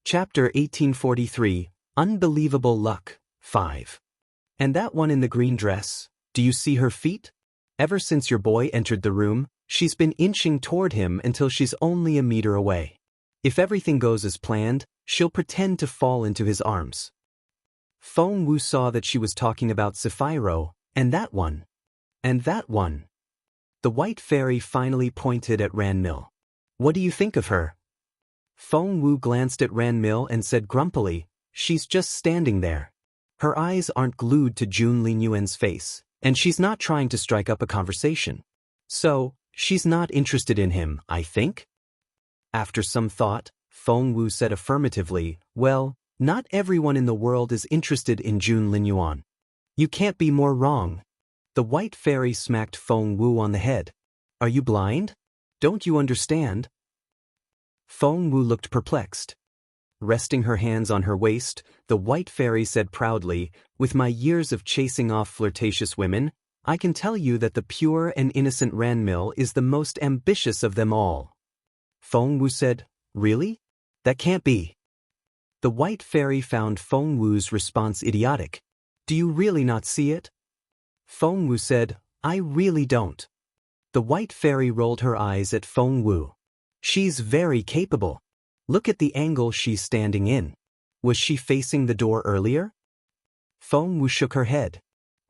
Chapter 1843, Unbelievable Luck, 5. And that one in the green dress, do you see her feet? Ever since your boy entered the room, she's been inching toward him until she's only a meter away. If everything goes as planned, she'll pretend to fall into his arms. Feng Wu saw that she was talking about Sapphiro, and that one. And that one. The white fairy finally pointed at Ranmil. What do you think of her? Feng Wu glanced at Ranmil and said grumpily, she's just standing there. Her eyes aren't glued to Jun Linyuan's face, and she's not trying to strike up a conversation. So, she's not interested in him, I think? After some thought, Feng Wu said affirmatively, well, not everyone in the world is interested in Jun Linyuan. You can't be more wrong. The white fairy smacked Feng Wu on the head. Are you blind? Don't you understand? Feng Wu looked perplexed. Resting her hands on her waist, the white fairy said proudly, with my years of chasing off flirtatious women, I can tell you that the pure and innocent Ranmil is the most ambitious of them all. Feng Wu said, really? That can't be. The white fairy found Feng Wu's response idiotic. Do you really not see it? Feng Wu said, I really don't. The white fairy rolled her eyes at Feng Wu. She's very capable. Look at the angle she's standing in. Was she facing the door earlier? Feng Wu shook her head.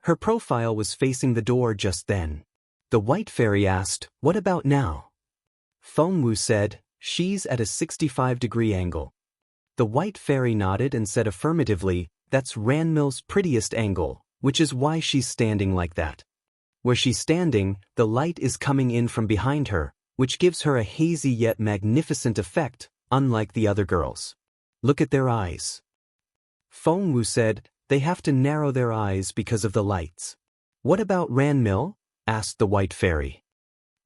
Her profile was facing the door just then. The white fairy asked, what about now? Feng Wu said, she's at a 65-degree angle. The white fairy nodded and said affirmatively, that's Ranmil's prettiest angle, which is why she's standing like that. Where she's standing, the light is coming in from behind her, which gives her a hazy yet magnificent effect, unlike the other girls. Look at their eyes. Feng Wu said, they have to narrow their eyes because of the lights. What about Ranmil? Asked the white fairy.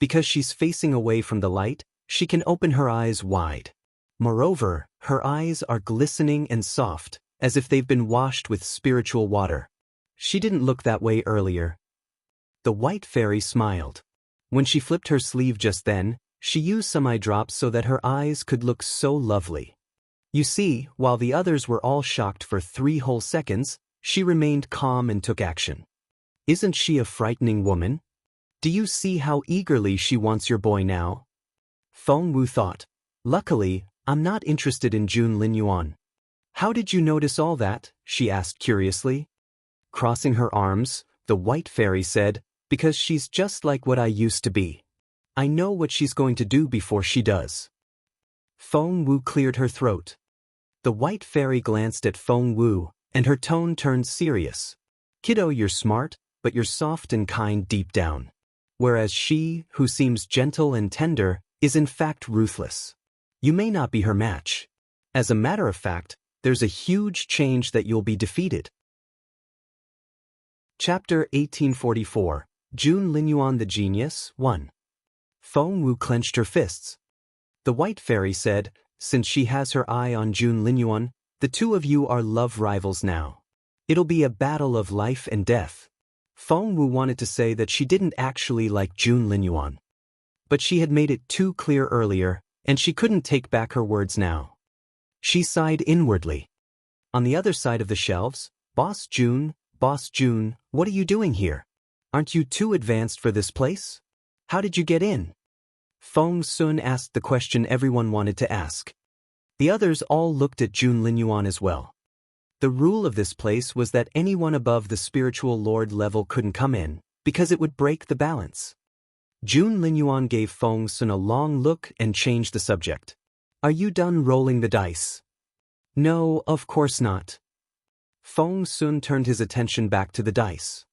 Because she's facing away from the light, she can open her eyes wide. Moreover, her eyes are glistening and soft, as if they've been washed with spiritual water. She didn't look that way earlier. The white fairy smiled. When she flipped her sleeve just then, she used some eye drops so that her eyes could look so lovely. You see, while the others were all shocked for 3 whole seconds, she remained calm and took action. Isn't she a frightening woman? Do you see how eagerly she wants your boy now? Feng Wu thought. Luckily, I'm not interested in Jun Linyuan. How did you notice all that? She asked curiously. Crossing her arms, the white fairy said, because she's just like what I used to be. I know what she's going to do before she does. Feng Wu cleared her throat. The white fairy glanced at Feng Wu, and her tone turned serious. Kiddo, you're smart, but you're soft and kind deep down. Whereas she, who seems gentle and tender, is in fact ruthless. You may not be her match. As a matter of fact, there's a huge change that you'll be defeated. Chapter 1844, Jun Linyuan the Genius, 1. Feng Wu clenched her fists. The white fairy said, since she has her eye on Jun Linyuan, the two of you are love rivals now. It'll be a battle of life and death. Feng Wu wanted to say that she didn't actually like Jun Linyuan. But she had made it too clear earlier, and she couldn't take back her words now. She sighed inwardly. On the other side of the shelves, Boss Jun, what are you doing here? Aren't you too advanced for this place? How did you get in? Feng Sun asked the question everyone wanted to ask. The others all looked at Jun Linyuan as well. The rule of this place was that anyone above the spiritual lord level couldn't come in, because it would break the balance. Jun Linyuan gave Feng Sun a long look and changed the subject. Are you done rolling the dice? No, of course not. Feng Sun turned his attention back to the dice.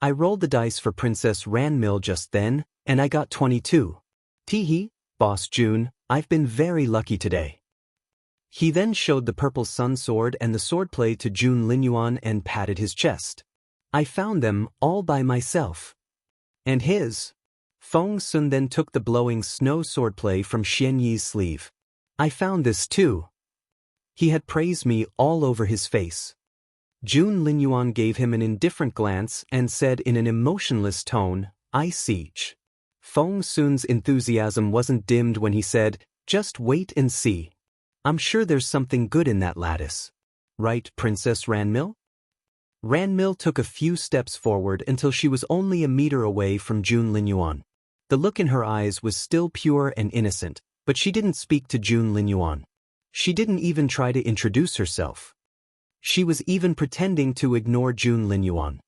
I rolled the dice for Princess Ranmil just then, and I got 22. Teehee, Boss Jun, I've been very lucky today. He then showed the purple sun sword and the swordplay to Jun Linyuan and patted his chest. I found them all by myself. And his? Feng Sun then took the blowing snow swordplay from Xian Yi's sleeve. I found this too. He had praised me all over his face. Jun Linyuan gave him an indifferent glance and said in an emotionless tone, I siege. Feng Sun's enthusiasm wasn't dimmed when he said, just wait and see. I'm sure there's something good in that lattice. Right, Princess Ranmil? Ranmil took a few steps forward until she was only a meter away from Jun Linyuan. The look in her eyes was still pure and innocent, but she didn't speak to Jun Linyuan. She didn't even try to introduce herself. She was even pretending to ignore Jun Linyuan.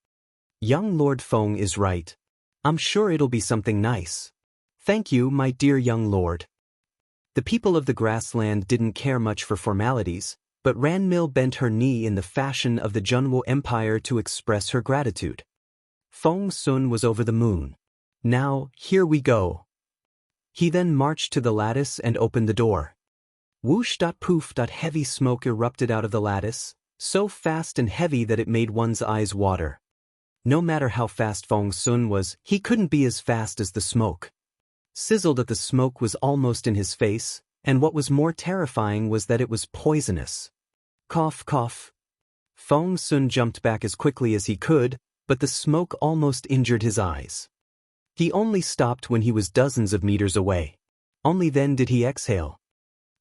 Young Lord Feng is right. I'm sure it'll be something nice. Thank you, my dear young lord. The people of the grassland didn't care much for formalities, but Ranmil bent her knee in the fashion of the Junwo Empire to express her gratitude. Feng Sun was over the moon. Now, here we go. He then marched to the lattice and opened the door. Whoosh-poof. Heavy smoke erupted out of the lattice, so fast and heavy that it made one's eyes water. No matter how fast Feng Sun was, he couldn't be as fast as the smoke. Sizzled at the smoke was almost in his face, and what was more terrifying was that it was poisonous. Cough, cough. Feng Sun jumped back as quickly as he could, but the smoke almost injured his eyes. He only stopped when he was dozens of meters away. Only then did he exhale.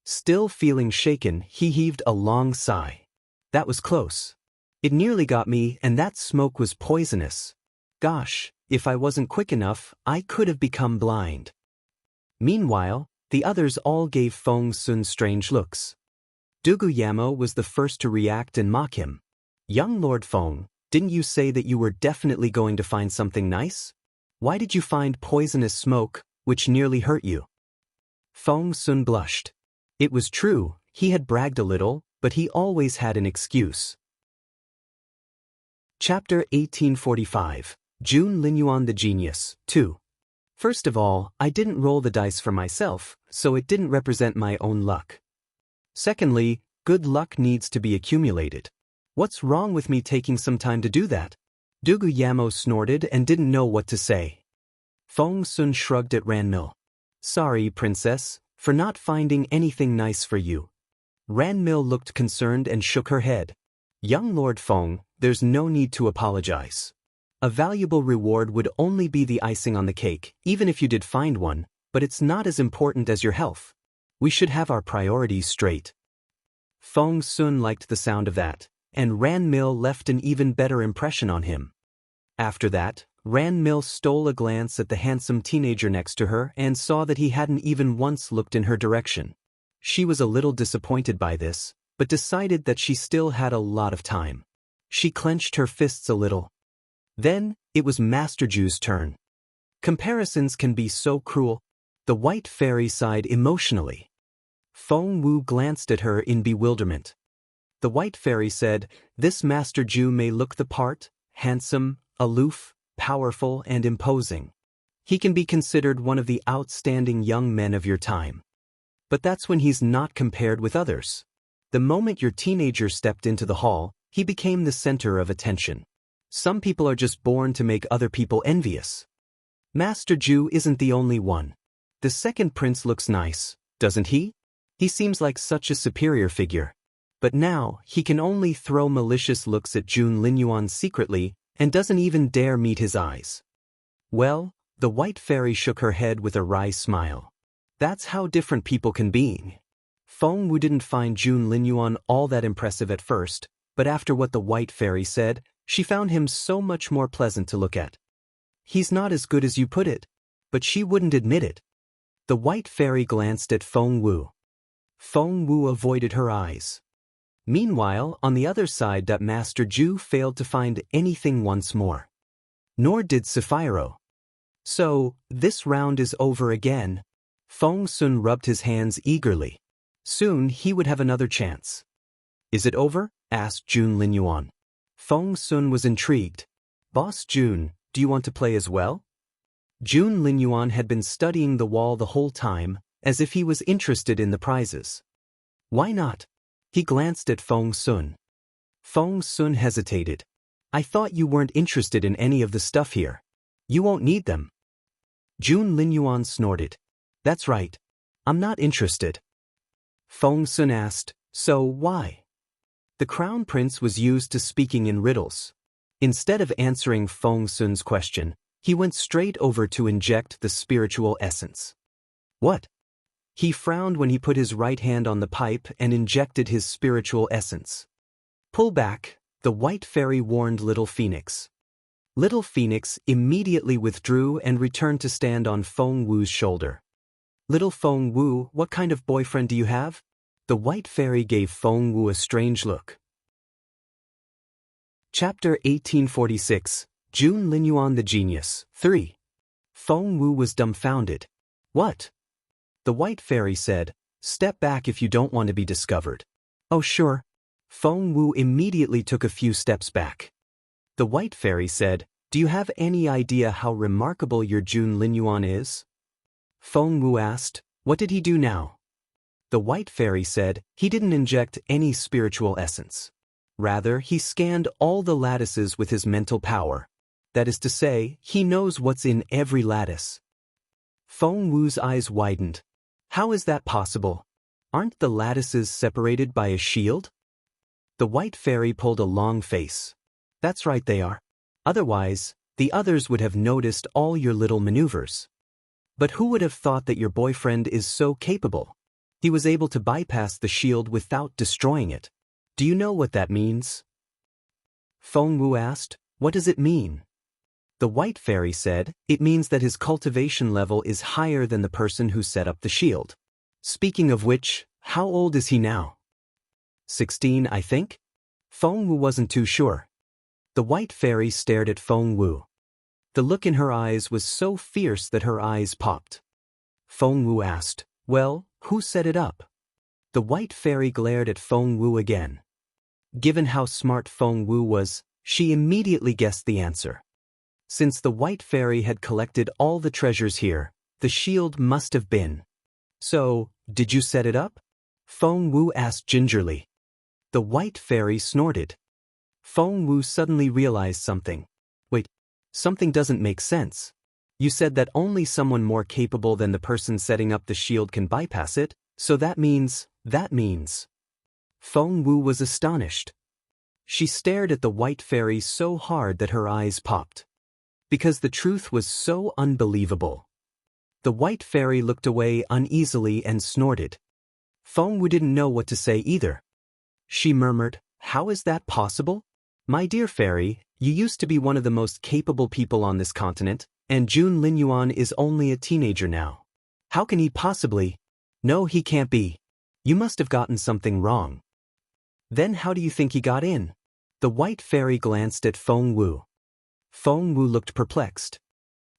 Still feeling shaken, he heaved a long sigh. That was close. It nearly got me, and that smoke was poisonous. Gosh, if I wasn't quick enough, I could have become blind. Meanwhile, the others all gave Feng Sun strange looks. Duguyamo was the first to react and mock him. Young Lord Feng, didn't you say that you were definitely going to find something nice? Why did you find poisonous smoke, which nearly hurt you? Feng Sun blushed. It was true, he had bragged a little, but he always had an excuse. Chapter 1845, Jun Linyuan the Genius, 2. First of all, I didn't roll the dice for myself, so it didn't represent my own luck. Secondly, good luck needs to be accumulated. What's wrong with me taking some time to do that? Duguyamo snorted and didn't know what to say. Feng Sun shrugged at Ranmil. Sorry, princess, for not finding anything nice for you. Ranmil looked concerned and shook her head. Young Lord Feng, there's no need to apologize. A valuable reward would only be the icing on the cake, even if you did find one, but it's not as important as your health. We should have our priorities straight. Feng Sun liked the sound of that, and Ranmil left an even better impression on him. After that, Ranmil stole a glance at the handsome teenager next to her and saw that he hadn't even once looked in her direction. She was a little disappointed by this, but decided that she still had a lot of time. She clenched her fists a little. Then, it was Master Ju's turn. Comparisons can be so cruel. The white fairy sighed emotionally. Feng Wu glanced at her in bewilderment. The white fairy said, This Master Ju may look the part, handsome, aloof, powerful, and imposing. He can be considered one of the outstanding young men of your time. But that's when he's not compared with others. The moment your teenager stepped into the hall, he became the center of attention. Some people are just born to make other people envious. Master Ju isn't the only one. The second prince looks nice, doesn't he? He seems like such a superior figure. But now, he can only throw malicious looks at Jun Linyuan secretly and doesn't even dare meet his eyes. Well, the white fairy shook her head with a wry smile. That's how different people can be. Feng Wu didn't find Jun Linyuan all that impressive at first, but after what the white fairy said, she found him so much more pleasant to look at. He's not as good as you put it, but she wouldn't admit it. The white fairy glanced at Feng Wu. Feng Wu avoided her eyes. Meanwhile, on the other side, Master Ju failed to find anything once more. Nor did Sapphiro. So, this round is over again. Feng Sun rubbed his hands eagerly. Soon he would have another chance. Is it over? Asked Jun Linyuan. Feng Sun was intrigued. Boss Jun, do you want to play as well? Jun Linyuan had been studying the wall the whole time, as if he was interested in the prizes. Why not? He glanced at Feng Sun. Feng Sun hesitated. I thought you weren't interested in any of the stuff here. You won't need them. Jun Linyuan snorted. That's right. I'm not interested. Feng Sun asked, so why? The crown prince was used to speaking in riddles. Instead of answering Feng Sun's question, he went straight over to inject the spiritual essence. What? He frowned when he put his right hand on the pipe and injected his spiritual essence. Pull back, the white fairy warned Little Phoenix. Little Phoenix immediately withdrew and returned to stand on Feng Wu's shoulder. Little Feng Wu, what kind of boyfriend do you have? The white fairy gave Feng Wu a strange look. Chapter 1846, Jun Linyuan the Genius, 3. Feng Wu was dumbfounded. What? The white fairy said, step back if you don't want to be discovered. Oh sure. Feng Wu immediately took a few steps back. The white fairy said, do you have any idea how remarkable your Jun Linyuan is? Feng Wu asked, what did he do now? The white fairy said, he didn't inject any spiritual essence. Rather, he scanned all the lattices with his mental power. That is to say, he knows what's in every lattice. Feng Wu's eyes widened. How is that possible? Aren't the lattices separated by a shield? The white fairy pulled a long face. That's right, they are. Otherwise, the others would have noticed all your little maneuvers. But who would have thought that your boyfriend is so capable? He was able to bypass the shield without destroying it. Do you know what that means? Feng Wu asked, what does it mean? The white fairy said, it means that his cultivation level is higher than the person who set up the shield. Speaking of which, how old is he now? 16, I think? Feng Wu wasn't too sure. The white fairy stared at Feng Wu. The look in her eyes was so fierce that her eyes popped. Feng Wu asked, well, who set it up? The white fairy glared at Feng Wu again. Given how smart Feng Wu was, she immediately guessed the answer. Since the white fairy had collected all the treasures here, the shield must have been. So, did you set it up? Feng Wu asked gingerly. The white fairy snorted. Feng Wu suddenly realized something. Wait, something doesn't make sense. You said that only someone more capable than the person setting up the shield can bypass it, so that means. Feng Wu was astonished. She stared at the white fairy so hard that her eyes popped. Because the truth was so unbelievable. The white fairy looked away uneasily and snorted. Feng Wu didn't know what to say either. She murmured, how is that possible? My dear fairy, you used to be one of the most capable people on this continent, and Jun Linyuan is only a teenager now. How can he possibly? No, he can't be. You must have gotten something wrong. Then how do you think he got in? The white fairy glanced at Feng Wu. Feng Wu looked perplexed.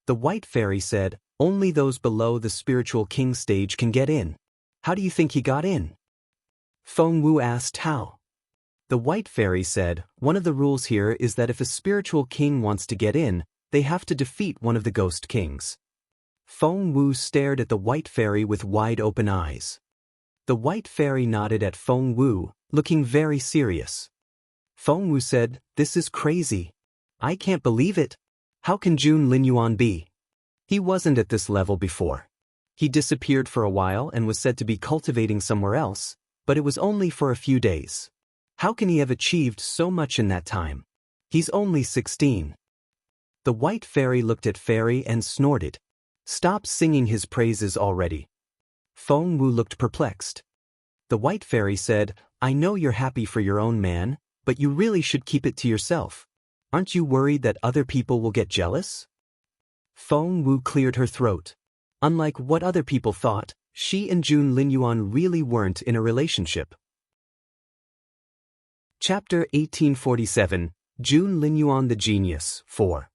The white fairy said, only those below the spiritual king stage can get in. How do you think he got in? Feng Wu asked how. The white fairy said, one of the rules here is that if a spiritual king wants to get in, they have to defeat one of the ghost kings. Feng Wu stared at the white fairy with wide open eyes. The white fairy nodded at Feng Wu, looking very serious. Feng Wu said, this is crazy. I can't believe it. How can Jun Linyuan be? He wasn't at this level before. He disappeared for a while and was said to be cultivating somewhere else, but it was only for a few days. How can he have achieved so much in that time? He's only 16. The white fairy looked at Fairy and snorted. Stop singing his praises already. Feng Wu looked perplexed. The white fairy said, I know you're happy for your own man, but you really should keep it to yourself. Aren't you worried that other people will get jealous? Feng Wu cleared her throat. Unlike what other people thought, she and Jun Linyuan really weren't in a relationship. Chapter 1847, Jun Linyuan the Genius, 4.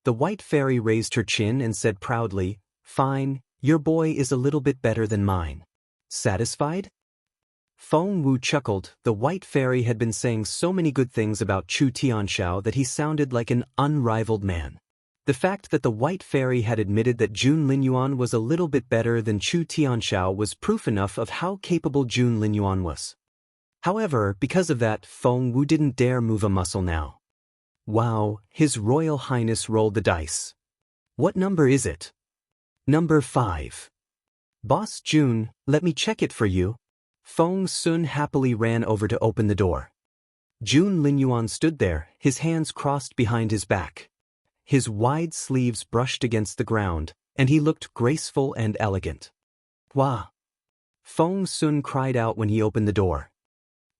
The white fairy raised her chin and said proudly, fine, your boy is a little bit better than mine. Satisfied? Feng Wu chuckled. The white fairy had been saying so many good things about Chu Tianxiao that he sounded like an unrivaled man. The fact that the white fairy had admitted that Jun Linyuan was a little bit better than Chu Tianxiao was proof enough of how capable Jun Linyuan was. However, because of that, Feng Wu didn't dare move a muscle now. Wow, His Royal Highness rolled the dice. What number is it? Number 5. Boss Jun, let me check it for you. Feng Sun happily ran over to open the door. Jun Linyuan stood there, his hands crossed behind his back. His wide sleeves brushed against the ground, and he looked graceful and elegant. Wow! Feng Sun cried out when he opened the door.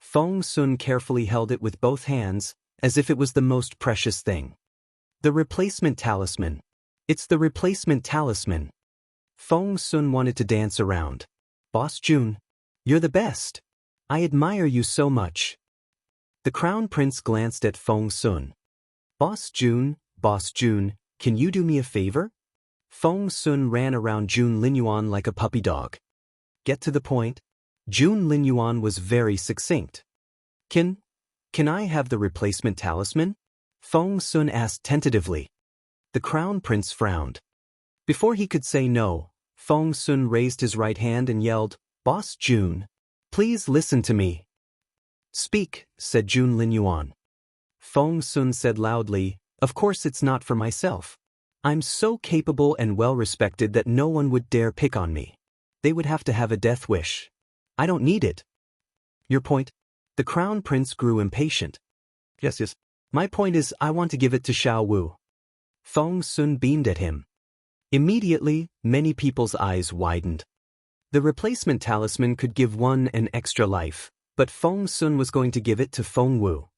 Feng Sun carefully held it with both hands, as if it was the most precious thing. The replacement talisman. It's the replacement talisman. Feng Sun wanted to dance around. Boss Jun, you're the best. I admire you so much. The Crown Prince glanced at Feng Sun. Boss Jun, can you do me a favor? Feng Sun ran around Jun Linyuan like a puppy dog. Get to the point. Jun Linyuan was very succinct. Can I have the replacement talisman? Feng Sun asked tentatively. The Crown Prince frowned. Before he could say no, Feng Sun raised his right hand and yelled, Boss Jun, please listen to me. Speak, said Jun Linyuan. Feng Sun said loudly, of course it's not for myself. I'm so capable and well-respected that no one would dare pick on me. They would have to have a death wish. I don't need it. Your point? The Crown Prince grew impatient. Yes. My point is I want to give it to Xiao Wu. Feng Sun beamed at him. Immediately, many people's eyes widened. The replacement talisman could give one an extra life, but Feng Sun was going to give it to Feng Wu.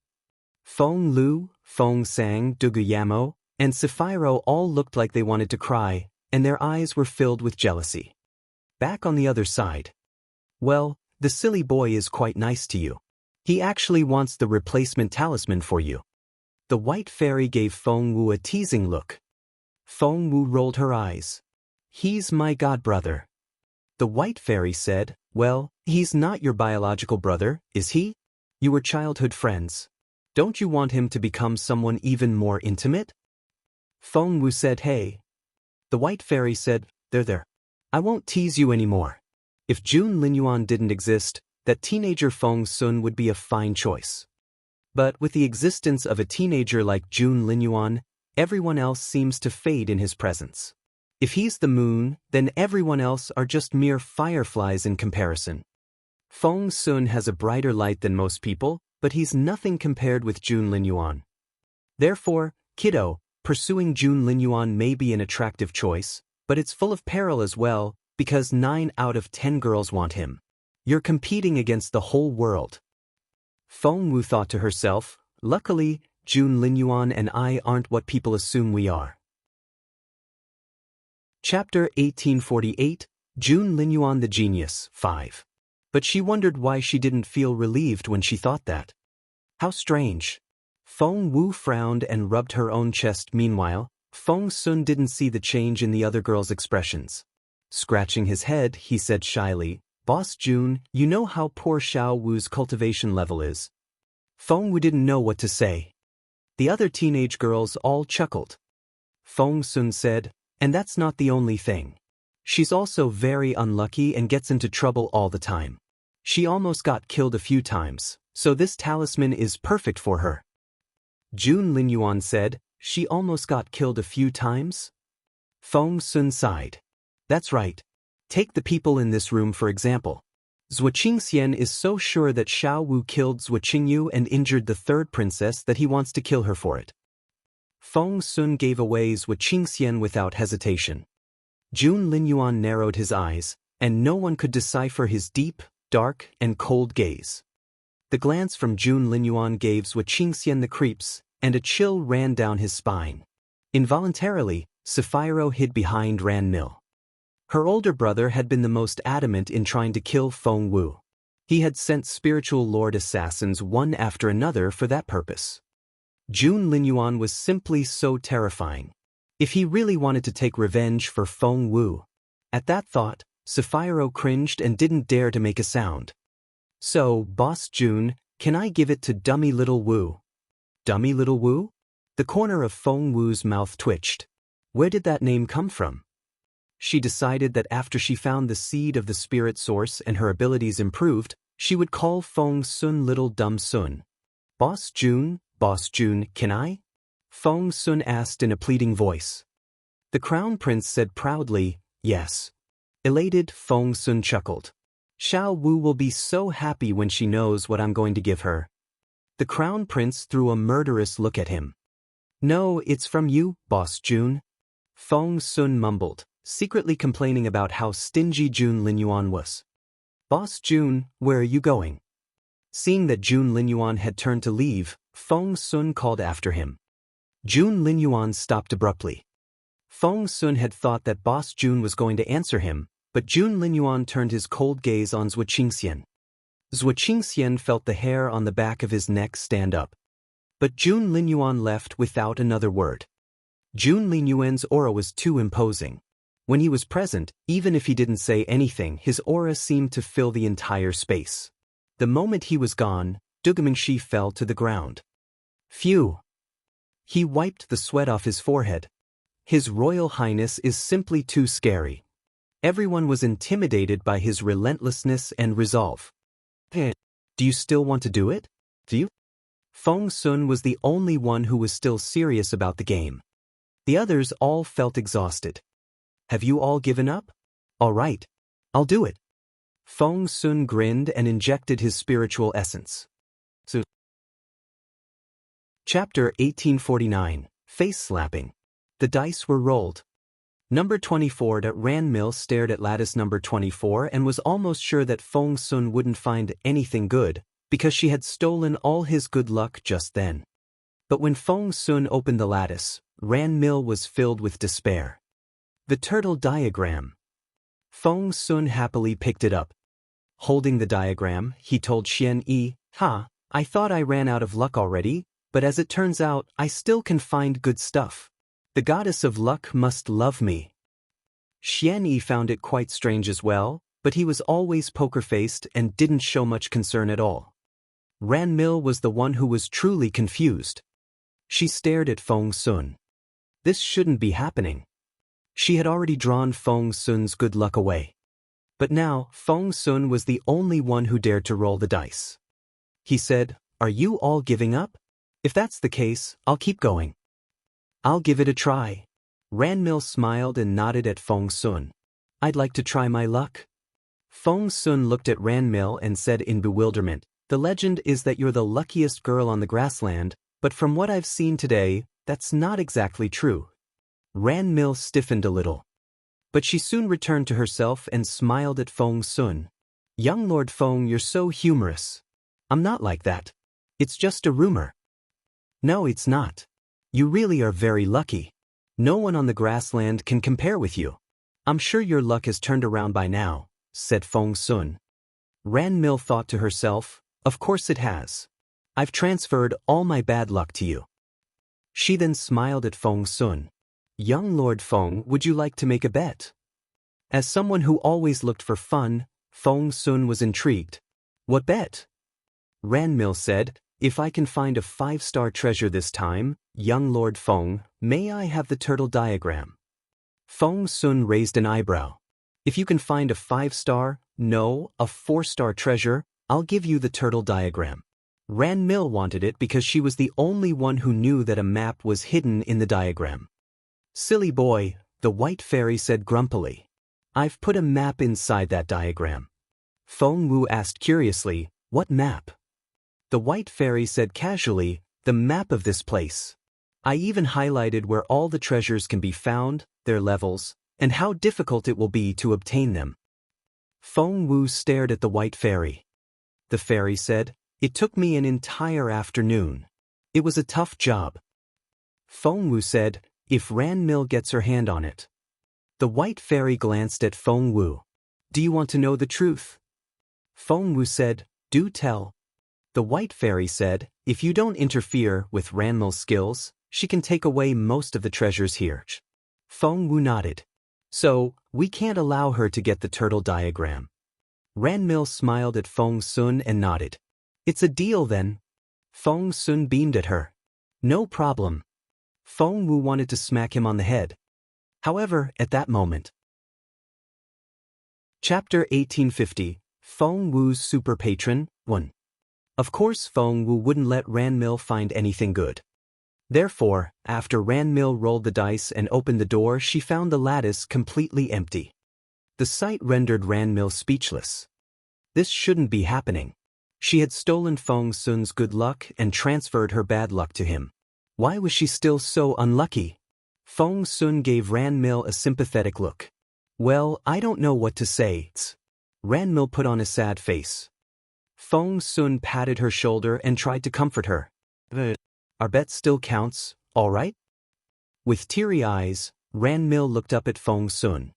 Feng Lu, Feng Sang, Duguyamo, and Sapphiro all looked like they wanted to cry, and their eyes were filled with jealousy. Back on the other side. Well, the silly boy is quite nice to you. He actually wants the replacement talisman for you. The white fairy gave Feng Wu a teasing look. Feng Wu rolled her eyes. He's my godbrother. The white fairy said, well, he's not your biological brother, is he? You were childhood friends. Don't you want him to become someone even more intimate? Feng Wu said, hey. The white fairy said, there. I won't tease you anymore. If Jun Linyuan didn't exist, that teenager Feng Sun would be a fine choice. But with the existence of a teenager like Jun Linyuan, everyone else seems to fade in his presence. If he's the moon, then everyone else are just mere fireflies in comparison. Feng Sun has a brighter light than most people, but he's nothing compared with Jun Linyuan. Therefore, kiddo, pursuing Jun Linyuan may be an attractive choice, but it's full of peril as well, because 9 out of 10 girls want him. You're competing against the whole world. Feng Wu thought to herself, luckily, Jun Linyuan and I aren't what people assume we are. Chapter 1848, Jun Linyuan the Genius, 5. But she wondered why she didn't feel relieved when she thought that. How strange. Feng Wu frowned and rubbed her own chest. Meanwhile, Feng Sun didn't see the change in the other girl's expressions. Scratching his head, he said shyly, Boss Jun, you know how poor Xiao Wu's cultivation level is. Feng Wu didn't know what to say. The other teenage girls all chuckled. Feng Sun said, and that's not the only thing. She's also very unlucky and gets into trouble all the time. She almost got killed a few times, so this talisman is perfect for her. Jun Linyuan said, she almost got killed a few times? Feng Sun sighed. That's right. Take the people in this room for example. Zhuo Qingxian is so sure that Xiao Wu killed Zhuo Qingyu and injured the third princess that he wants to kill her for it. Feng Sun gave away Zhuo Qingxian without hesitation. Jun Linyuan narrowed his eyes, and no one could decipher his deep, dark, and cold gaze. The glance from Jun Linyuan gave Zhuo Qingxian the creeps, and a chill ran down his spine. Involuntarily, Sapphiro hid behind Ran Mill. Her older brother had been the most adamant in trying to kill Feng Wu. He had sent spiritual lord assassins one after another for that purpose. Jun Linyuan was simply so terrifying. If he really wanted to take revenge for Feng Wu. At that thought, Sapphiro cringed and didn't dare to make a sound. So, Boss Jun, can I give it to dummy little Wu? Dummy little Wu? The corner of Feng Wu's mouth twitched. Where did that name come from? She decided that after she found the seed of the spirit source and her abilities improved, she would call Feng Sun Little Dumb Sun. Boss Jun, can I? Feng Sun asked in a pleading voice. The Crown Prince said proudly, yes. Elated, Feng Sun chuckled. Xiao Wu will be so happy when she knows what I'm going to give her. The Crown Prince threw a murderous look at him. No, it's from you, Boss Jun. Feng Sun mumbled, secretly complaining about how stingy Jun Linyuan was. Boss Jun, where are you going? Seeing that Jun Linyuan had turned to leave, Feng Sun called after him. Jun Linyuan stopped abruptly. Feng Sun had thought that Boss Jun was going to answer him, but Jun Linyuan turned his cold gaze on Zhuo Qingxian. Zhuo Qingxian felt the hair on the back of his neck stand up. But Jun Linyuan left without another word. Jun Linyuan's aura was too imposing. When he was present, even if he didn't say anything, his aura seemed to fill the entire space. The moment he was gone, Dugemingshi fell to the ground. Phew! He wiped the sweat off his forehead. His Royal Highness is simply too scary. Everyone was intimidated by his relentlessness and resolve. Hey, do you still want to do it? Do you? Feng Sun was the only one who was still serious about the game. The others all felt exhausted. Have you all given up? All right. I'll do it. Feng Sun grinned and injected his spiritual essence. So, Chapter 1849, Face Slapping. The dice were rolled. Number 24 at Ran Mill stared at lattice number 24 and was almost sure that Feng Sun wouldn't find anything good, because she had stolen all his good luck just then. But when Feng Sun opened the lattice, Ran Mill was filled with despair. The turtle diagram. Feng Sun happily picked it up. Holding the diagram, he told Xian Yi, I thought I ran out of luck already, but as it turns out, I still can find good stuff. The goddess of luck must love me. Xian Yi found it quite strange as well, but he was always poker-faced and didn't show much concern at all. Ran Mill was the one who was truly confused. She stared at Feng Sun. This shouldn't be happening. She had already drawn Feng Sun's good luck away. But now, Feng Sun was the only one who dared to roll the dice. He said, Are you all giving up? If that's the case, I'll keep going. I'll give it a try. Ran Mill smiled and nodded at Feng Sun. I'd like to try my luck. Feng Sun looked at Ran Mill and said in bewilderment, The legend is that you're the luckiest girl on the grassland, but from what I've seen today, that's not exactly true. Ran Mill stiffened a little. But she soon returned to herself and smiled at Feng Sun. Young Lord Feng, you're so humorous. I'm not like that. It's just a rumor. No, it's not. You really are very lucky. No one on the grassland can compare with you. I'm sure your luck has turned around by now, said Feng Sun. Ran Mill thought to herself, Of course it has. I've transferred all my bad luck to you. She then smiled at Feng Sun. Young Lord Feng, would you like to make a bet? As someone who always looked for fun, Feng Sun was intrigued. What bet? Ran Mill said, If I can find a 5-star treasure this time, young Lord Feng, may I have the turtle diagram? Feng Sun raised an eyebrow. If you can find a 5-star, no, a 4-star treasure, I'll give you the turtle diagram. Ran Mill wanted it because she was the only one who knew that a map was hidden in the diagram. Silly boy, the white fairy said grumpily. I've put a map inside that diagram. Feng Wu asked curiously, What map? The white fairy said casually, The map of this place. I even highlighted where all the treasures can be found, their levels, and how difficult it will be to obtain them. Feng Wu stared at the white fairy. The fairy said, It took me an entire afternoon. It was a tough job. Feng Wu said, If Ran Mill gets her hand on it. The white fairy glanced at Feng Wu. Do you want to know the truth? Feng Wu said, Do tell. The white fairy said, If you don't interfere with Ran Mill's skills, she can take away most of the treasures here. Feng Wu nodded. So, we can't allow her to get the turtle diagram. Ran Mill smiled at Feng Sun and nodded. It's a deal then. Feng Sun beamed at her. No problem. Feng Wu wanted to smack him on the head. However, at that moment. Chapter 1850, Feng Wu's Super Patron, 1. Of course Feng Wu wouldn't let Ran Mill find anything good. Therefore, after Ran Mill rolled the dice and opened the door, she found the lattice completely empty. The sight rendered Ran Mill speechless. This shouldn't be happening. She had stolen Feng Sun's good luck and transferred her bad luck to him. Why was she still so unlucky? Feng Sun gave Ran Mill a sympathetic look. Well, I don't know what to say. Ranmil put on a sad face. Feng Sun patted her shoulder and tried to comfort her. Our bet still counts, all right? With teary eyes, Ranmil looked up at Feng Sun.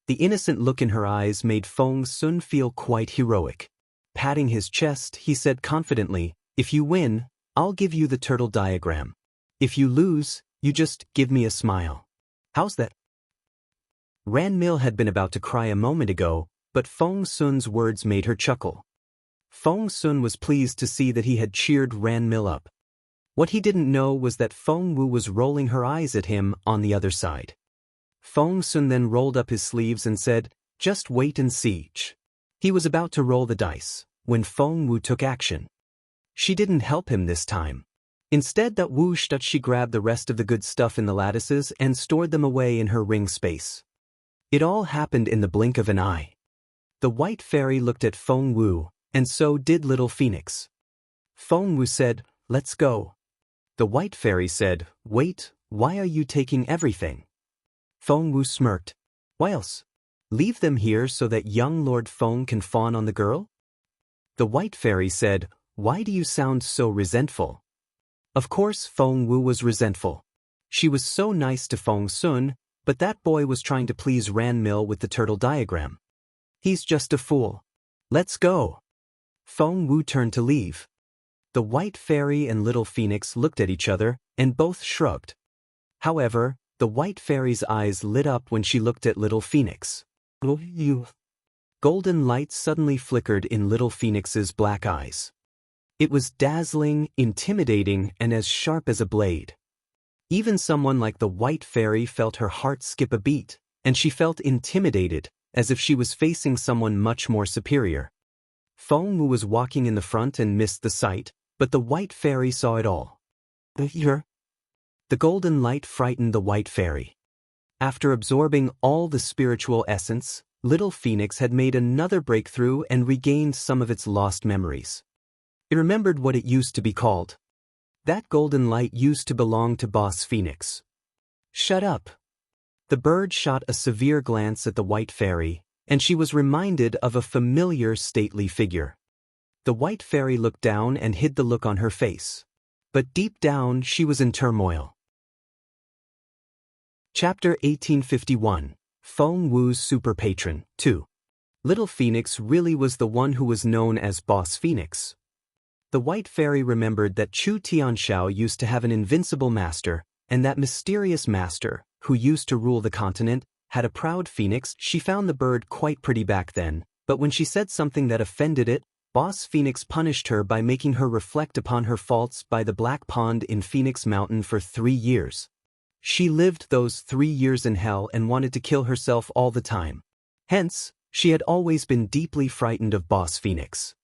The innocent look in her eyes made Feng Sun feel quite heroic. Patting his chest, he said confidently, "If you win, I'll give you the turtle diagram. If you lose, you just give me a smile. How's that?" Ranmil had been about to cry a moment ago, but Feng Sun's words made her chuckle. Feng Sun was pleased to see that he had cheered Ranmil up. What he didn't know was that Feng Wu was rolling her eyes at him on the other side. Feng Sun then rolled up his sleeves and said, "Just wait and see." He was about to roll the dice when Feng Wu took action. She didn't help him this time. Instead, that whooshed that she grabbed the rest of the good stuff in the lattices and stored them away in her ring space. It all happened in the blink of an eye. The white fairy looked at Feng Wu, and so did Little Phoenix. Feng Wu said, "Let's go." The white fairy said, "Wait, why are you taking everything?" Feng Wu smirked. "Why else? Leave them here so that young Lord Feng can fawn on the girl?" The white fairy said, "Why do you sound so resentful?" Of course Feng Wu was resentful. She was so nice to Feng Sun, but that boy was trying to please Ranmil with the turtle diagram. He's just a fool. Let's go. Feng Wu turned to leave. The white fairy and Little Phoenix looked at each other, and both shrugged. However, the white fairy's eyes lit up when she looked at Little Phoenix. Golden light suddenly flickered in Little Phoenix's black eyes. It was dazzling, intimidating, and as sharp as a blade. Even someone like the white fairy felt her heart skip a beat, and she felt intimidated, as if she was facing someone much more superior. Feng Wu was walking in the front and missed the sight, but the white fairy saw it all. The golden light frightened the white fairy. After absorbing all the spiritual essence, Little Phoenix had made another breakthrough and regained some of its lost memories. It remembered what it used to be called. That golden light used to belong to Boss Phoenix. Shut up. The bird shot a severe glance at the white fairy, and she was reminded of a familiar stately figure. The white fairy looked down and hid the look on her face. But deep down she was in turmoil. Chapter 1851, Feng Wu's Super Patron, 2. Little Phoenix really was the one who was known as Boss Phoenix. The white fairy remembered that Chu Tianxiao used to have an invincible master, and that mysterious master, who used to rule the continent, had a proud phoenix. She found the bird quite pretty back then, but when she said something that offended it, Boss Phoenix punished her by making her reflect upon her faults by the Black Pond in Phoenix Mountain for 3 years. She lived those 3 years in hell and wanted to kill herself all the time. Hence, she had always been deeply frightened of Boss Phoenix.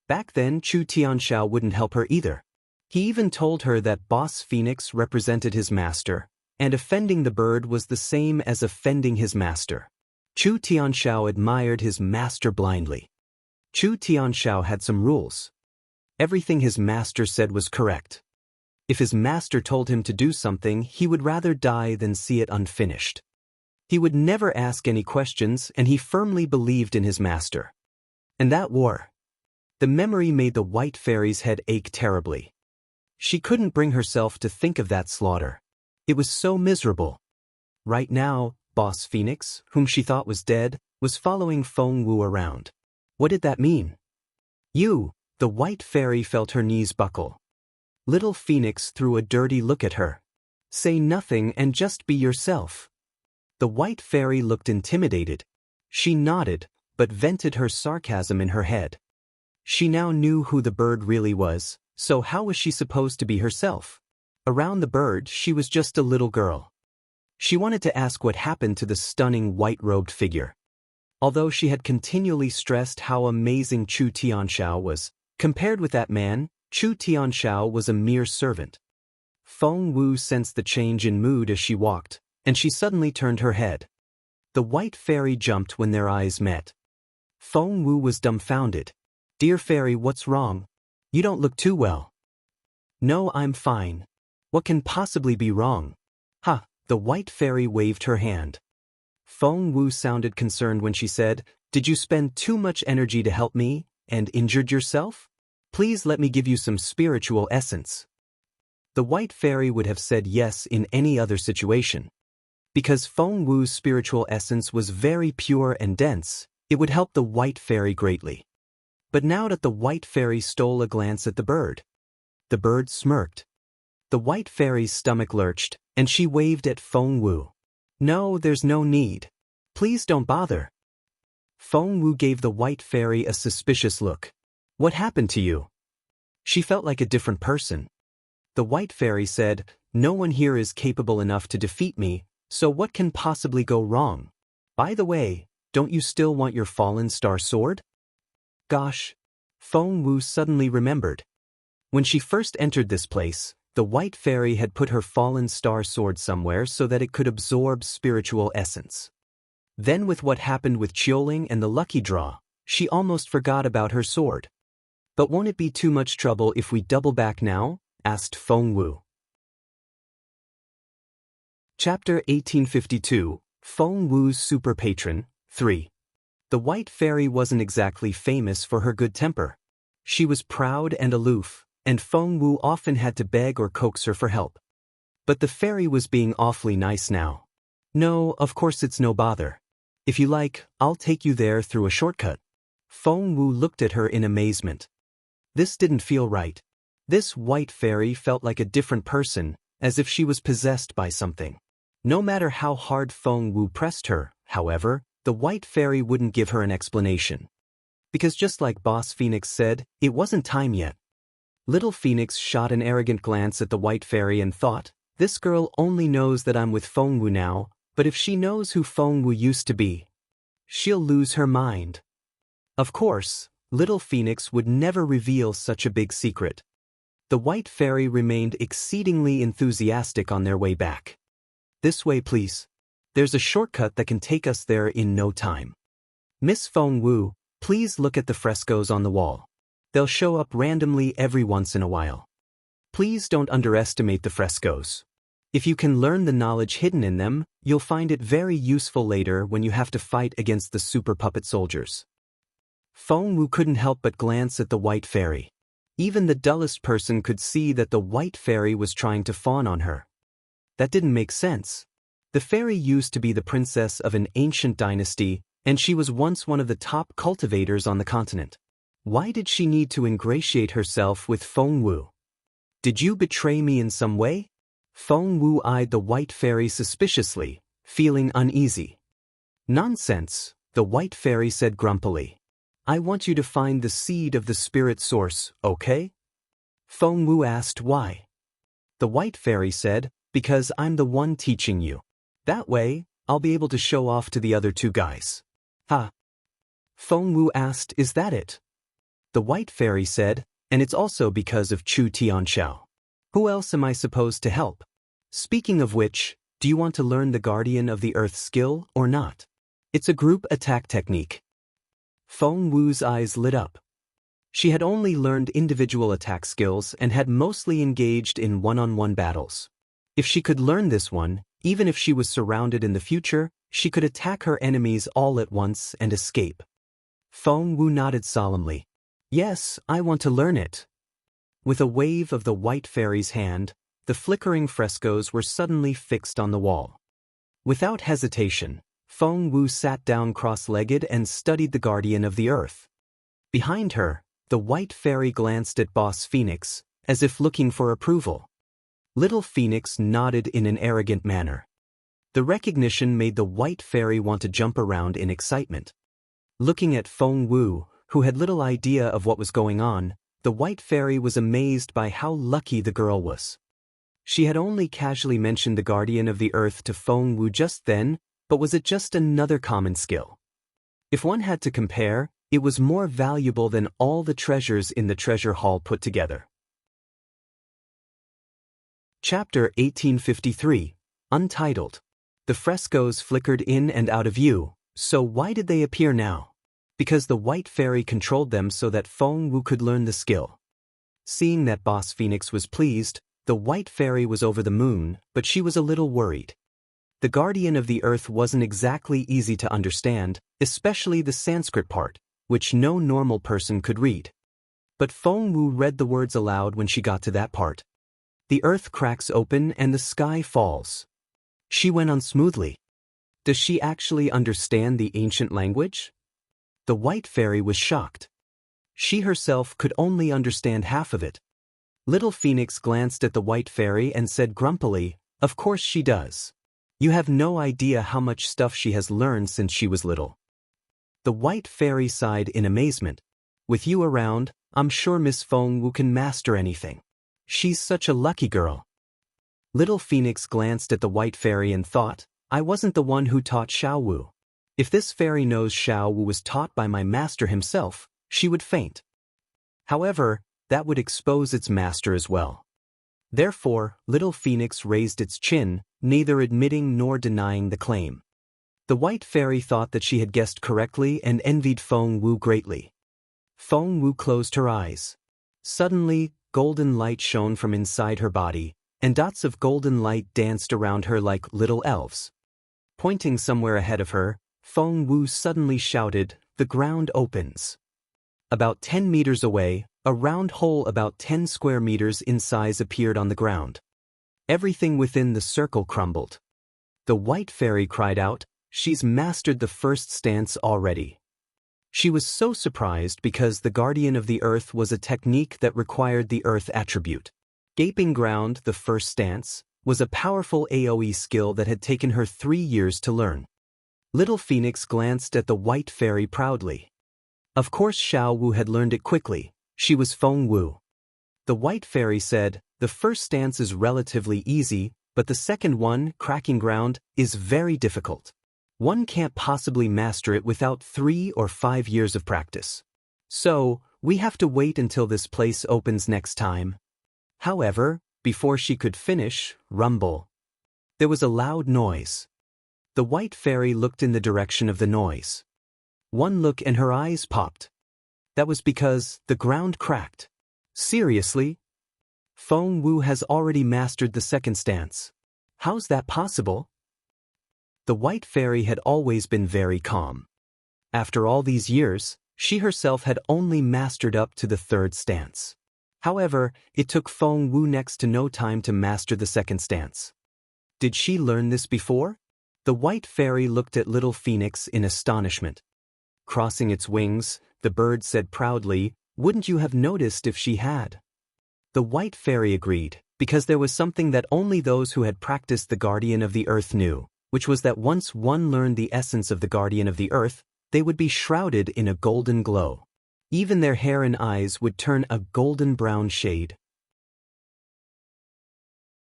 Back then, Chu Tianxiao wouldn't help her either. He even told her that Boss Phoenix represented his master, and offending the bird was the same as offending his master. Chu Tianxiao admired his master blindly. Chu Tianxiao had some rules. Everything his master said was correct. If his master told him to do something, he would rather die than see it unfinished. He would never ask any questions, and he firmly believed in his master. And that war. The memory made the white fairy's head ache terribly. She couldn't bring herself to think of that slaughter. It was so miserable. Right now, Boss Phoenix, whom she thought was dead, was following Feng Wu around. What did that mean? The white fairy felt her knees buckle. Little Phoenix threw a dirty look at her. Say nothing and just be yourself. The white fairy looked intimidated. She nodded, but vented her sarcasm in her head. She now knew who the bird really was, so how was she supposed to be herself? Around the bird, she was just a little girl. She wanted to ask what happened to the stunning white-robed figure. Although she had continually stressed how amazing Chu Tianxiao was, compared with that man, Chu Tianxiao was a mere servant. Feng Wu sensed the change in mood as she walked, and she suddenly turned her head. The white fairy jumped when their eyes met. Feng Wu was dumbfounded. "Dear fairy, what's wrong? You don't look too well." "No, I'm fine. What can possibly be wrong?" "Ha!" The white fairy waved her hand. Feng Wu sounded concerned when she said, Did you spend too much energy to help me, and injured yourself? Please let me give you some spiritual essence. The white fairy would have said yes in any other situation. Because Feng Wu's spiritual essence was very pure and dense, it would help the white fairy greatly. But now that the white fairy stole a glance at the bird smirked. The white fairy's stomach lurched, and she waved at Feng Wu. No, there's no need. Please don't bother. Feng Wu gave the white fairy a suspicious look. What happened to you? She felt like a different person. The white fairy said, no one here is capable enough to defeat me, so what can possibly go wrong? By the way, don't you still want your fallen star sword? Gosh. Feng Wu suddenly remembered. When she first entered this place, the white fairy had put her fallen star sword somewhere so that it could absorb spiritual essence. Then with what happened with Qiuling and the lucky draw, she almost forgot about her sword. But won't it be too much trouble if we double back now? Asked Feng Wu. Chapter 1852, Feng Wu's Super Patron, 3. The white fairy wasn't exactly famous for her good temper. She was proud and aloof, and Feng Wu often had to beg or coax her for help. But the fairy was being awfully nice now. No, of course it's no bother. If you like, I'll take you there through a shortcut. Feng Wu looked at her in amazement. This didn't feel right. This white fairy felt like a different person, as if she was possessed by something. No matter how hard Feng Wu pressed her, however, the white fairy wouldn't give her an explanation. Because just like Boss Phoenix said, it wasn't time yet. Little Phoenix shot an arrogant glance at the white fairy and thought, this girl only knows that I'm with Feng Wu now, but if she knows who Feng Wu used to be, she'll lose her mind. Of course, Little Phoenix would never reveal such a big secret. The white fairy remained exceedingly enthusiastic on their way back. This way, please. There's a shortcut that can take us there in no time. Miss Feng Wu, please look at the frescoes on the wall. They'll show up randomly every once in a while. Please don't underestimate the frescoes. If you can learn the knowledge hidden in them, you'll find it very useful later when you have to fight against the super puppet soldiers. Feng Wu couldn't help but glance at the white fairy. Even the dullest person could see that the white fairy was trying to fawn on her. That didn't make sense. The fairy used to be the princess of an ancient dynasty, and she was once one of the top cultivators on the continent. Why did she need to ingratiate herself with Feng Wu? Did you betray me in some way? Feng Wu eyed the white fairy suspiciously, feeling uneasy. Nonsense, the white fairy said grumpily. I want you to find the seed of the spirit source, okay? Feng Wu asked why. The white fairy said, because I'm the one teaching you. That way, I'll be able to show off to the other two guys. Ha! Feng Wu asked, is that it? The white fairy said, and it's also because of Chu Tianxiao. Who else am I supposed to help? Speaking of which, do you want to learn the Guardian of the Earth skill or not? It's a group attack technique. Feng Wu's eyes lit up. She had only learned individual attack skills and had mostly engaged in one-on-one battles. If she could learn this one, even if she was surrounded in the future, she could attack her enemies all at once and escape. Feng Wu nodded solemnly. Yes, I want to learn it. With a wave of the white fairy's hand, the flickering frescoes were suddenly fixed on the wall. Without hesitation, Feng Wu sat down cross-legged and studied the Guardian of the Earth. Behind her, the white fairy glanced at Boss Phoenix, as if looking for approval. Little Phoenix nodded in an arrogant manner. The recognition made the white fairy want to jump around in excitement. Looking at Feng Wu, who had little idea of what was going on, the white fairy was amazed by how lucky the girl was. She had only casually mentioned the Guardian of the Earth to Feng Wu just then, but was it just another common skill? If one had to compare, it was more valuable than all the treasures in the treasure hall put together. Chapter 1853, Untitled. The frescoes flickered in and out of view, so why did they appear now? Because the white fairy controlled them so that Feng Wu could learn the skill. Seeing that Boss Phoenix was pleased, the white fairy was over the moon, but she was a little worried. The guardian of the earth wasn't exactly easy to understand, especially the Sanskrit part, which no normal person could read. But Feng Wu read the words aloud when she got to that part. The earth cracks open and the sky falls. She went on smoothly. Does she actually understand the ancient language? The white fairy was shocked. She herself could only understand half of it. Little Phoenix glanced at the white fairy and said grumpily, "Of course she does. You have no idea how much stuff she has learned since she was little." The white fairy sighed in amazement. "With you around, I'm sure Miss Feng Wu can master anything. She's such a lucky girl." Little Phoenix glanced at the white fairy and thought, "I wasn't the one who taught Xiao Wu. If this fairy knows Xiao Wu was taught by my master himself, she would faint. However, that would expose its master as well." Therefore, Little Phoenix raised its chin, neither admitting nor denying the claim. The white fairy thought that she had guessed correctly and envied Feng Wu greatly. Feng Wu closed her eyes. Suddenly, golden light shone from inside her body, and dots of golden light danced around her like little elves. Pointing somewhere ahead of her, Feng Wu suddenly shouted, "The ground opens." About 10 meters away, a round hole about 10 square meters in size appeared on the ground. Everything within the circle crumbled. The white fairy cried out, "She's mastered the first stance already." She was so surprised because the guardian of the earth was a technique that required the earth attribute. Gaping ground, the first stance, was a powerful AoE skill that had taken her 3 years to learn. Little Phoenix glanced at the white fairy proudly. Of course Xiao Wu had learned it quickly. She was Feng Wu. The white fairy said, "The first stance is relatively easy, but the second one, cracking ground, is very difficult. One can't possibly master it without 3 or 5 years of practice. So, we have to wait until this place opens next time." However, before she could finish, rumble. There was a loud noise. The white fairy looked in the direction of the noise. One look and her eyes popped. That was because the ground cracked. Seriously? Feng Wu has already mastered the second stance. How's that possible? The white fairy had always been very calm. After all these years, she herself had only mastered up to the third stance. However, it took Feng Wu next to no time to master the second stance. Did she learn this before? The white fairy looked at Little Phoenix in astonishment. Crossing its wings, the bird said proudly, "Wouldn't you have noticed if she had?" The white fairy agreed, because there was something that only those who had practiced the guardian of the earth knew, which was that once one learned the essence of the guardian of the earth, they would be shrouded in a golden glow. Even their hair and eyes would turn a golden brown shade.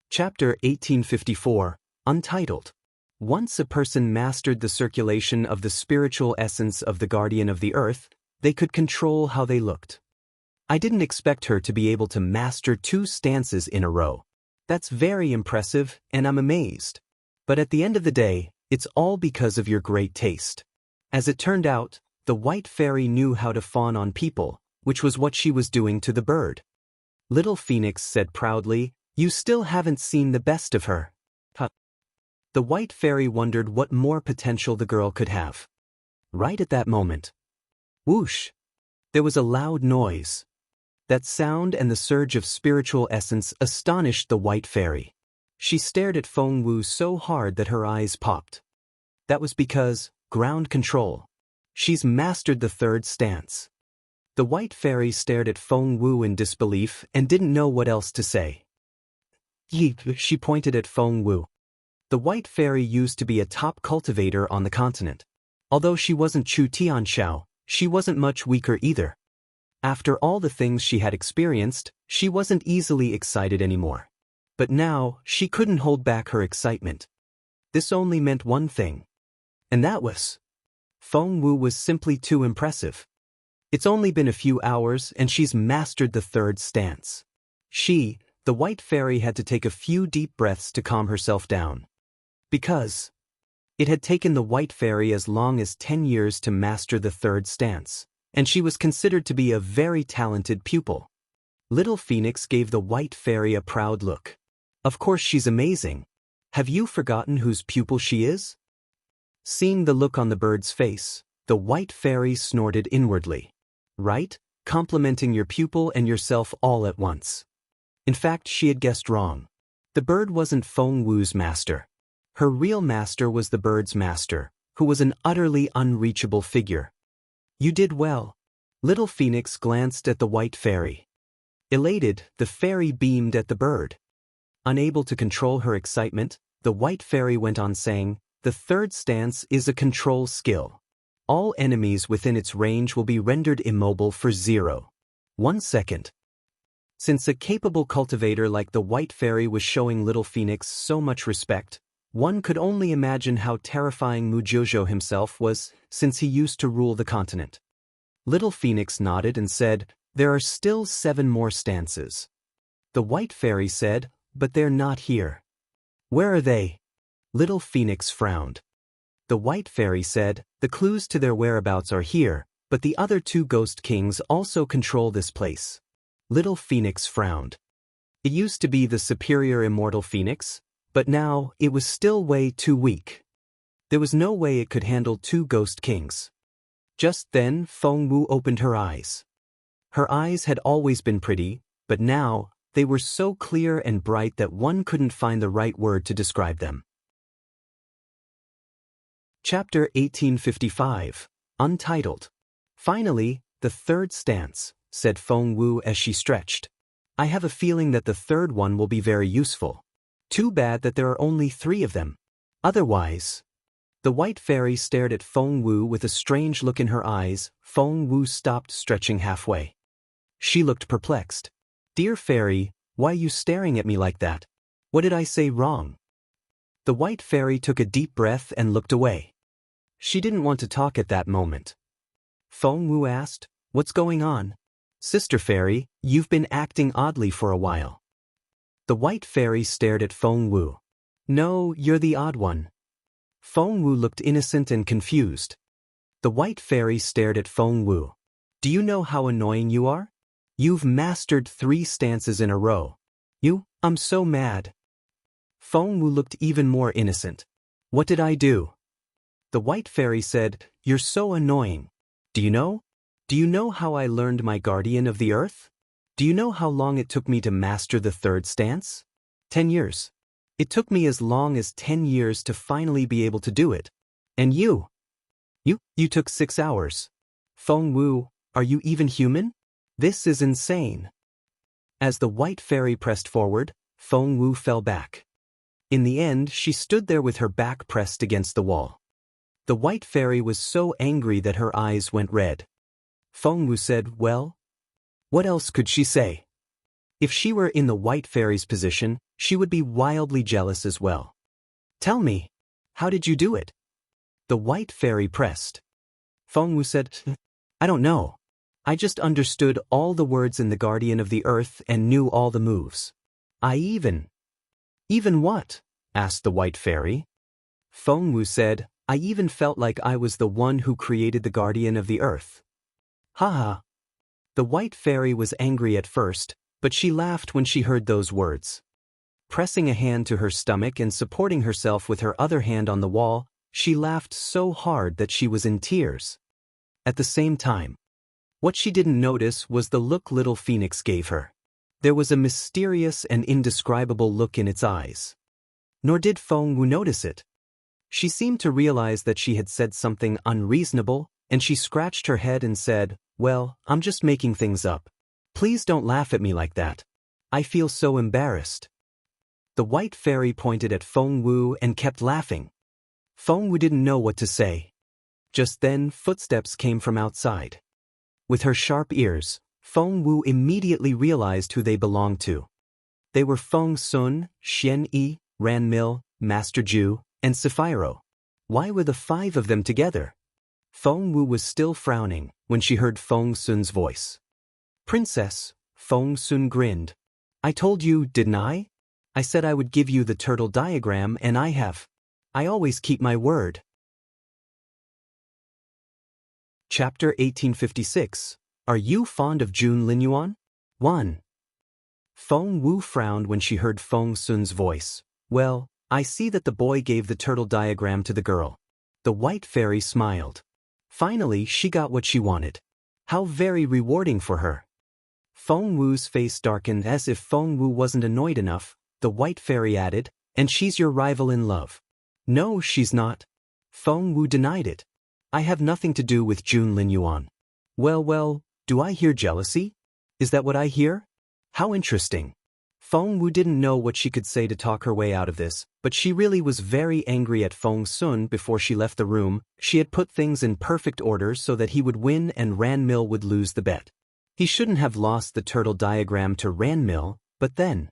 Chapter 1854, Untitled. Once a person mastered the circulation of the spiritual essence of the guardian of the earth, they could control how they looked. I didn't expect her to be able to master 2 stances in a row. That's very impressive, and I'm amazed. But at the end of the day, it's all because of your great taste. As it turned out, the white fairy knew how to fawn on people, which was what she was doing to the bird. Little Phoenix said proudly, "You still haven't seen the best of her." The white fairy wondered what more potential the girl could have. Right at that moment. Whoosh! There was a loud noise. That sound and the surge of spiritual essence astonished the white fairy. She stared at Feng Wu so hard that her eyes popped. That was because, ground control. She's mastered the third stance. The white fairy stared at Feng Wu in disbelief and didn't know what else to say. Yeep, she pointed at Feng Wu. The white fairy used to be a top cultivator on the continent. Although she wasn't Chu Tianxiao, she wasn't much weaker either. After all the things she had experienced, she wasn't easily excited anymore. But now, she couldn't hold back her excitement. This only meant one thing. And that was, Feng Wu was simply too impressive. It's only been a few hours and she's mastered the third stance. The white fairy had to take a few deep breaths to calm herself down. Because it had taken the white fairy as long as 10 years to master the third stance, and she was considered to be a very talented pupil. Little Phoenix gave the white fairy a proud look. Of course she's amazing. Have you forgotten whose pupil she is? Seeing the look on the bird's face, the white fairy snorted inwardly. Right? Complimenting your pupil and yourself all at once. In fact, she had guessed wrong. The bird wasn't Feng Wu's master. Her real master was the bird's master, who was an utterly unreachable figure. You did well. Little Phoenix glanced at the white fairy. Elated, the fairy beamed at the bird. Unable to control her excitement, the white fairy went on saying, the third stance is a control skill. All enemies within its range will be rendered immobile for 1 second. Since a capable cultivator like the white fairy was showing Little Phoenix so much respect, one could only imagine how terrifying Mujojo himself was, since he used to rule the continent. Little Phoenix nodded and said, there are still 7 more stances. The white fairy said, but they're not here. Where are they? Little Phoenix frowned. The white fairy said, the clues to their whereabouts are here, but the other 2 ghost kings also control this place. Little Phoenix frowned. It used to be the superior immortal phoenix, but now it was still way too weak. There was no way it could handle 2 ghost kings. Just then, Feng Wu opened her eyes. Her eyes had always been pretty, but now, they were so clear and bright that one couldn't find the right word to describe them. Chapter 1855, Untitled. Finally, the third stance, said Feng Wu as she stretched. I have a feeling that the third one will be very useful. Too bad that there are only 3 of them. Otherwise... The white fairy stared at Feng Wu with a strange look in her eyes. Feng Wu stopped stretching halfway. She looked perplexed. Dear fairy, why are you staring at me like that? What did I say wrong? The white fairy took a deep breath and looked away. She didn't want to talk at that moment. Feng Wu asked, what's going on? Sister fairy, you've been acting oddly for a while. The white fairy stared at Feng Wu. No, you're the odd one. Feng Wu looked innocent and confused. The white fairy stared at Feng Wu. Do you know how annoying you are? You've mastered 3 stances in a row. I'm so mad. Feng Wu looked even more innocent. What did I do? The white fairy said, you're so annoying. Do you know? Do you know how I learned my guardian of the earth? Do you know how long it took me to master the third stance? 10 years. It took me as long as 10 years to finally be able to do it. And you took 6 hours. Feng Wu, are you even human? This is insane. As the white fairy pressed forward, Feng Wu fell back. In the end, she stood there with her back pressed against the wall. The white fairy was so angry that her eyes went red. Feng Wu said, well, what else could she say? If she were in the white fairy's position, she would be wildly jealous as well. Tell me, how did you do it? The white fairy pressed. Feng Wu said, I don't know. I just understood all the words in the Guardian of the Earth and knew all the moves. I even what? Asked the white fairy. Feng Wu said, I even felt like I was the one who created the Guardian of the Earth. Ha. The white fairy was angry at first, but she laughed when she heard those words. Pressing a hand to her stomach and supporting herself with her other hand on the wall, she laughed so hard that she was in tears. At the same time, what she didn't notice was the look Little Phoenix gave her. There was a mysterious and indescribable look in its eyes. Nor did Feng Wu notice it. She seemed to realize that she had said something unreasonable, and she scratched her head and said, well, I'm just making things up. Please don't laugh at me like that. I feel so embarrassed. The white fairy pointed at Feng Wu and kept laughing. Feng Wu didn't know what to say. Just then, footsteps came from outside. With her sharp ears, Feng Wu immediately realized who they belonged to. They were Feng Sun, Xian Yi, Ran Mil, Master Ju, and Sapphiro. Why were the 5 of them together? Feng Wu was still frowning when she heard Feng Sun's voice. Princess, Feng Sun grinned. I told you, didn't I? I said I would give you the turtle diagram and I have. I always keep my word. Chapter 1856. Are you fond of Jun Linyuan? 1. Feng Wu frowned when she heard Feng Sun's voice. Well, I see that the boy gave the turtle diagram to the girl. The white fairy smiled. Finally, she got what she wanted. How very rewarding for her. Feng Wu's face darkened as if Feng Wu wasn't annoyed enough. The white fairy added, and she's your rival in love. No, she's not. Feng Wu denied it. I have nothing to do with Jun Linyuan. Well, do I hear jealousy? Is that what I hear? How interesting. Feng Wu didn't know what she could say to talk her way out of this, but she really was very angry at Feng Sun before she left the room. She had put things in perfect order so that he would win and Ranmil would lose the bet. He shouldn't have lost the turtle diagram to Ranmil, but then.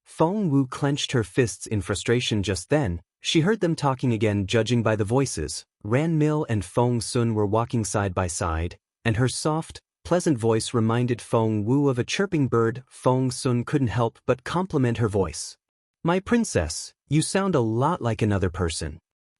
Feng Wu clenched her fists in frustration just then. She heard them talking again, judging by the voices. Ranmil and Feng Sun were walking side by side, and her soft, pleasant voice reminded Feng Wu of a chirping bird. Feng Sun couldn't help but compliment her voice. My princess, you sound a lot like another person.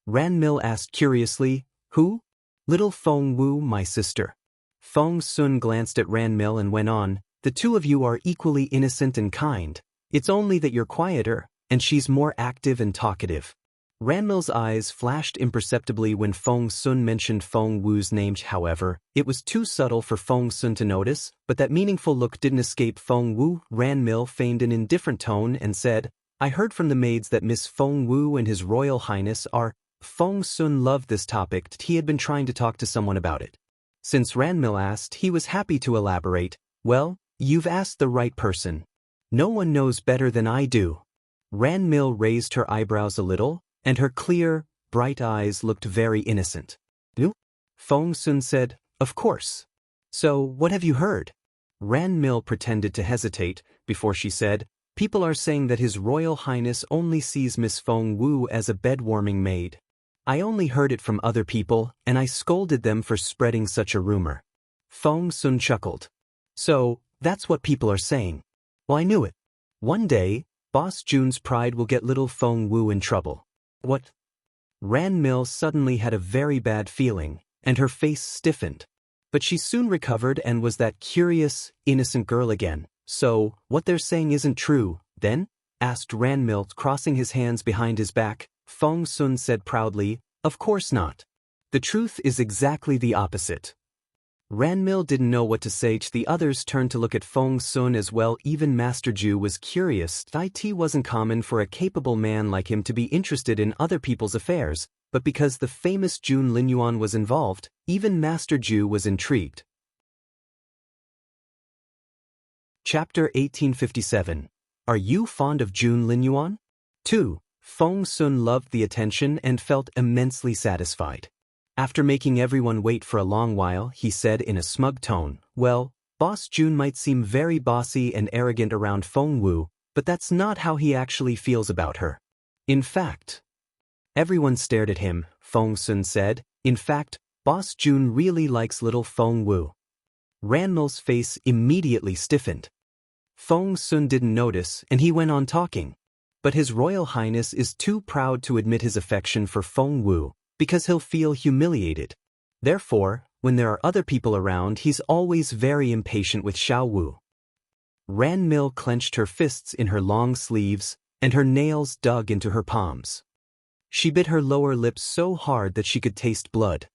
Ranmil asked curiously, who? Little Feng Wu, my sister. Feng Sun glanced at Ranmil and went on, the two of you are equally innocent and kind. It's only that you're quieter, and she's more active and talkative. Ranmil's eyes flashed imperceptibly when Feng Sun mentioned Feng Wu's name. However, it was too subtle for Feng Sun to notice, but that meaningful look didn't escape Feng Wu. Ranmil feigned an indifferent tone and said, I heard from the maids that Miss Feng Wu and His Royal Highness are. Feng Sun loved this topic. He had been trying to talk to someone about it. Since Ranmil asked, he was happy to elaborate. Well, you've asked the right person. No one knows better than I do. Ranmil raised her eyebrows a little, and her clear, bright eyes looked very innocent. You? Feng Sun said, of course. So, what have you heard? Ranmil pretended to hesitate, before she said, people are saying that His Royal Highness only sees Miss Feng Wu as a bed-warming maid. I only heard it from other people, and I scolded them for spreading such a rumor. Feng Sun chuckled. So, that's what people are saying. Well, I knew it. One day, Boss Jun's pride will get little Feng Wu in trouble. What? Ranmil suddenly had a very bad feeling, and her face stiffened. But she soon recovered and was that curious, innocent girl again. So, what they're saying isn't true, then? Asked Ranmil, crossing his hands behind his back. Feng Sun said proudly, of course not. The truth is exactly the opposite. Ranmil didn't know what to say. The others turned to look at Feng Sun as well. Even Master Ju was curious. It wasn't common for a capable man like him to be interested in other people's affairs, but because the famous Jun Linyuan was involved, even Master Ju was intrigued. Chapter 1857. Are you fond of Jun Linyuan? 2. Feng Sun loved the attention and felt immensely satisfied. After making everyone wait for a long while, he said in a smug tone, well, Boss Jun might seem very bossy and arrogant around Feng Wu, but that's not how he actually feels about her. In fact, everyone stared at him. Feng Sun said, in fact, Boss Jun really likes little Feng Wu. Ranmil's face immediately stiffened. Feng Sun didn't notice, and he went on talking. But His Royal Highness is too proud to admit his affection for Feng Wu, because he'll feel humiliated. Therefore, when there are other people around, he's always very impatient with Xiao Wu. Ranmil clenched her fists in her long sleeves, and her nails dug into her palms. She bit her lower lip so hard that she could taste blood.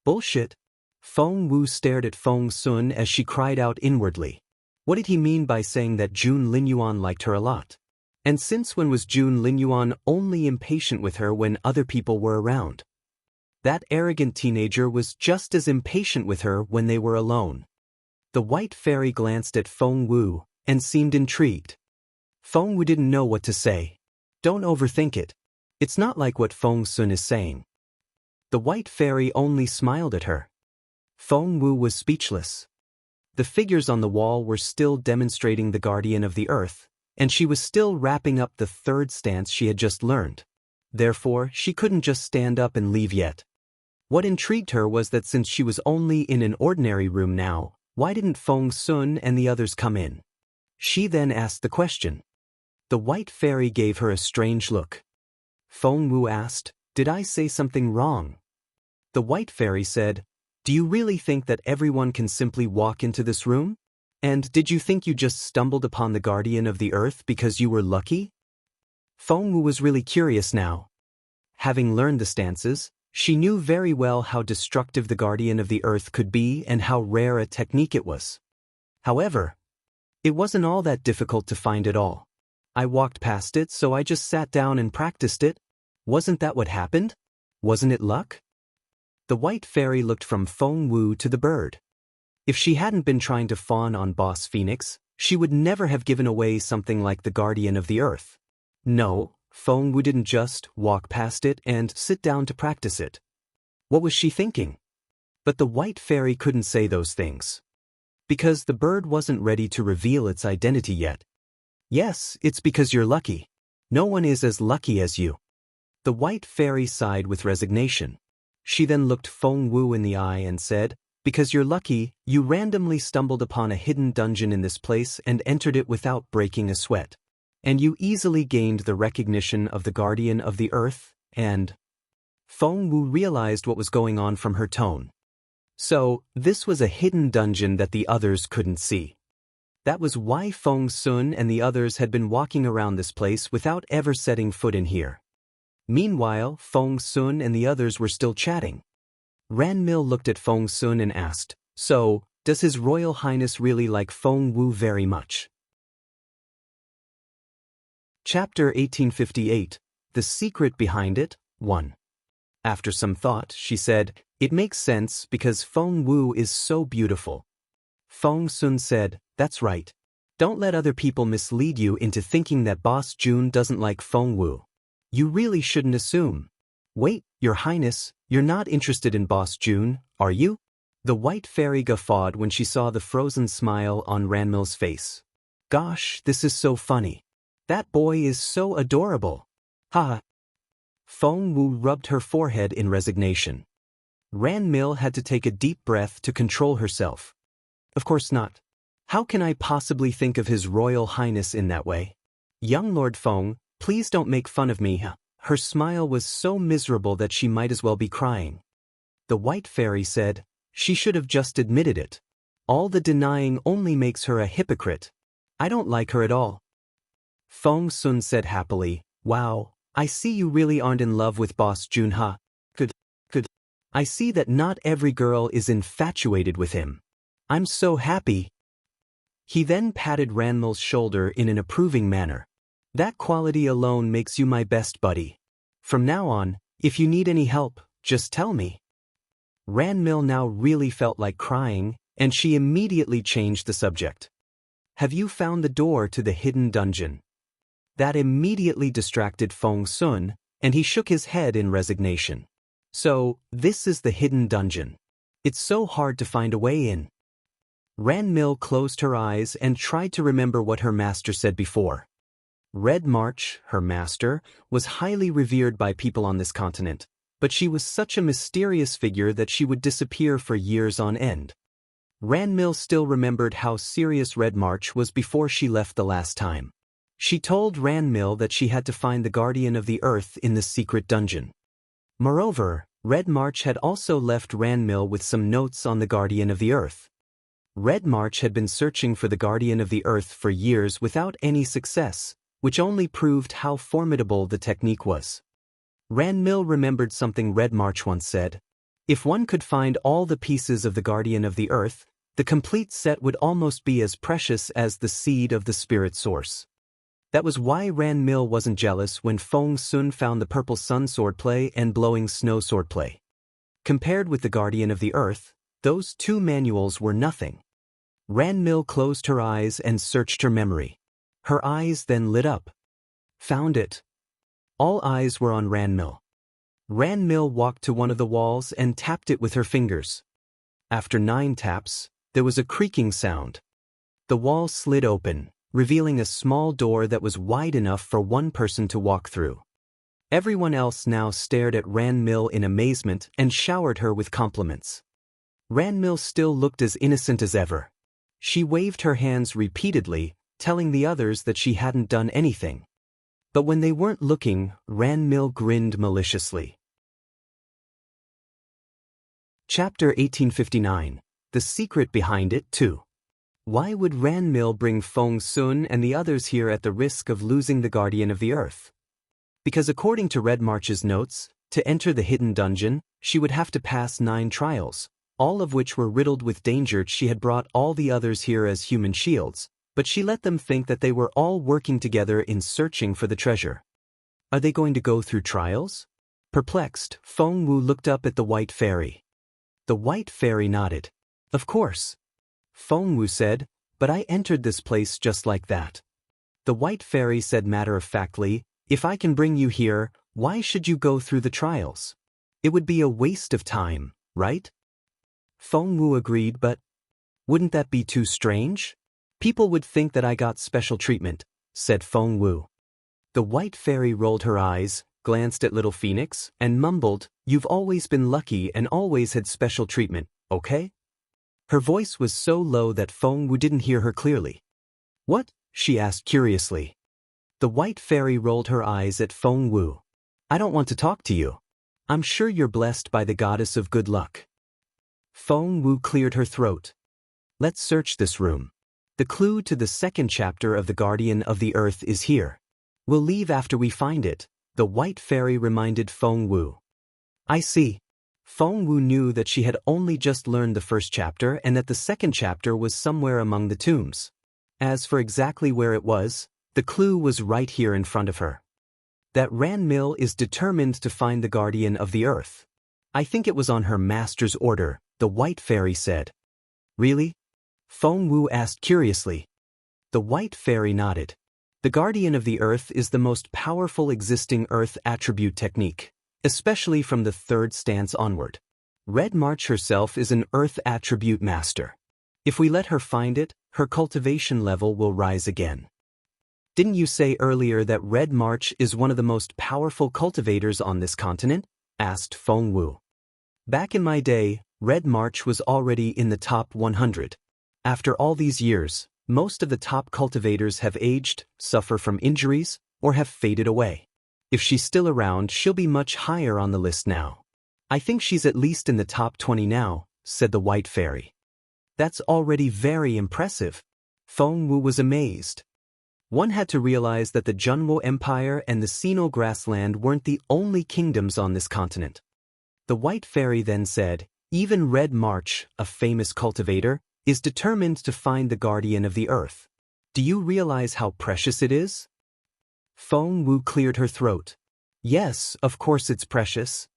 Bullshit. Feng Wu stared at Feng Sun as she cried out inwardly. What did he mean by saying that Jun Linyuan liked her a lot? And since when was Jun Linyuan only impatient with her when other people were around? That arrogant teenager was just as impatient with her when they were alone. The white fairy glanced at Feng Wu and seemed intrigued. Feng Wu didn't know what to say. Don't overthink it. It's not like what Feng Sun is saying. The white fairy only smiled at her. Feng Wu was speechless. The figures on the wall were still demonstrating the guardian of the earth, and she was still wrapping up the third stance she had just learned. Therefore, she couldn't just stand up and leave yet. What intrigued her was that since she was only in an ordinary room now, why didn't Feng Sun and the others come in? She then asked the question. The white fairy gave her a strange look. Feng Wu asked, did I say something wrong? The white fairy said, do you really think that everyone can simply walk into this room? And did you think you just stumbled upon the guardian of the earth because you were lucky? Feng Wu was really curious now. Having learned the stances, she knew very well how destructive the Guardian of the Earth could be and how rare a technique it was. However, it wasn't all that difficult to find at all. I walked past it, so I just sat down and practiced it. Wasn't that what happened? Wasn't it luck? The white fairy looked from Feng Wu to the bird. If she hadn't been trying to fawn on Boss Phoenix, she would never have given away something like the Guardian of the Earth. No, Feng Wu didn't just walk past it and sit down to practice it. What was she thinking? But the white fairy couldn't say those things. Because the bird wasn't ready to reveal its identity yet. Yes, it's because you're lucky. No one is as lucky as you. The white fairy sighed with resignation. She then looked Feng Wu in the eye and said, "Because you're lucky, you randomly stumbled upon a hidden dungeon in this place and entered it without breaking a sweat. And you easily gained the recognition of the Guardian of the Earth, and..." Feng Wu realized what was going on from her tone. So, this was a hidden dungeon that the others couldn't see. That was why Feng Sun and the others had been walking around this place without ever setting foot in here. Meanwhile, Feng Sun and the others were still chatting. Ran Mil looked at Feng Sun and asked, "So, does His Royal Highness really like Feng Wu very much?" Chapter 1858, The Secret Behind It, 1. After some thought, she said, "It makes sense because Feng Wu is so beautiful." Feng Sun said, "That's right. Don't let other people mislead you into thinking that Boss Jun doesn't like Feng Wu. You really shouldn't assume." "Wait, Your Highness, you're not interested in Boss Jun, are you?" The white fairy guffawed when she saw the frozen smile on Ranmil's face. "Gosh, this is so funny. That boy is so adorable. Ha!" Feng Wu rubbed her forehead in resignation. Ran Mil had to take a deep breath to control herself. "Of course not. How can I possibly think of His Royal Highness in that way? Young Lord Feng, please don't make fun of me." Her smile was so miserable that she might as well be crying. The white fairy said, "She should have just admitted it. All the denying only makes her a hypocrite. I don't like her at all." Feng Sun said happily, "Wow, I see you really aren't in love with Boss Jun, huh? Good. I see that not every girl is infatuated with him. I'm so happy." He then patted Ranmil's shoulder in an approving manner. "That quality alone makes you my best buddy. From now on, if you need any help, just tell me." Ranmil now really felt like crying, and she immediately changed the subject. "Have you found the door to the hidden dungeon?" That immediately distracted Feng Sun, and he shook his head in resignation. "So, this is the hidden dungeon. It's so hard to find a way in." Ran Mil closed her eyes and tried to remember what her master said before. Red March, her master, was highly revered by people on this continent, but she was such a mysterious figure that she would disappear for years on end. Ran Mil still remembered how serious Red March was before she left the last time. She told Ran Mil that she had to find the Guardian of the Earth in the secret dungeon. Moreover, Red March had also left Ran Mil with some notes on the Guardian of the Earth. Red March had been searching for the Guardian of the Earth for years without any success, which only proved how formidable the technique was. Ran Mil remembered something Red March once said. If one could find all the pieces of the Guardian of the Earth, the complete set would almost be as precious as the seed of the spirit source. That was why Ran Mil wasn't jealous when Feng Sun found the purple sun swordplay and blowing snow swordplay. Compared with the Guardian of the Earth, those two manuals were nothing. Ran Mil closed her eyes and searched her memory. Her eyes then lit up. Found it. All eyes were on Ran Mil. Ran Mil walked to one of the walls and tapped it with her fingers. After 9 taps, there was a creaking sound. The wall slid open, revealing a small door that was wide enough for one person to walk through. Everyone else now stared at Ran Mil in amazement and showered her with compliments. Ran Mil still looked as innocent as ever. She waved her hands repeatedly, telling the others that she hadn't done anything. But when they weren't looking, Ran Mil grinned maliciously. Chapter 1859, The Secret Behind It, 2. Why would Ran Mil bring Feng Sun and the others here at the risk of losing the Guardian of the Earth? Because according to Red March's notes, to enter the hidden dungeon, she would have to pass 9 trials, all of which were riddled with danger. She had brought all the others here as human shields, but she let them think that they were all working together in searching for the treasure. Are they going to go through trials? Perplexed, Feng Wu looked up at the White Fairy. The White Fairy nodded. Of course. Feng Wu said, but I entered this place just like that. The White Fairy said matter-of-factly, if I can bring you here, why should you go through the trials? It would be a waste of time, right? Feng Wu agreed, but wouldn't that be too strange? People would think that I got special treatment, said Feng Wu. The White Fairy rolled her eyes, glanced at Little Phoenix, and mumbled, you've always been lucky and always had special treatment, okay? Her voice was so low that Feng Wu didn't hear her clearly. What? She asked curiously. The White Fairy rolled her eyes at Feng Wu. I don't want to talk to you. I'm sure you're blessed by the goddess of good luck. Feng Wu cleared her throat. Let's search this room. The clue to the second chapter of The Guardian of the Earth is here. We'll leave after we find it, the White Fairy reminded Feng Wu. I see. Feng Wu knew that she had only just learned the first chapter and that the second chapter was somewhere among the tombs. As for exactly where it was, the clue was right here in front of her. That Ran Mill is determined to find the Guardian of the Earth. I think it was on her master's order, the White Fairy said. Really? Feng Wu asked curiously. The White Fairy nodded. The Guardian of the Earth is the most powerful existing Earth attribute technique, especially from the 3rd stance onward. Red March herself is an Earth attribute master. If we let her find it, her cultivation level will rise again. Didn't you say earlier that Red March is one of the most powerful cultivators on this continent? Asked Feng Wu. Back in my day, Red March was already in the top 100. After all these years, most of the top cultivators have aged, suffer from injuries, or have faded away. If she's still around, she'll be much higher on the list now. I think she's at least in the top 20 now, said the White Fairy. That's already very impressive. Feng Wu was amazed. One had to realize that the Junwo Empire and the Sino Grassland weren't the only kingdoms on this continent. The White Fairy then said, even Red March, a famous cultivator, is determined to find the Guardian of the Earth. Do you realize how precious it is? Feng Wu cleared her throat. Yes, of course it's precious.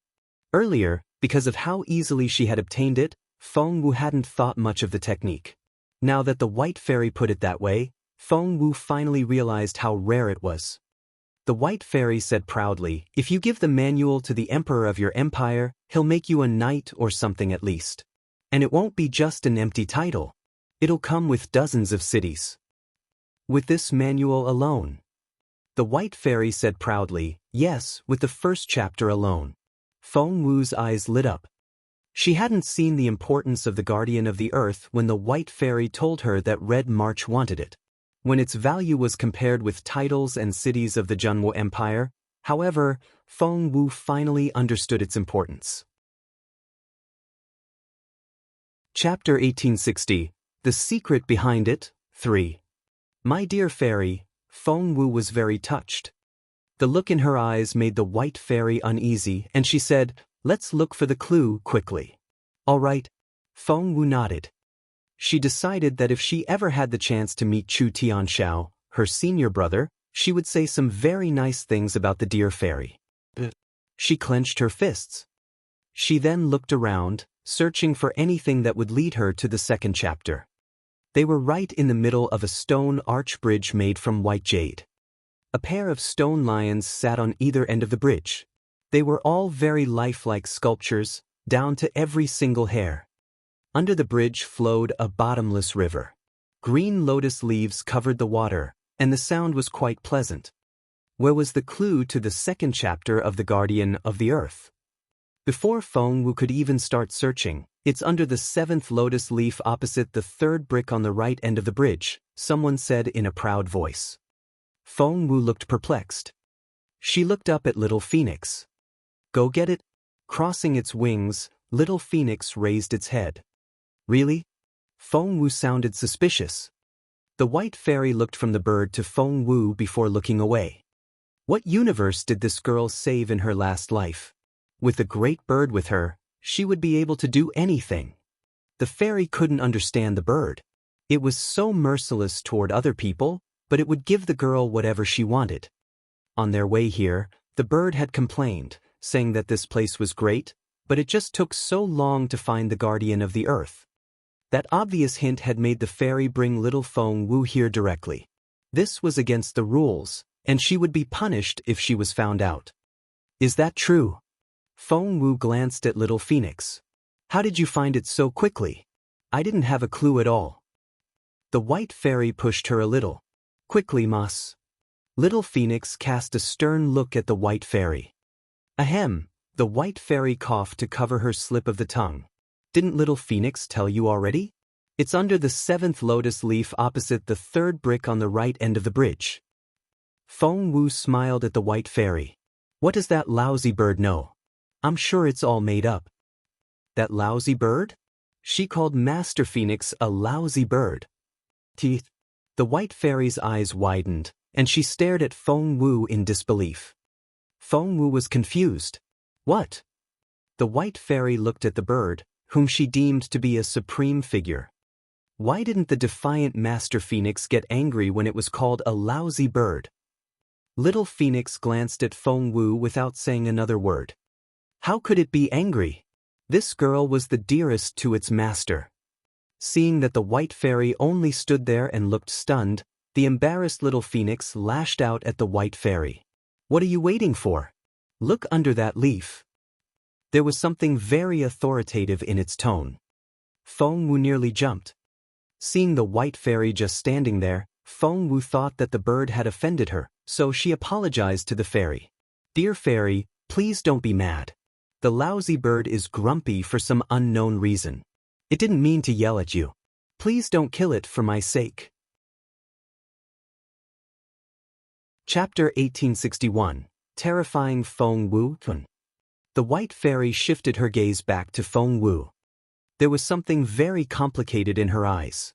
Earlier, because of how easily she had obtained it, Feng Wu hadn't thought much of the technique. Now that the White Fairy put it that way, Feng Wu finally realized how rare it was. The White Fairy said proudly, if you give the manual to the Emperor of your empire, he'll make you a knight or something at least. And it won't be just an empty title. It'll come with dozens of cities. With this manual alone. The White Fairy said proudly, yes, with the first chapter alone. Feng Wu's eyes lit up. She hadn't seen the importance of the Guardian of the Earth when the White Fairy told her that Red March wanted it. When its value was compared with titles and cities of the Junwo Empire, however, Feng Wu finally understood its importance. Chapter 1860, The Secret Behind It, 3. My dear fairy, Feng Wu was very touched. The look in her eyes made the White Fairy uneasy, and she said, let's look for the clue quickly. All right. Feng Wu nodded. She decided that if she ever had the chance to meet Chu Tianxiao, her senior brother, she would say some very nice things about the dear fairy. She clenched her fists. She then looked around, searching for anything that would lead her to the second chapter. They were right in the middle of a stone arch bridge made from white jade. A pair of stone lions sat on either end of the bridge. They were all very lifelike sculptures, down to every single hair. Under the bridge flowed a bottomless river. Green lotus leaves covered the water, and the sound was quite pleasant. Where was the clue to the second chapter of The Guardian of the Earth? Before Feng Wu could even start searching, it's under the 7th lotus leaf opposite the 3rd brick on the right end of the bridge, someone said in a proud voice. Feng Wu looked perplexed. She looked up at Little Phoenix. Go get it? Crossing its wings, Little Phoenix raised its head. Really? Feng Wu sounded suspicious. The White Fairy looked from the bird to Feng Wu before looking away. What universe did this girl save in her last life? With the great bird with her, she would be able to do anything. The fairy couldn't understand the bird. It was so merciless toward other people, but it would give the girl whatever she wanted. On their way here, the bird had complained, saying that this place was great, but it just took so long to find the guardian of the earth. That obvious hint had made the fairy bring little Feng Wu here directly. This was against the rules, and she would be punished if she was found out. Is that true? Feng Wu glanced at little Phoenix. How did you find it so quickly? I didn't have a clue at all. The white fairy pushed her a little. Quickly, Moss. Little Phoenix cast a stern look at the white fairy. Ahem, the white fairy coughed to cover her slip of the tongue. Didn't little Phoenix tell you already? It's under the 7th lotus leaf opposite the 3rd brick on the right end of the bridge. Feng Wu smiled at the white fairy. What does that lousy bird know? I'm sure it's all made up. That lousy bird? She called Master Phoenix a lousy bird. Teeth. The white fairy's eyes widened, and she stared at Feng Wu in disbelief. Feng Wu was confused. What? The white fairy looked at the bird, whom she deemed to be a supreme figure. Why didn't the defiant Master Phoenix get angry when it was called a lousy bird? Little Phoenix glanced at Feng Wu without saying another word. How could it be angry? This girl was the dearest to its master. Seeing that the white fairy only stood there and looked stunned, the embarrassed little Phoenix lashed out at the white fairy. What are you waiting for? Look under that leaf. There was something very authoritative in its tone. Feng Wu nearly jumped. Seeing the white fairy just standing there, Feng Wu thought that the bird had offended her, so she apologized to the fairy. Dear fairy, please don't be mad. The lousy bird is grumpy for some unknown reason. It didn't mean to yell at you. Please don't kill it for my sake. Chapter 1861. Terrifying Feng Wu. The white fairy shifted her gaze back to Feng Wu. There was something very complicated in her eyes.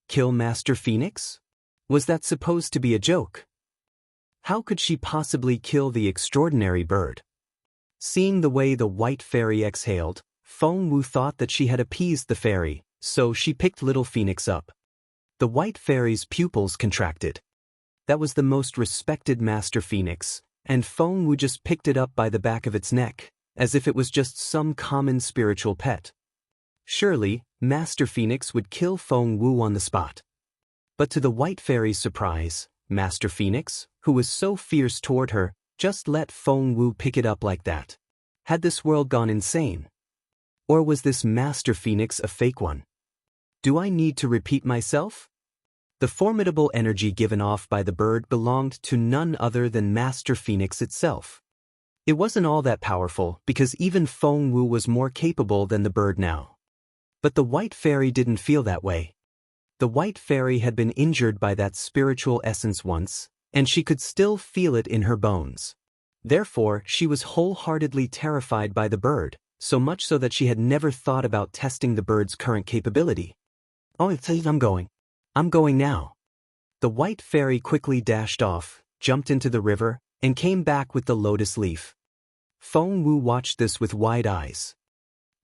Kill Master Phoenix? Was that supposed to be a joke? How could she possibly kill the extraordinary bird? Seeing the way the white fairy exhaled, Feng Wu thought that she had appeased the fairy, so she picked little Phoenix up. The white fairy's pupils contracted. That was the most respected Master Phoenix, and Feng Wu just picked it up by the back of its neck, as if it was just some common spiritual pet. Surely, Master Phoenix would kill Feng Wu on the spot. But to the white fairy's surprise, Master Phoenix, who was so fierce toward her, just let Feng Wu pick it up like that. Had this world gone insane? Or was this Master Phoenix a fake one? Do I need to repeat myself? The formidable energy given off by the bird belonged to none other than Master Phoenix itself. It wasn't all that powerful because even Feng Wu was more capable than the bird now. But the white fairy didn't feel that way. The white fairy had been injured by that spiritual essence once, and she could still feel it in her bones. Therefore, she was wholeheartedly terrified by the bird, so much so that she had never thought about testing the bird's current capability. Oh, I'm going. I'm going now. The white fairy quickly dashed off, jumped into the river, and came back with the lotus leaf. Feng Wu watched this with wide eyes.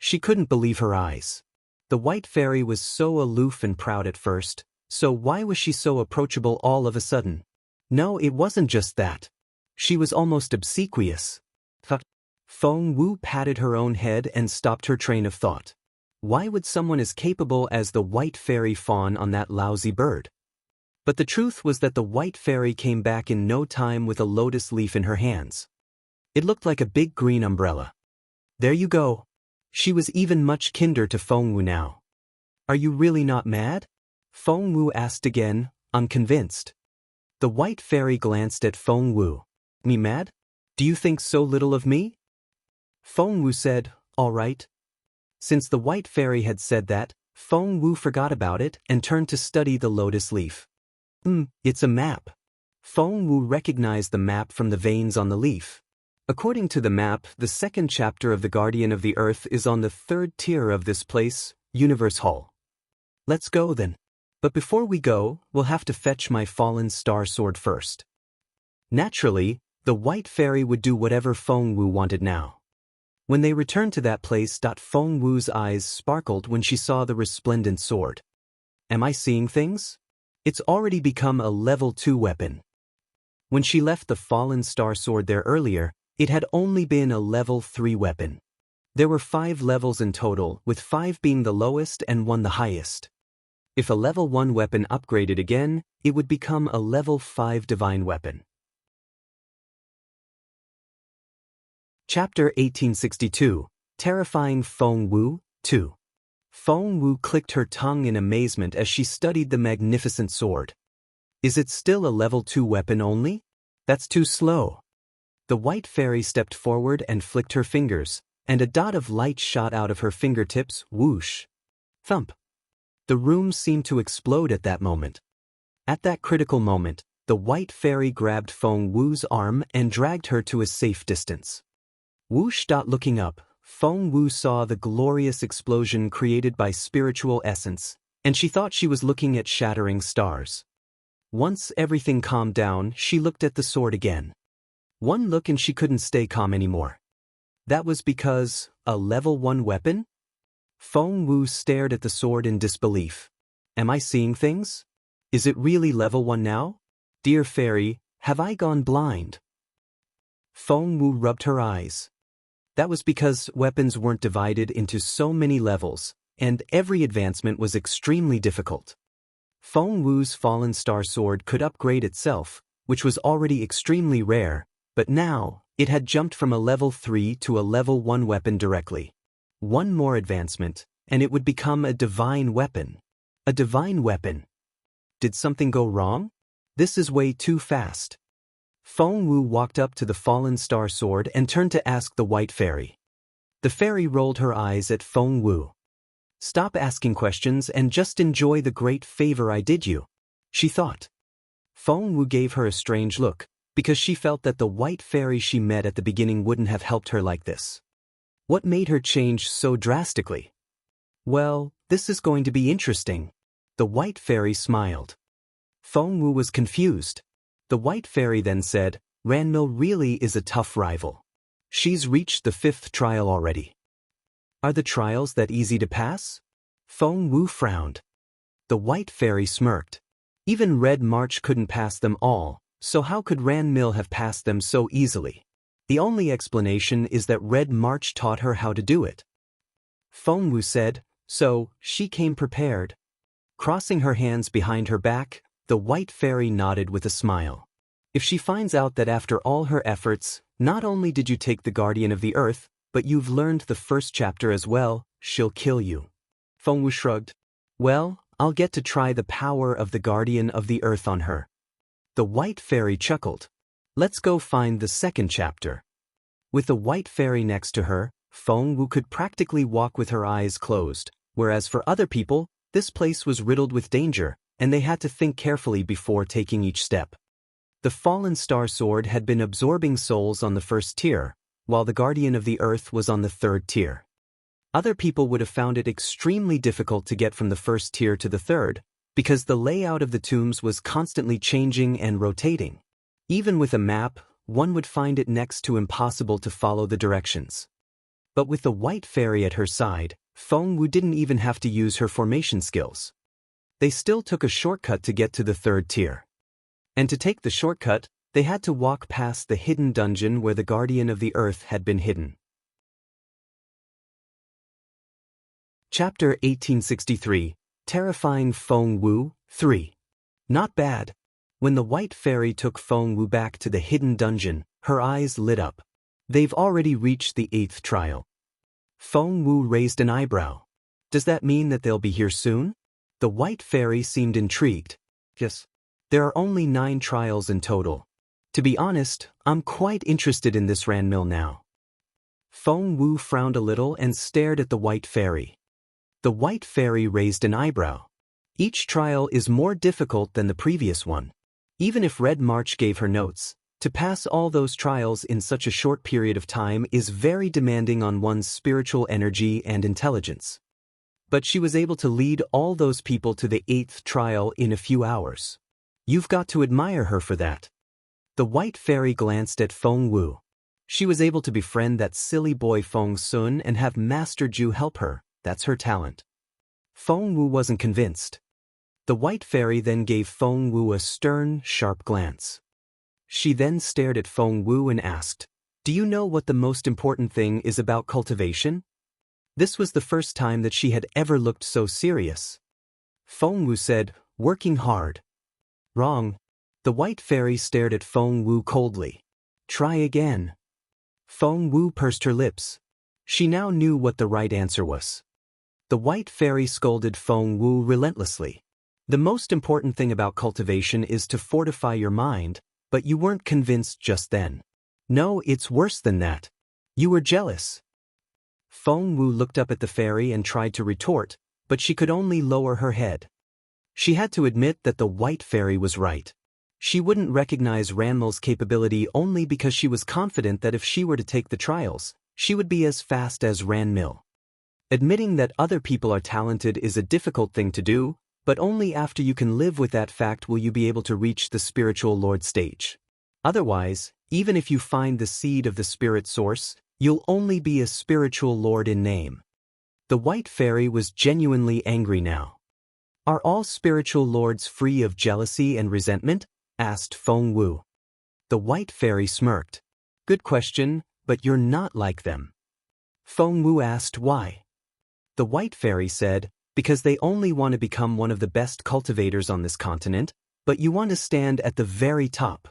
She couldn't believe her eyes. The white fairy was so aloof and proud at first, so why was she so approachable all of a sudden? No, it wasn't just that. She was almost obsequious. Feng Wu patted her own head and stopped her train of thought. Why would someone as capable as the white fairy fawn on that lousy bird? But the truth was that the white fairy came back in no time with a lotus leaf in her hands. It looked like a big green umbrella. There you go. She was even much kinder to Feng Wu now. Are you really not mad? Feng Wu asked again, unconvinced. The white fairy glanced at Feng Wu. Me mad? Do you think so little of me? Feng Wu said, all right. Since the white fairy had said that, Feng Wu forgot about it and turned to study the lotus leaf. It's a map. Feng Wu recognized the map from the veins on the leaf. According to the map, the second chapter of the Guardian of the Earth is on the 3rd tier of this place, Universe Hall. Let's go then. But before we go, we'll have to fetch my fallen star sword first. Naturally, The white fairy would do whatever Feng Wu wanted now. When they returned to that place, Feng Wu's eyes sparkled when she saw the resplendent sword. Am I seeing things? It's already become a level 2 weapon. When she left the fallen star sword there earlier, it had only been a level 3 weapon. There were 5 levels in total, with 5 being the lowest and 1 the highest. If a level 1 weapon upgraded again, it would become a level 5 divine weapon. Chapter 1862, Terrifying Feng Wu 2. Feng Wu clicked her tongue in amazement as she studied the magnificent sword. Is it still a level 2 weapon only? That's too slow. The white fairy stepped forward and flicked her fingers, and a dot of light shot out of her fingertips, whoosh. Thump. The room seemed to explode at that moment. At that critical moment, the white fairy grabbed Feng Wu's arm and dragged her to a safe distance. Whoosh. Looking up, Feng Wu saw the glorious explosion created by spiritual essence, and she thought she was looking at shattering stars. Once everything calmed down, she looked at the sword again. One look and she couldn't stay calm anymore. That was because, a level 1 weapon? Feng Wu stared at the sword in disbelief. Am I seeing things? Is it really level 1 now? Dear fairy, have I gone blind? Feng Wu rubbed her eyes. That was because weapons weren't divided into so many levels, and every advancement was extremely difficult. Feng Wu's fallen star sword could upgrade itself, which was already extremely rare, but now, it had jumped from a level 3 to a level 1 weapon directly. One more advancement, and it would become a divine weapon. A divine weapon. Did something go wrong? This is way too fast. Feng Wu walked up to the fallen star sword and turned to ask the white fairy. The fairy rolled her eyes at Feng Wu. Stop asking questions and just enjoy the great favor I did you, she thought. Feng Wu gave her a strange look, because she felt that the white fairy she met at the beginning wouldn't have helped her like this. What made her change so drastically? Well, this is going to be interesting. The white fairy smiled. Feng Wu was confused. The white fairy then said, Ranmil really is a tough rival. She's reached the 5th trial already. Are the trials that easy to pass? Feng Wu frowned. The white fairy smirked. Even Red March couldn't pass them all, so how could Ranmil have passed them so easily? The only explanation is that Red March taught her how to do it. Feng Wu said, so she came prepared. Crossing her hands behind her back, the white fairy nodded with a smile. If she finds out that after all her efforts, not only did you take the Guardian of the Earth, but you've learned the 1st chapter as well, she'll kill you. Feng Wu shrugged. Well, I'll get to try the power of the Guardian of the Earth on her. The white fairy chuckled. Let's go find the 2nd chapter. With the white fairy next to her, Feng Wu could practically walk with her eyes closed, whereas for other people, this place was riddled with danger, and they had to think carefully before taking each step. The fallen star sword had been absorbing souls on the 1st tier, while the Guardian of the Earth was on the 3rd tier. Other people would have found it extremely difficult to get from the 1st tier to the 3rd, because the layout of the tombs was constantly changing and rotating. Even with a map, one would find it next to impossible to follow the directions. But with the white fairy at her side, Feng Wu didn't even have to use her formation skills. They still took a shortcut to get to the 3rd tier. And to take the shortcut, they had to walk past the hidden dungeon where the Guardian of the Earth had been hidden. Chapter 1863, Terrifying Feng Wu 3. Not bad. When the white fairy took Feng Wu back to the hidden dungeon, her eyes lit up. They've already reached the 8th trial. Feng Wu raised an eyebrow. Does that mean that they'll be here soon? The white fairy seemed intrigued. Yes. There are only 9 trials in total. To be honest, I'm quite interested in this Ranmil now. Feng Wu frowned a little and stared at the white fairy. The white fairy raised an eyebrow. Each trial is more difficult than the previous one. Even if Red March gave her notes, to pass all those trials in such a short period of time is very demanding on one's spiritual energy and intelligence. But she was able to lead all those people to the 8th trial in a few hours. You've got to admire her for that. The white fairy glanced at Feng Wu. She was able to befriend that silly boy Feng Sun and have Master Ju help her. That's her talent. Feng Wu wasn't convinced. The white fairy then gave Feng Wu a stern, sharp glance. She then stared at Feng Wu and asked, "Do you know what the most important thing is about cultivation?" This was the first time that she had ever looked so serious. Feng Wu said, "Working hard." "Wrong." The white fairy stared at Feng Wu coldly. "Try again." Feng Wu pursed her lips. She now knew what the right answer was. The white fairy scolded Feng Wu relentlessly. "The most important thing about cultivation is to fortify your mind, but you weren't convinced just then. No, it's worse than that. You were jealous." Feng Wu looked up at the fairy and tried to retort, but she could only lower her head. She had to admit that the white fairy was right. She wouldn't recognize Ranmil's capability only because she was confident that if she were to take the trials, she would be as fast as Ranmil. Admitting that other people are talented is a difficult thing to do, but only after you can live with that fact will you be able to reach the spiritual lord stage. Otherwise, even if you find the seed of the spirit source, you'll only be a spiritual lord in name. The white fairy was genuinely angry now. "Are all spiritual lords free of jealousy and resentment?" asked Feng Wu. The white fairy smirked. "Good question, but you're not like them." Feng Wu asked why. The white fairy said, "Because they only want to become one of the best cultivators on this continent, but you want to stand at the very top.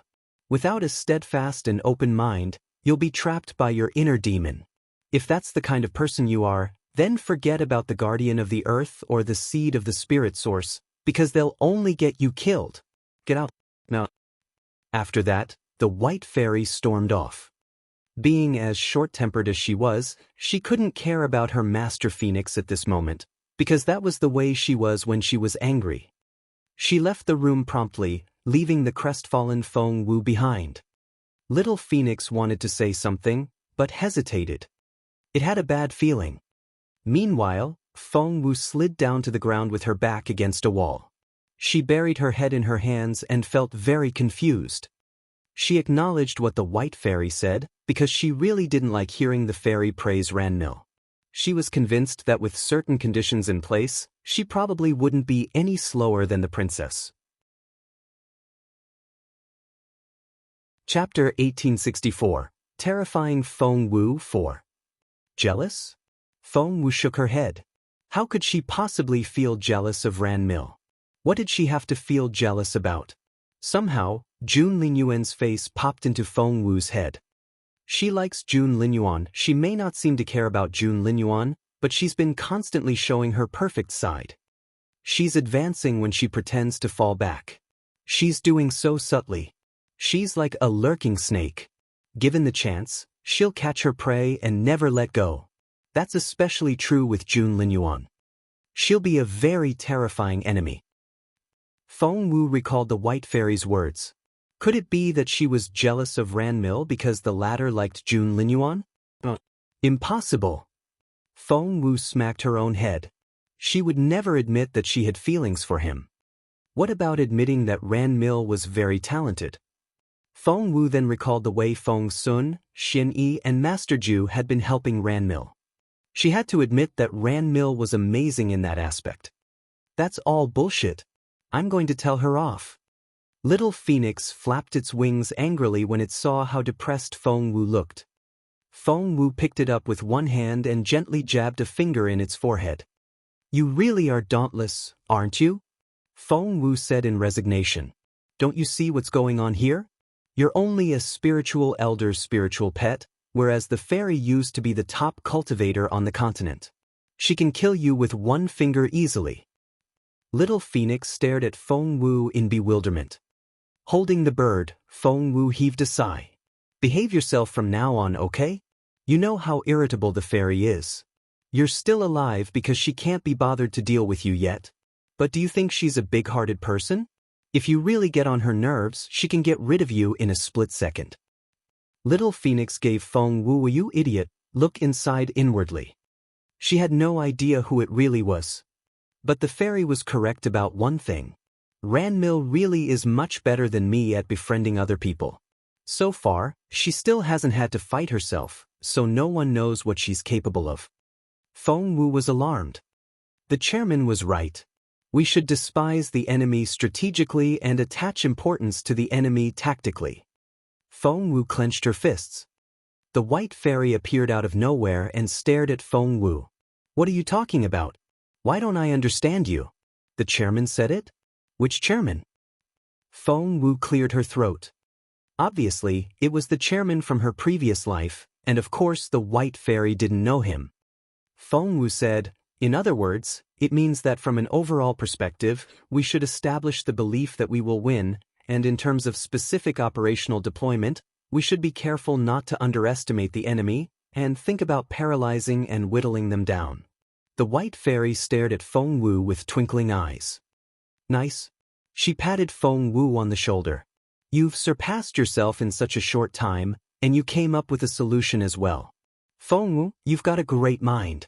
Without a steadfast and open mind, you'll be trapped by your inner demon. If that's the kind of person you are, then forget about the guardian of the earth or the seed of the spirit source, because they'll only get you killed. Get out now." After that, the white fairy stormed off. Being as short-tempered as she was, she couldn't care about her master phoenix at this moment, because that was the way she was when she was angry. She left the room promptly, leaving the crestfallen Feng Wu behind. Little Phoenix wanted to say something, but hesitated. It had a bad feeling. Meanwhile, Feng Wu slid down to the ground with her back against a wall. She buried her head in her hands and felt very confused. She acknowledged what the white fairy said, because she really didn't like hearing the fairy praise Ranmil. She was convinced that with certain conditions in place, she probably wouldn't be any slower than the princess. Chapter 1864. Terrifying Feng Wu 4. Jealous? Feng Wu shook her head. How could she possibly feel jealous of Ranmil? What did she have to feel jealous about? Somehow, Jun Linyuan's face popped into Feng Wu's head. She likes Jun Linyuan. She may not seem to care about Jun Linyuan, but she's been constantly showing her perfect side. She's advancing when she pretends to fall back. She's doing so subtly. She's like a lurking snake. Given the chance, she'll catch her prey and never let go. That's especially true with Jun Linyuan. She'll be a very terrifying enemy. Feng Wu recalled the white fairy's words. Could it be that she was jealous of Ranmil because the latter liked Jun Linyuan? Impossible. Feng Wu smacked her own head. She would never admit that she had feelings for him. What about admitting that Ranmil was very talented? Feng Wu then recalled the way Feng Sun, Xin Yi and Master Ju had been helping Ranmil. She had to admit that Ranmil was amazing in that aspect. That's all bullshit. I'm going to tell her off. Little Phoenix flapped its wings angrily when it saw how depressed Feng Wu looked. Feng Wu picked it up with one hand and gently jabbed a finger in its forehead. You really are dauntless, aren't you? Feng Wu said in resignation. Don't you see what's going on here? You're only a spiritual elder's spiritual pet, whereas the fairy used to be the top cultivator on the continent. She can kill you with one finger easily. Little Phoenix stared at Feng Wu in bewilderment. Holding the bird, Feng Wu heaved a sigh. Behave yourself from now on, okay? You know how irritable the fairy is. You're still alive because she can't be bothered to deal with you yet. But do you think she's a big-hearted person? If you really get on her nerves, she can get rid of you in a split second. Little Phoenix gave Feng Wu a "you idiot" look inside inwardly. She had no idea who it really was. But the fairy was correct about one thing. Ranmil really is much better than me at befriending other people. So far, she still hasn't had to fight herself, so no one knows what she's capable of. Feng Wu was alarmed. The chairman was right. We should despise the enemy strategically and attach importance to the enemy tactically. Feng Wu clenched her fists. The white fairy appeared out of nowhere and stared at Feng Wu. What are you talking about? Why don't I understand you? The chairman said it? Which chairman? Feng Wu cleared her throat. Obviously, it was the chairman from her previous life, and of course the white fairy didn't know him. Feng Wu said, in other words, it means that from an overall perspective, we should establish the belief that we will win, and in terms of specific operational deployment, we should be careful not to underestimate the enemy, and think about paralyzing and whittling them down. The white fairy stared at Feng Wu with twinkling eyes. Nice. She patted Feng Wu on the shoulder. You've surpassed yourself in such a short time, and you came up with a solution as well. Feng Wu, you've got a great mind.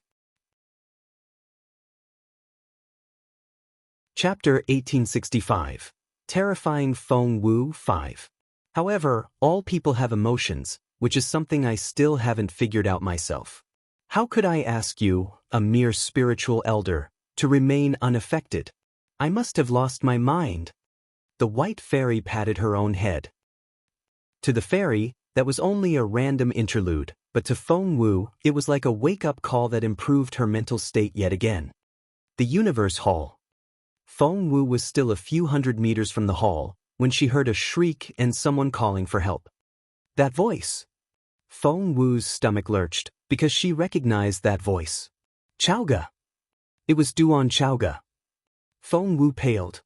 Chapter 1865. Terrifying Feng Wu 5. However, all people have emotions, which is something I still haven't figured out myself. How could I ask you, a mere spiritual elder, to remain unaffected? I must have lost my mind. The white fairy patted her own head. To the fairy, that was only a random interlude, but to Feng Wu, it was like a wake-up call that improved her mental state yet again. The Universe Hall. Feng Wu was still a few hundred meters from the hall, when she heard a shriek and someone calling for help. That voice! Feng Wu's stomach lurched, because she recognized that voice. Chaoga! It was Duan Chaoga. Feng Wu paled.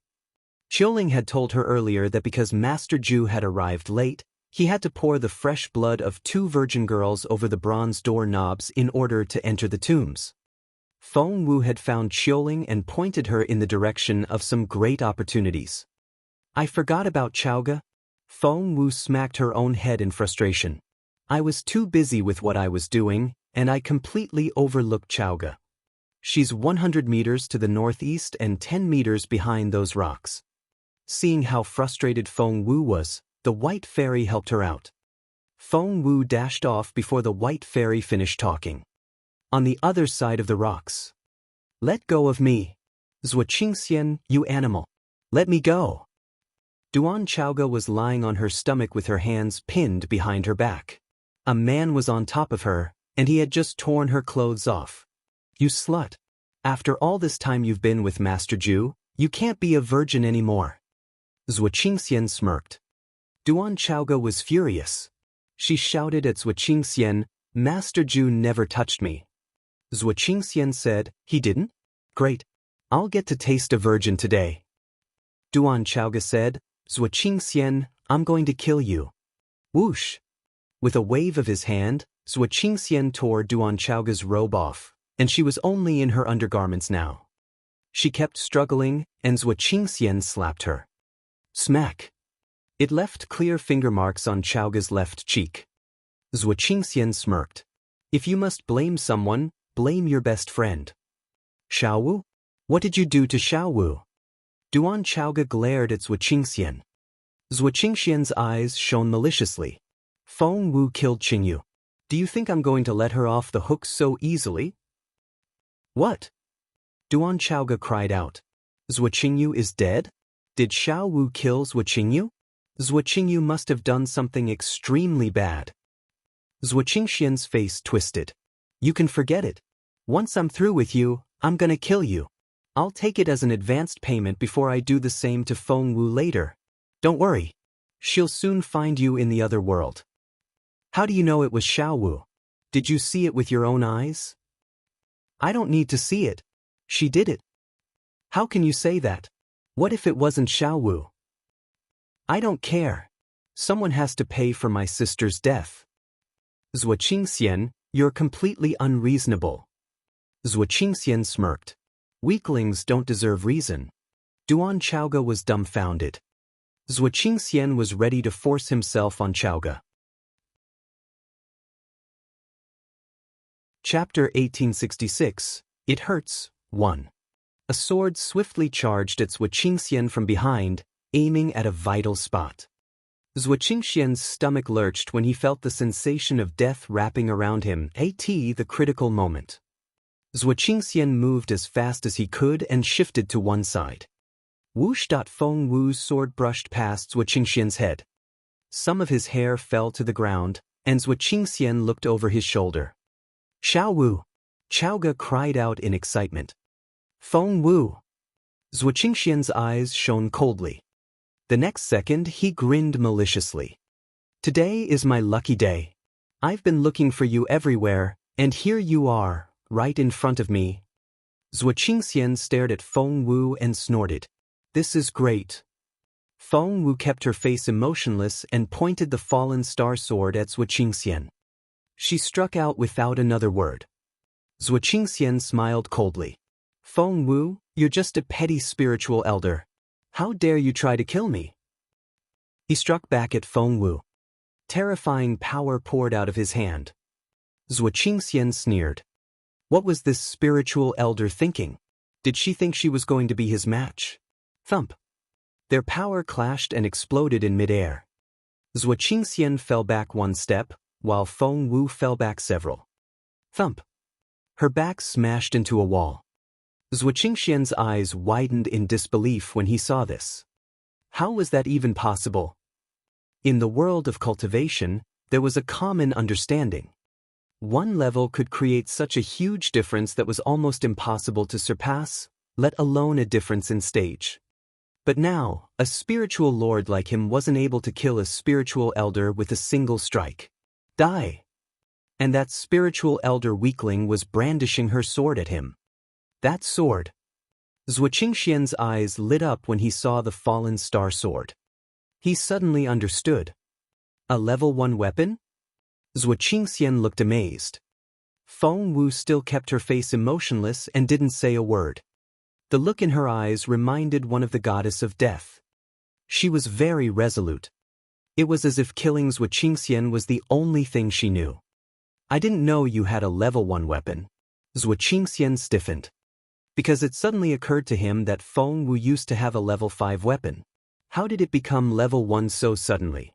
Qiuling had told her earlier that because Master Ju had arrived late, he had to pour the fresh blood of 2 virgin girls over the bronze door knobs in order to enter the tombs. Feng Wu had found Qiuling and pointed her in the direction of some great opportunities. I forgot about Chaoga. Feng Wu smacked her own head in frustration. I was too busy with what I was doing, and I completely overlooked Chaoga. She's 100 meters to the northeast and 10 meters behind those rocks. Seeing how frustrated Feng Wu was, the white fairy helped her out. Feng Wu dashed off before the white fairy finished talking. On the other side of the rocks. Let go of me. Zuoqingxian, you animal. Let me go. Duan Chaoga was lying on her stomach with her hands pinned behind her back. A man was on top of her, and he had just torn her clothes off. You slut. After all this time you've been with Master Ju, you can't be a virgin anymore. Zuoqingxian smirked. Duan Chaoga was furious. She shouted at Zuoqingxian, Master Ju never touched me. Zuoqingxian said, he didn't? Great. I'll get to taste a virgin today. Duan Chaoga said, Zuoqingxian, I'm going to kill you. Whoosh. With a wave of his hand, Zuoqingxian tore Duan Chaoga's robe off, and she was only in her undergarments now. She kept struggling, and Zuoqingxian slapped her. Smack. It left clear finger marks on Chaoga's left cheek. Zuoqingxian smirked. If you must blame someone, blame your best friend. Xiaowu? What did you do to Xiaowu? Duan Chaoga glared at Zuoqingxian. Zuoqingxian's eyes shone maliciously. Feng Wu killed Qingyu. Do you think I'm going to let her off the hook so easily? What? Duan Chaoga cried out. Zuoqingyu is dead? Did Xiaowu kill Zuoqingyu? Zuoqingyu must have done something extremely bad. Zuoqingxian's face twisted. You can forget it. Once I'm through with you, I'm gonna kill you. I'll take it as an advanced payment before I do the same to Feng Wu later. Don't worry. She'll soon find you in the other world. How do you know it was Xiaowu? Did you see it with your own eyes? I don't need to see it. She did it. How can you say that? What if it wasn't Xiaowu? I don't care. Someone has to pay for my sister's death. Zuoqingxian, you're completely unreasonable. Zuoqingxian smirked. Weaklings don't deserve reason. Duan Chaoga was dumbfounded. Zuoqingxian was ready to force himself on Chaoga. Chapter 1866. It Hurts, 1. A sword swiftly charged at Zuoqingxian from behind, aiming at a vital spot. Zhuo Qingxian's stomach lurched when he felt the sensation of death wrapping around him, the critical moment. Zhuo Qingxian moved as fast as he could and shifted to one side. Whoosh! Feng Wu's sword brushed past Zhuo Qingxian's head. Some of his hair fell to the ground, and Zhuo Qingxian looked over his shoulder. Xiao Wu! Chaoga cried out in excitement. Feng Wu! Zhuo Qingxian's eyes shone coldly. The next second he grinned maliciously. Today is my lucky day. I've been looking for you everywhere, and here you are, right in front of me. Zhuo Qingxian stared at Feng Wu and snorted. This is great. Feng Wu kept her face emotionless and pointed the fallen star sword at Zhuo Qingxian. She struck out without another word. Zhuo Qingxian smiled coldly. Feng Wu, you're just a petty spiritual elder. How dare you try to kill me? He struck back at Feng Wu. Terrifying power poured out of his hand. Zhuo Qingxian sneered. What was this spiritual elder thinking? Did she think she was going to be his match? Thump. Their power clashed and exploded in midair. Zhuo Qingxian fell back one step, while Feng Wu fell back several. Thump. Her back smashed into a wall. Zhuo Qingxian's eyes widened in disbelief when he saw this. How was that even possible? In the world of cultivation, there was a common understanding. One level could create such a huge difference that was almost impossible to surpass, let alone a difference in stage. But now, a spiritual lord like him wasn't able to kill a spiritual elder with a single strike. Die! And that spiritual elder weakling was brandishing her sword at him. That sword! Zhuo Qingxian's eyes lit up when he saw the fallen star sword. He suddenly understood. A level 1 weapon? Zhuo Qingxian looked amazed. Feng Wu still kept her face emotionless and didn't say a word. The look in her eyes reminded one of the goddess of death. She was very resolute. It was as if killing Zhuo Qingxian was the only thing she knew. I didn't know you had a level 1 weapon. Zhuo Qingxian stiffened. Because it suddenly occurred to him that Feng Wu used to have a level 5 weapon. How did it become level 1 so suddenly?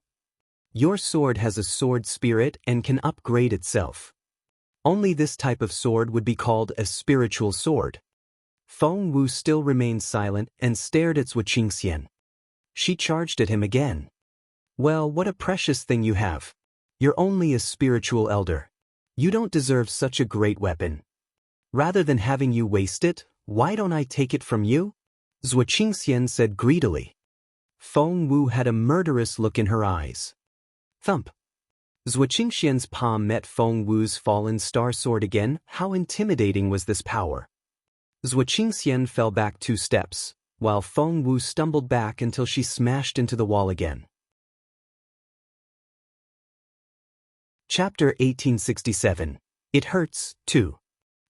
Your sword has a sword spirit and can upgrade itself. Only this type of sword would be called a spiritual sword. Feng Wu still remained silent and stared at Zhuo Qingxian. She charged at him again. Well, what a precious thing you have. You're only a spiritual elder. You don't deserve such a great weapon. Rather than having you waste it, why don't I take it from you? Zhuo Qingxian said greedily. Feng Wu had a murderous look in her eyes. Thump. Zhuo Qingxian's palm met Feng Wu's fallen star sword again. How intimidating was this power? Zhuo Qingxian fell back 2 steps, while Feng Wu stumbled back until she smashed into the wall again. Chapter 1867. It hurts, too.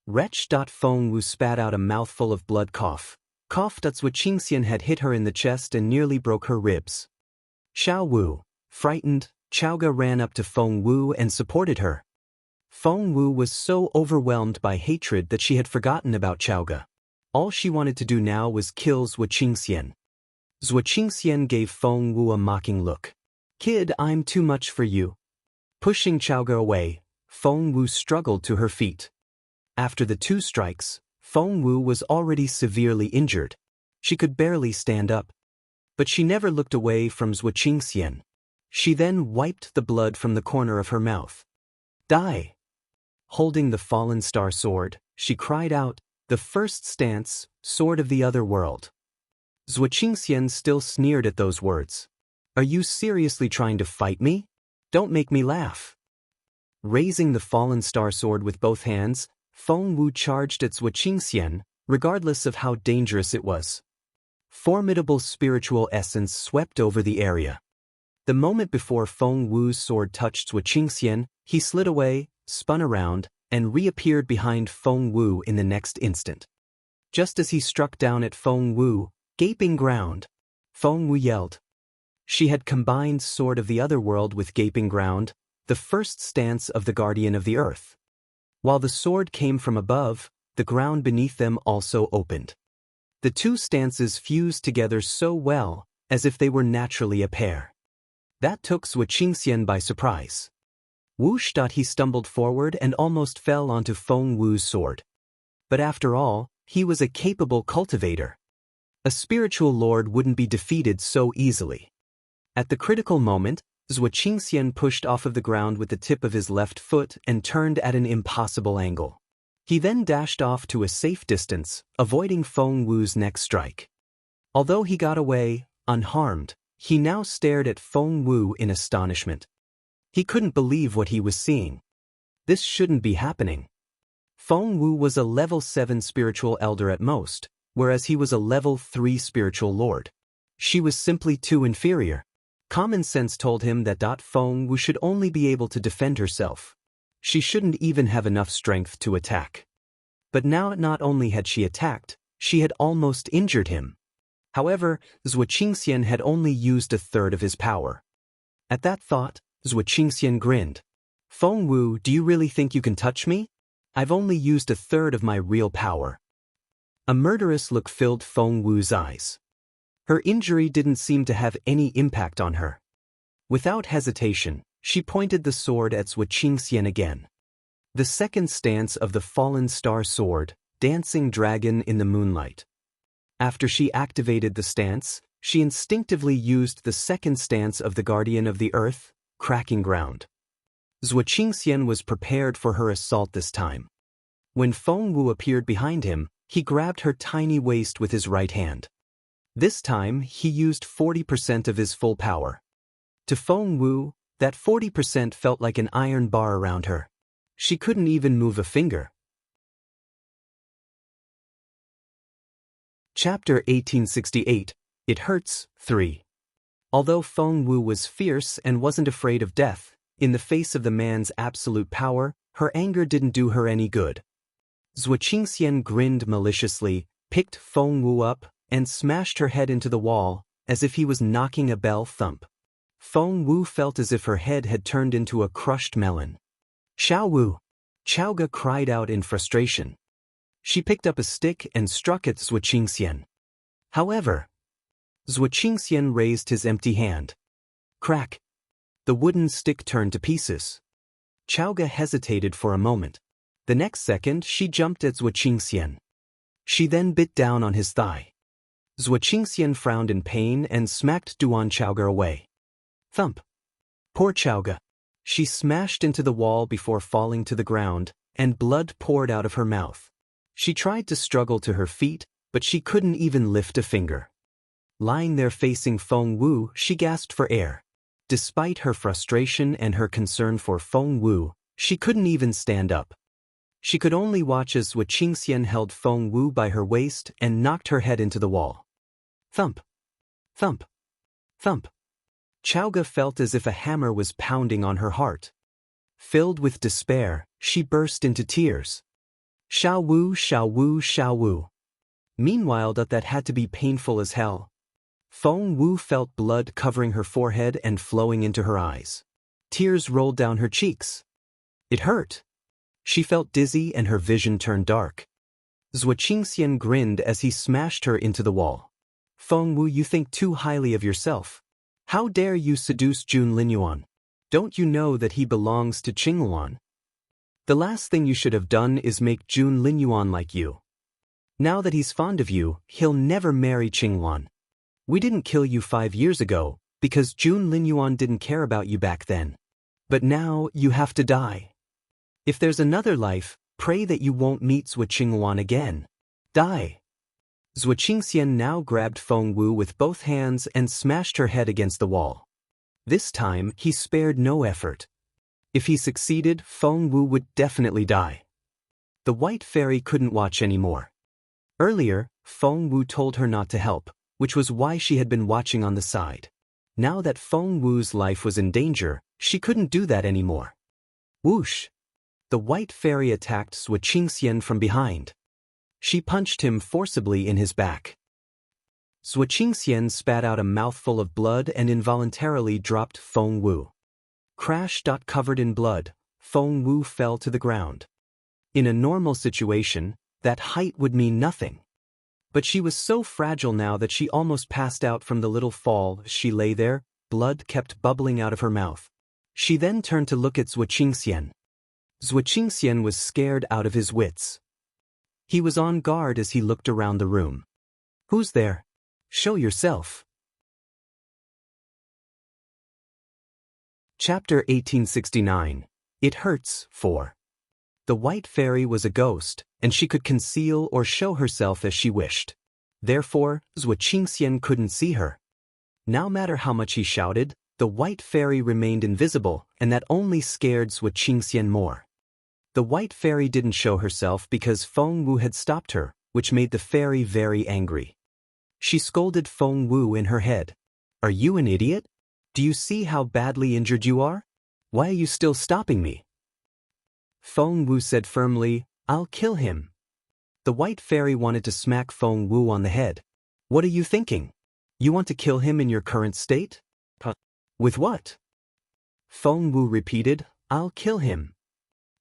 Wretch. Feng Wu spat out a mouthful of blood. Cough. Zhuo Qingxian had hit her in the chest and nearly broke her ribs. Xiao Wu. Frightened, Chaoga ran up to Feng Wu and supported her. Feng Wu was so overwhelmed by hatred that she had forgotten about Chaoga. All she wanted to do now was kill Zhuo Qingxian. Zhuo Qingxian gave Feng Wu a mocking look. Kid, I'm too much for you. Pushing Chaoga away, Feng Wu struggled to her feet. After the 2 strikes, Feng Wu was already severely injured. She could barely stand up. But she never looked away from Zhuo Qingxian. She then wiped the blood from the corner of her mouth. Die! Holding the fallen star sword, she cried out, the first stance, sword of the other world. Zhuo Qingxian still sneered at those words. Are you seriously trying to fight me? Don't make me laugh. Raising the fallen star sword with both hands, Feng Wu charged at Zhuo Qingxian, regardless of how dangerous it was. Formidable spiritual essence swept over the area. The moment before Feng Wu's sword touched Zhuo Qingxian, he slid away, spun around, and reappeared behind Feng Wu in the next instant. Just as he struck down at Feng Wu, gaping ground, Feng Wu yelled. She had combined Sword of the Other World with Gaping Ground, the first stance of the Guardian of the Earth. While the sword came from above, the ground beneath them also opened. The 2 stances fused together so well, as if they were naturally a pair. That took Zhuo Qingxian by surprise. Whoosh! He stumbled forward and almost fell onto Feng Wu's sword. But after all, he was a capable cultivator. A spiritual lord wouldn't be defeated so easily. At the critical moment, Zhuo Qingxian pushed off of the ground with the tip of his left foot and turned at an impossible angle. He then dashed off to a safe distance, avoiding Feng Wu's next strike. Although he got away, unharmed, he now stared at Feng Wu in astonishment. He couldn't believe what he was seeing. This shouldn't be happening. Feng Wu was a level 7 spiritual elder at most, whereas he was a level 3 spiritual lord. She was simply too inferior. Common sense told him that Feng Wu should only be able to defend herself. She shouldn't even have enough strength to attack. But now not only had she attacked, she had almost injured him. However, Zhuo Qingxian had only used a third of his power. At that thought, Zhuo Qingxian grinned. Feng Wu, do you really think you can touch me? I've only used a third of my real power. A murderous look filled Feng Wu's eyes. Her injury didn't seem to have any impact on her. Without hesitation, she pointed the sword at Zhuo Qingxian again. The second stance of the fallen star sword, dancing dragon in the moonlight. After she activated the stance, she instinctively used the second stance of the guardian of the earth, cracking ground. Zhuo Qingxian was prepared for her assault this time. When Feng Wu appeared behind him, he grabbed her tiny waist with his right hand. This time, he used 40% of his full power. To Feng Wu, that 40% felt like an iron bar around her. She couldn't even move a finger. Chapter 1868, It Hurts, 3. Although Feng Wu was fierce and wasn't afraid of death, in the face of the man's absolute power, her anger didn't do her any good. Zhuo Qingxian grinned maliciously, picked Feng Wu up, and smashed her head into the wall, as if he was knocking a bell thump. Feng Wu felt as if her head had turned into a crushed melon. Xiao Wu! Chaoga cried out in frustration. She picked up a stick and struck at Zhuo Qingxian. However, Zhuo Qingxian raised his empty hand. Crack! The wooden stick turned to pieces. Chaoga hesitated for a moment. The next second, she jumped at Zhuo Qingxian. She then bit down on his thigh. Zhuo Qingxian frowned in pain and smacked Duan Chaoga away. Thump! Poor Chaoga. She smashed into the wall before falling to the ground, and blood poured out of her mouth. She tried to struggle to her feet, but she couldn't even lift a finger. Lying there facing Feng Wu, she gasped for air. Despite her frustration and her concern for Feng Wu, she couldn't even stand up. She could only watch as Zhuo Qingxian held Feng Wu by her waist and knocked her head into the wall. Thump! Thump! Thump! Chaoga felt as if a hammer was pounding on her heart. Filled with despair, she burst into tears. Xiao Wu, Xiao Wu, Xiao Wu. Meanwhile, that had to be painful as hell. Feng Wu felt blood covering her forehead and flowing into her eyes. Tears rolled down her cheeks. It hurt. She felt dizzy and her vision turned dark. Zhuo Qingxian grinned as he smashed her into the wall. Feng Wu, you think too highly of yourself. How dare you seduce Jun Linyuan? Don't you know that he belongs to Qingluan? The last thing you should have done is make Jun Linyuan like you. Now that he's fond of you, he'll never marry Qingluan. We didn't kill you 5 years ago, because Jun Linyuan didn't care about you back then. But now, you have to die. If there's another life, pray that you won't meet Zhuo Qingluan again. Die. Zhuo Qingxian now grabbed Feng Wu with both hands and smashed her head against the wall. This time, he spared no effort. If he succeeded, Feng Wu would definitely die. The white fairy couldn't watch anymore. Earlier, Feng Wu told her not to help, which was why she had been watching on the side. Now that Feng Wu's life was in danger, she couldn't do that anymore. Whoosh! The white fairy attacked Zhuo Qingxian from behind. She punched him forcibly in his back. Zhuo Qingxian spat out a mouthful of blood and involuntarily dropped Feng Wu. Crash! Covered in blood, Feng Wu fell to the ground. In a normal situation, that height would mean nothing. But she was so fragile now that she almost passed out from the little fall. She lay there, blood kept bubbling out of her mouth. She then turned to look at Zhuo Qingxian. Zhuo Qingxian was scared out of his wits. He was on guard as he looked around the room. "Who's there? Show yourself." Chapter 1869. It Hurts 4. The White Fairy was a ghost, and she could conceal or show herself as she wished. Therefore, Zhuo Qingxian couldn't see her. No matter how much he shouted, the White Fairy remained invisible, and that only scared Zhuo Qingxian more. The White Fairy didn't show herself because Feng Wu had stopped her, which made the fairy very angry. She scolded Feng Wu in her head. "Are you an idiot? Do you see how badly injured you are? Why are you still stopping me?" Feng Wu said firmly, "I'll kill him." The White Fairy wanted to smack Feng Wu on the head. "What are you thinking? You want to kill him in your current state? With what?" Feng Wu repeated, "I'll kill him."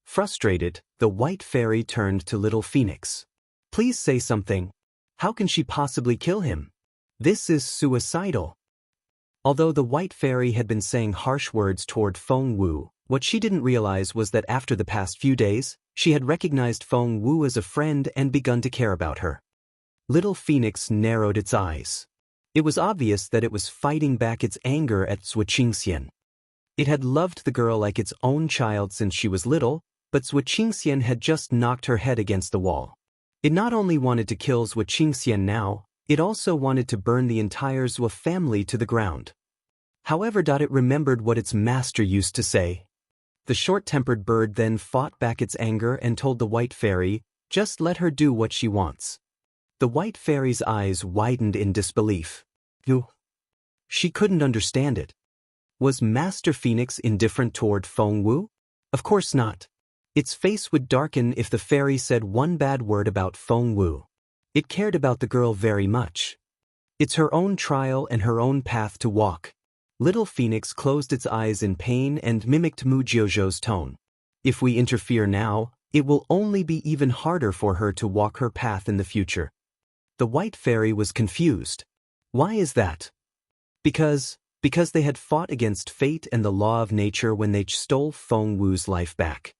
Frustrated, the White Fairy turned to Little Phoenix. "Please say something. How can she possibly kill him? This is suicidal." Although the White Fairy had been saying harsh words toward Feng Wu, what she didn't realize was that after the past few days, she had recognized Feng Wu as a friend and begun to care about her. Little Phoenix narrowed its eyes. It was obvious that it was fighting back its anger at Zhuo Qingxian. It had loved the girl like its own child since she was little, but Zhuo Qingxian had just knocked her head against the wall. It not only wanted to kill Zhuo Qingxian now, it also wanted to burn the entire Zhuo family to the ground. However, it remembered what its master used to say. The short-tempered bird then fought back its anger and told the White Fairy, "Just let her do what she wants." The White Fairy's eyes widened in disbelief. She couldn't understand it. Was Master Phoenix indifferent toward Feng Wu? Of course not. Its face would darken if the fairy said one bad word about Feng Wu. It cared about the girl very much. It's her own trial and her own path to walk. Little Phoenix closed its eyes in pain and mimicked Mu Jiuzhou's tone. "If we interfere now, it will only be even harder for her to walk her path in the future." The White Fairy was confused. Why is that? Because they had fought against fate and the law of nature when they stole Feng Wu's life back.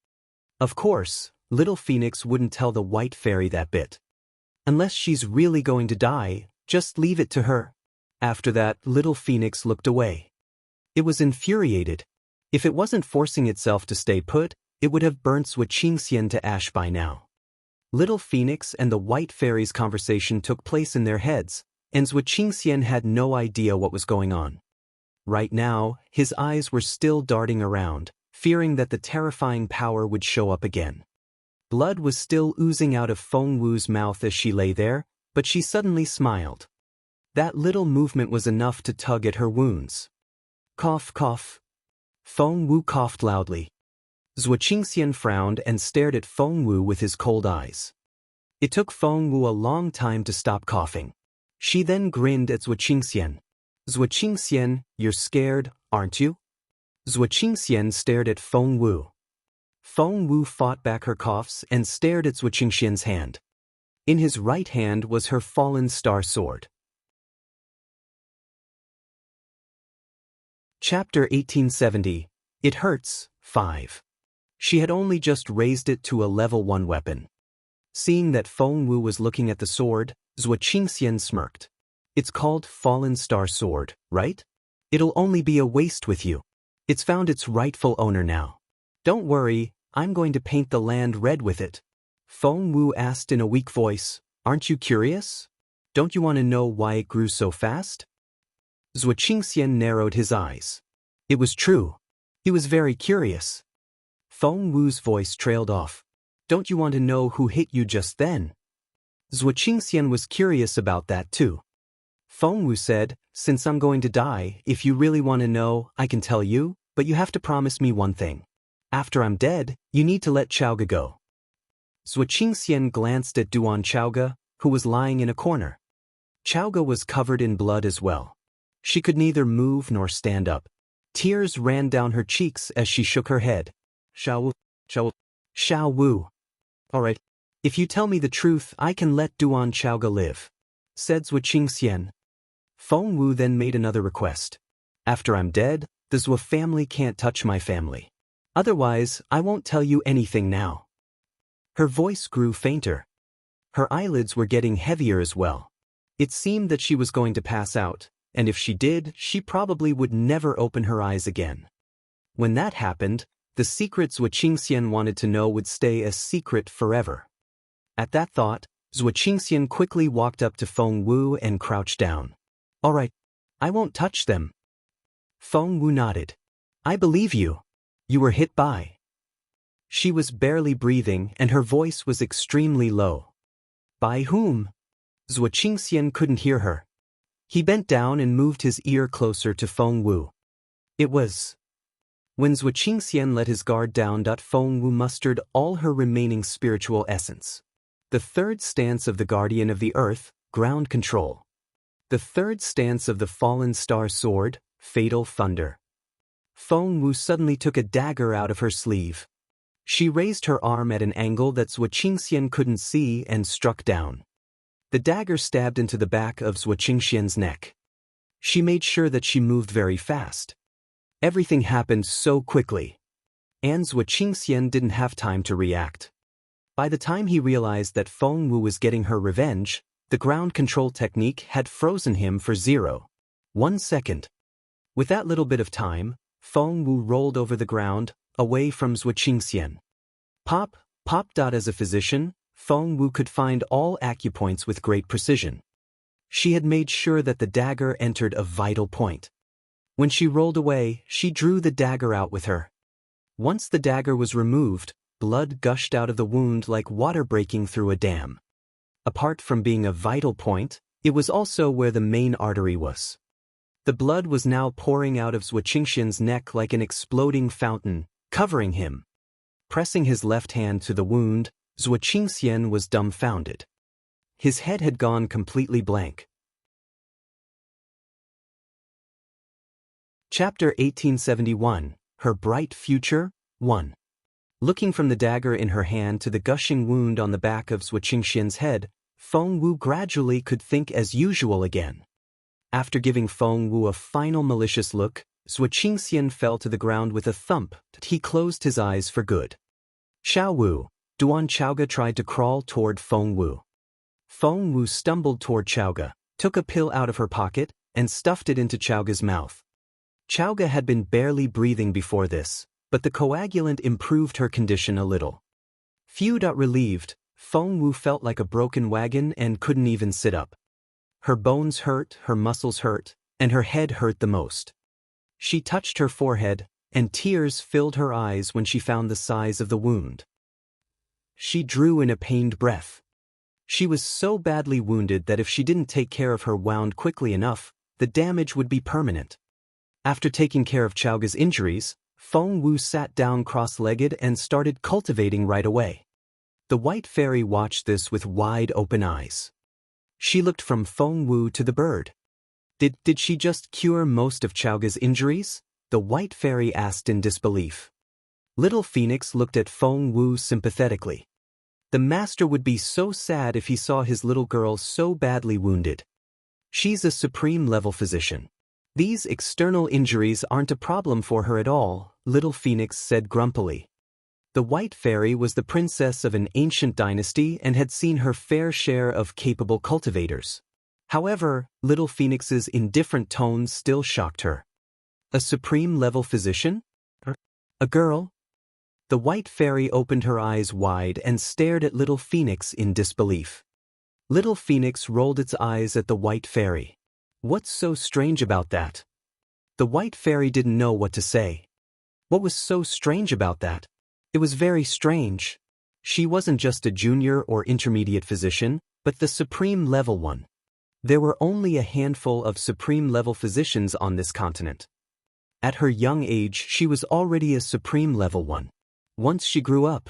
Of course, Little Phoenix wouldn't tell the White Fairy that bit. Unless she's really going to die, just leave it to her. After that, Little Phoenix looked away. It was infuriated. If it wasn't forcing itself to stay put, it would have burnt Zhuo Qingxian to ash by now. Little Phoenix and the White Fairy's conversation took place in their heads, and Zhuo Qingxian had no idea what was going on. Right now, his eyes were still darting around, fearing that the terrifying power would show up again. Blood was still oozing out of Feng Wu's mouth as she lay there, but she suddenly smiled. That little movement was enough to tug at her wounds. Cough, cough. Feng Wu coughed loudly. Zhuo Qingxian frowned and stared at Feng Wu with his cold eyes. It took Feng Wu a long time to stop coughing. She then grinned at Zhuo Qingxian. "Zhuo Qingxian, you're scared, aren't you?" Zhuo Qingxian stared at Feng Wu. Feng Wu fought back her coughs and stared at Zhuo Qingxian's hand. In his right hand was her fallen star sword. Chapter 1870. It Hurts 5. She had only just raised it to a level 1 weapon. Seeing that Feng Wu was looking at the sword, Zhuo Qingxian smirked. "It's called Fallen Star Sword, right? It'll only be a waste with you. It's found its rightful owner now. Don't worry, I'm going to paint the land red with it." Feng Wu asked in a weak voice, "Aren't you curious? Don't you want to know why it grew so fast?" Zhuo Qingxian narrowed his eyes. It was true. He was very curious. Feng Wu's voice trailed off. "Don't you want to know who hit you just then?" Zhuo Qingxian was curious about that too. Feng Wu said, "Since I'm going to die, if you really want to know, I can tell you, but you have to promise me one thing. After I'm dead, you need to let Chaoga go." Zhuo Qingxian glanced at Duan Chaoga, who was lying in a corner. Chaoga was covered in blood as well. She could neither move nor stand up. Tears ran down her cheeks as she shook her head. Xiao Wu. "All right. If you tell me the truth, I can let Duan Chaoga live," said Zhuo Qingxian. Feng Wu then made another request. After I'm dead, the Zwa family can't touch my family. Otherwise, I won't tell you anything now. Her voice grew fainter. Her eyelids were getting heavier as well. It seemed that she was going to pass out, and if she did, she probably would never open her eyes again. When that happened, the secret Zwa Qingxian wanted to know would stay a secret forever. At that thought, Zwa Qingxian quickly walked up to Feng Wu and crouched down. All right, I won't touch them. Feng Wu nodded. I believe you. You were hit by. She was barely breathing and her voice was extremely low. By whom? Zwa Qingxian couldn't hear her. He bent down and moved his ear closer to Feng Wu. It was. When Zwa Qingxian let his guard down, Feng Wu mustered all her remaining spiritual essence. The third stance of the Guardian of the Earth, ground control. The third stance of the Fallen Star Sword, fatal thunder. Feng Wu suddenly took a dagger out of her sleeve. She raised her arm at an angle that Zwa Qingxian couldn't see and struck down. The dagger stabbed into the back of Zwa Qingxian's neck. She made sure that she moved very fast. Everything happened so quickly. And Zwa Qingxian didn't have time to react. By the time he realized that Feng Wu was getting her revenge, the ground control technique had frozen him for 0.1 second. With that little bit of time, Feng Wu rolled over the ground, away from Zwa Qingxian. Pop. As a physician, Feng Wu could find all acupoints with great precision. She had made sure that the dagger entered a vital point. When she rolled away, she drew the dagger out with her. Once the dagger was removed, blood gushed out of the wound like water breaking through a dam. Apart from being a vital point, it was also where the main artery was. The blood was now pouring out of Zwa Qingxian's neck like an exploding fountain, covering him. Pressing his left hand to the wound, Zwa Qingxian was dumbfounded. His head had gone completely blank. Chapter 1871, Her Bright Future, 1. Looking from the dagger in her hand to the gushing wound on the back of Zwa Qingxian's head, Feng Wu gradually could think as usual again. After giving Feng Wu a final malicious look, Zwa Qingxian fell to the ground with a thump. He closed his eyes for good. Xiao Wu. Duan Chaoga tried to crawl toward Feng Wu. Feng Wu stumbled toward Chaoga, took a pill out of her pocket, and stuffed it into Chaoga's mouth. Chaoga had been barely breathing before this, but the coagulant improved her condition a little. Relieved, Feng Wu felt like a broken wagon and couldn't even sit up. Her bones hurt, her muscles hurt, and her head hurt the most. She touched her forehead, and tears filled her eyes when she found the size of the wound. She drew in a pained breath. She was so badly wounded that if she didn't take care of her wound quickly enough, the damage would be permanent. After taking care of Chaoga's injuries, Feng Wu sat down cross-legged and started cultivating right away. The White Fairy watched this with wide-open eyes. She looked from Feng Wu to the bird. Did she just cure most of Chaoga's injuries? The White Fairy asked in disbelief. Little Phoenix looked at Feng Wu sympathetically. The master would be so sad if he saw his little girl so badly wounded. She's a supreme-level physician. These external injuries aren't a problem for her at all, Little Phoenix said grumpily. The White Fairy was the princess of an ancient dynasty and had seen her fair share of capable cultivators. However, Little Phoenix's indifferent tones still shocked her. A supreme-level physician? A girl? The White Fairy opened her eyes wide and stared at Little Phoenix in disbelief. Little Phoenix rolled its eyes at the White Fairy. What's so strange about that? The White Fairy didn't know what to say. What was so strange about that? It was very strange. She wasn't just a junior or intermediate physician, but the supreme-level one. There were only a handful of supreme-level physicians on this continent. At her young age, she was already a supreme-level one. Once she grew up.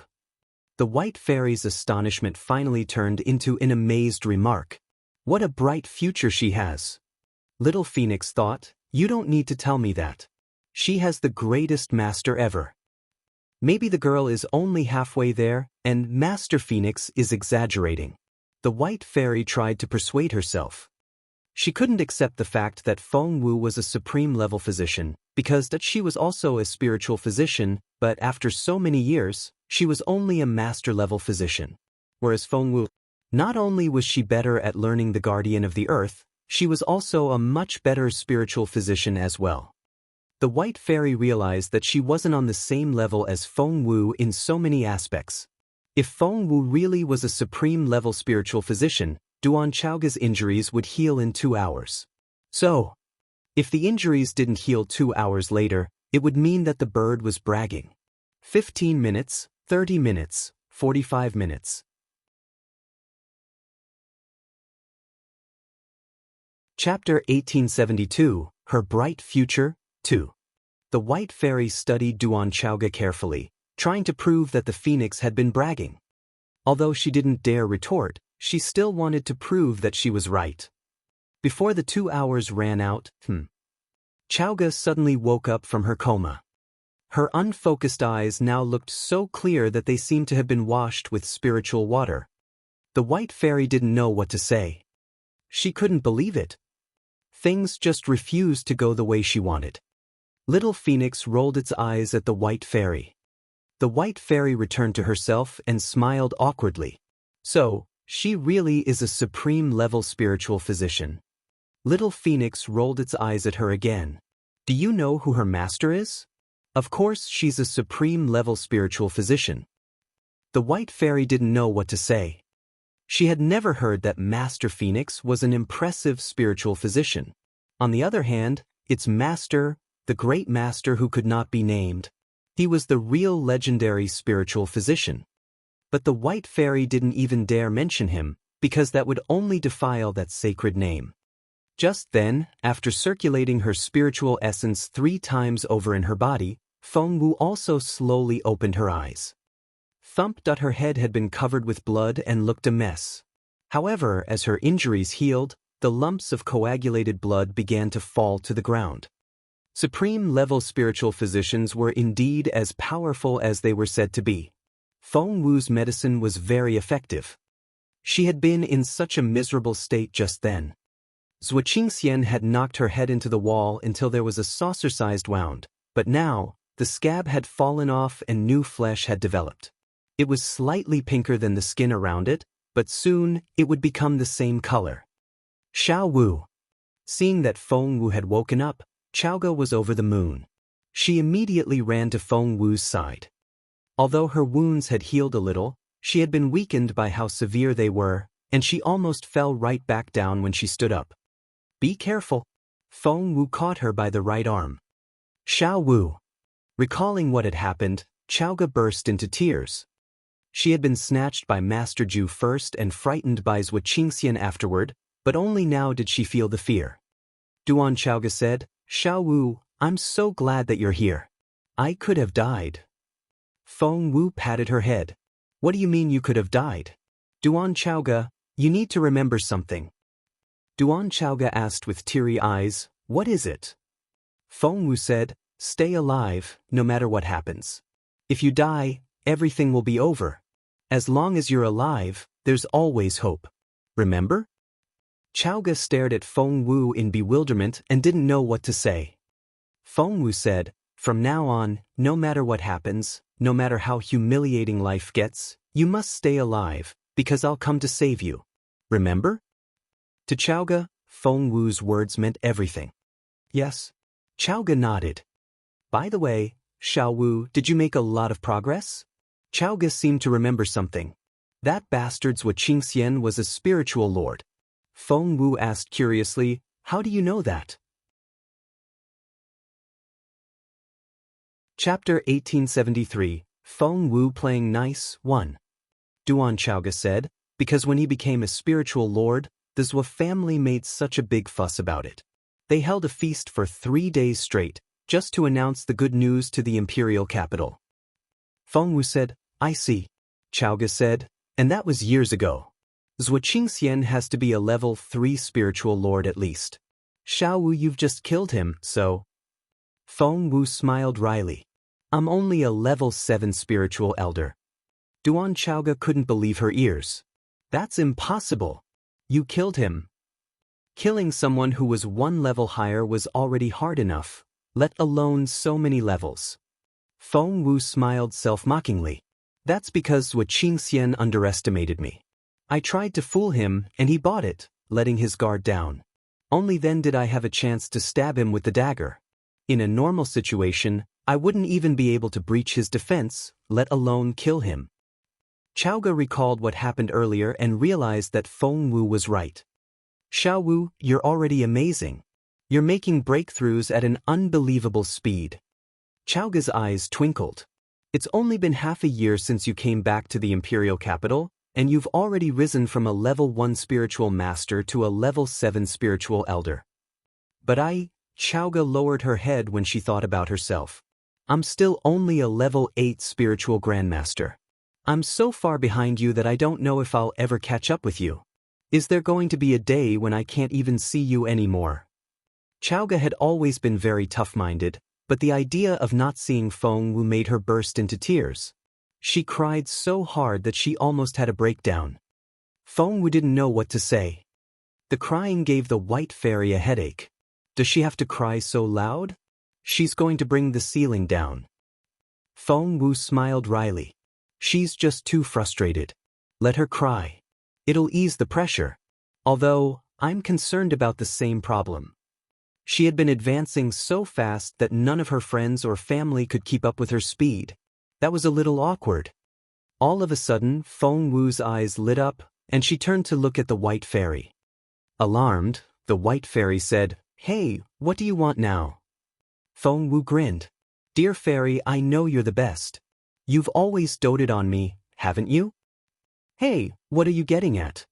The White Fairy's astonishment finally turned into an amazed remark. What a bright future she has. Little Phoenix thought, you don't need to tell me that. She has the greatest master ever. Maybe the girl is only halfway there, and Master Phoenix is exaggerating. The White Fairy tried to persuade herself. She couldn't accept the fact that Feng Wu was a supreme-level physician, because that she was also a spiritual physician, but after so many years, she was only a master-level physician. Whereas Feng Wu, not only was she better at learning the guardian of the earth, she was also a much better spiritual physician as well. The White Fairy realized that she wasn't on the same level as Feng Wu in so many aspects. If Feng Wu really was a supreme-level spiritual physician, Duan Chaoga's injuries would heal in 2 hours. So, if the injuries didn't heal 2 hours later, it would mean that the bird was bragging. 15 minutes, 30 minutes, 45 minutes. Chapter 1872, Her Bright Future, 2. The White Fairy studied Duan Chaoga carefully, trying to prove that the phoenix had been bragging. Although she didn't dare retort, she still wanted to prove that she was right. Before the 2 hours ran out, Chaoga suddenly woke up from her coma. Her unfocused eyes now looked so clear that they seemed to have been washed with spiritual water. The White Fairy didn't know what to say. She couldn't believe it. Things just refused to go the way she wanted. Little Phoenix rolled its eyes at the White Fairy. The White Fairy returned to herself and smiled awkwardly. So, she really is a supreme-level spiritual physician. Little Phoenix rolled its eyes at her again. Do you know who her master is? Of course she's a supreme-level spiritual physician. The White Fairy didn't know what to say. She had never heard that Master Phoenix was an impressive spiritual physician. On the other hand, its master, the great master who could not be named, he was the real legendary spiritual physician. But the White Fairy didn't even dare mention him, because that would only defile that sacred name. Just then, after circulating her spiritual essence 3 times over in her body, Feng Wu also slowly opened her eyes. Thump. Her head had been covered with blood and looked a mess. However, as her injuries healed, the lumps of coagulated blood began to fall to the ground. Supreme-level spiritual physicians were indeed as powerful as they were said to be. Feng Wu's medicine was very effective. She had been in such a miserable state just then. Zhuo Qingxian had knocked her head into the wall until there was a saucer-sized wound, but now, the scab had fallen off and new flesh had developed. It was slightly pinker than the skin around it, but soon it would become the same color. Xiao Wu. Seeing that Feng Wu had woken up, Chaoga was over the moon. She immediately ran to Feng Wu's side. Although her wounds had healed a little, she had been weakened by how severe they were, and she almost fell right back down when she stood up. Be careful. Feng Wu caught her by the right arm. Xiao Wu. Recalling what had happened, Chaoga burst into tears. She had been snatched by Master Ju first and frightened by Zhuo Qingxian afterward, but only now did she feel the fear. Duan Chaoga said, Xiao Wu, I'm so glad that you're here. I could have died. Feng Wu patted her head. What do you mean you could have died? Duan Chaoga, you need to remember something. Duan Chaoga asked with teary eyes, what is it? Feng Wu said, stay alive, no matter what happens. If you die, everything will be over. As long as you're alive, there's always hope. Remember? Chaoga stared at Feng Wu in bewilderment and didn't know what to say. Feng Wu said, from now on, no matter what happens, no matter how humiliating life gets, you must stay alive, because I'll come to save you. Remember? To Chaoga, Feng Wu's words meant everything. Yes. Chaoga nodded. By the way, Xiao Wu, did you make a lot of progress? Chaoga seemed to remember something. That bastard Zhuo Qingxian was a spiritual lord. Feng Wu asked curiously, how do you know that? Chapter 1873, Feng Wu Playing Nice, 1. Duan Chaoga said, because when he became a spiritual lord, the Zhuo family made such a big fuss about it. They held a feast for 3 days straight, just to announce the good news to the imperial capital. Feng Wu said, I see. Chaoga said, and that was years ago. Zhuo Qingxian has to be a level 3 spiritual lord at least. Xiao Wu, you've just killed him, so... Feng Wu smiled wryly. I'm only a level 7 spiritual elder. Duan Chaoga couldn't believe her ears. That's impossible. You killed him. Killing someone who was one level higher was already hard enough, let alone so many levels. Feng Wu smiled self-mockingly. That's because Wu Qingxian underestimated me. I tried to fool him and he bought it, letting his guard down. Only then did I have a chance to stab him with the dagger. In a normal situation, I wouldn't even be able to breach his defense, let alone kill him. Chaoga recalled what happened earlier and realized that Feng Wu was right. Xiao Wu, you're already amazing. You're making breakthroughs at an unbelievable speed. Chaoga's eyes twinkled. It's only been half a year since you came back to the imperial capital, and you've already risen from a level 1 spiritual master to a level 7 spiritual elder. But Chaoga lowered her head when she thought about herself. I'm still only a level 8 spiritual grandmaster. I'm so far behind you that I don't know if I'll ever catch up with you. Is there going to be a day when I can't even see you anymore? Chaoga had always been very tough-minded, but the idea of not seeing Feng Wu made her burst into tears. She cried so hard that she almost had a breakdown. Feng Wu didn't know what to say. The crying gave the white fairy a headache. Does she have to cry so loud? She's going to bring the ceiling down. Feng Wu smiled wryly. She's just too frustrated. Let her cry. It'll ease the pressure. Although, I'm concerned about the same problem. She had been advancing so fast that none of her friends or family could keep up with her speed. That was a little awkward. All of a sudden, Feng Wu's eyes lit up, and she turned to look at the white fairy. Alarmed, the white fairy said, "Hey, what do you want now?" Feng Wu grinned. "Dear fairy, I know you're the best. You've always doted on me, haven't you?" "Hey, what are you getting at?"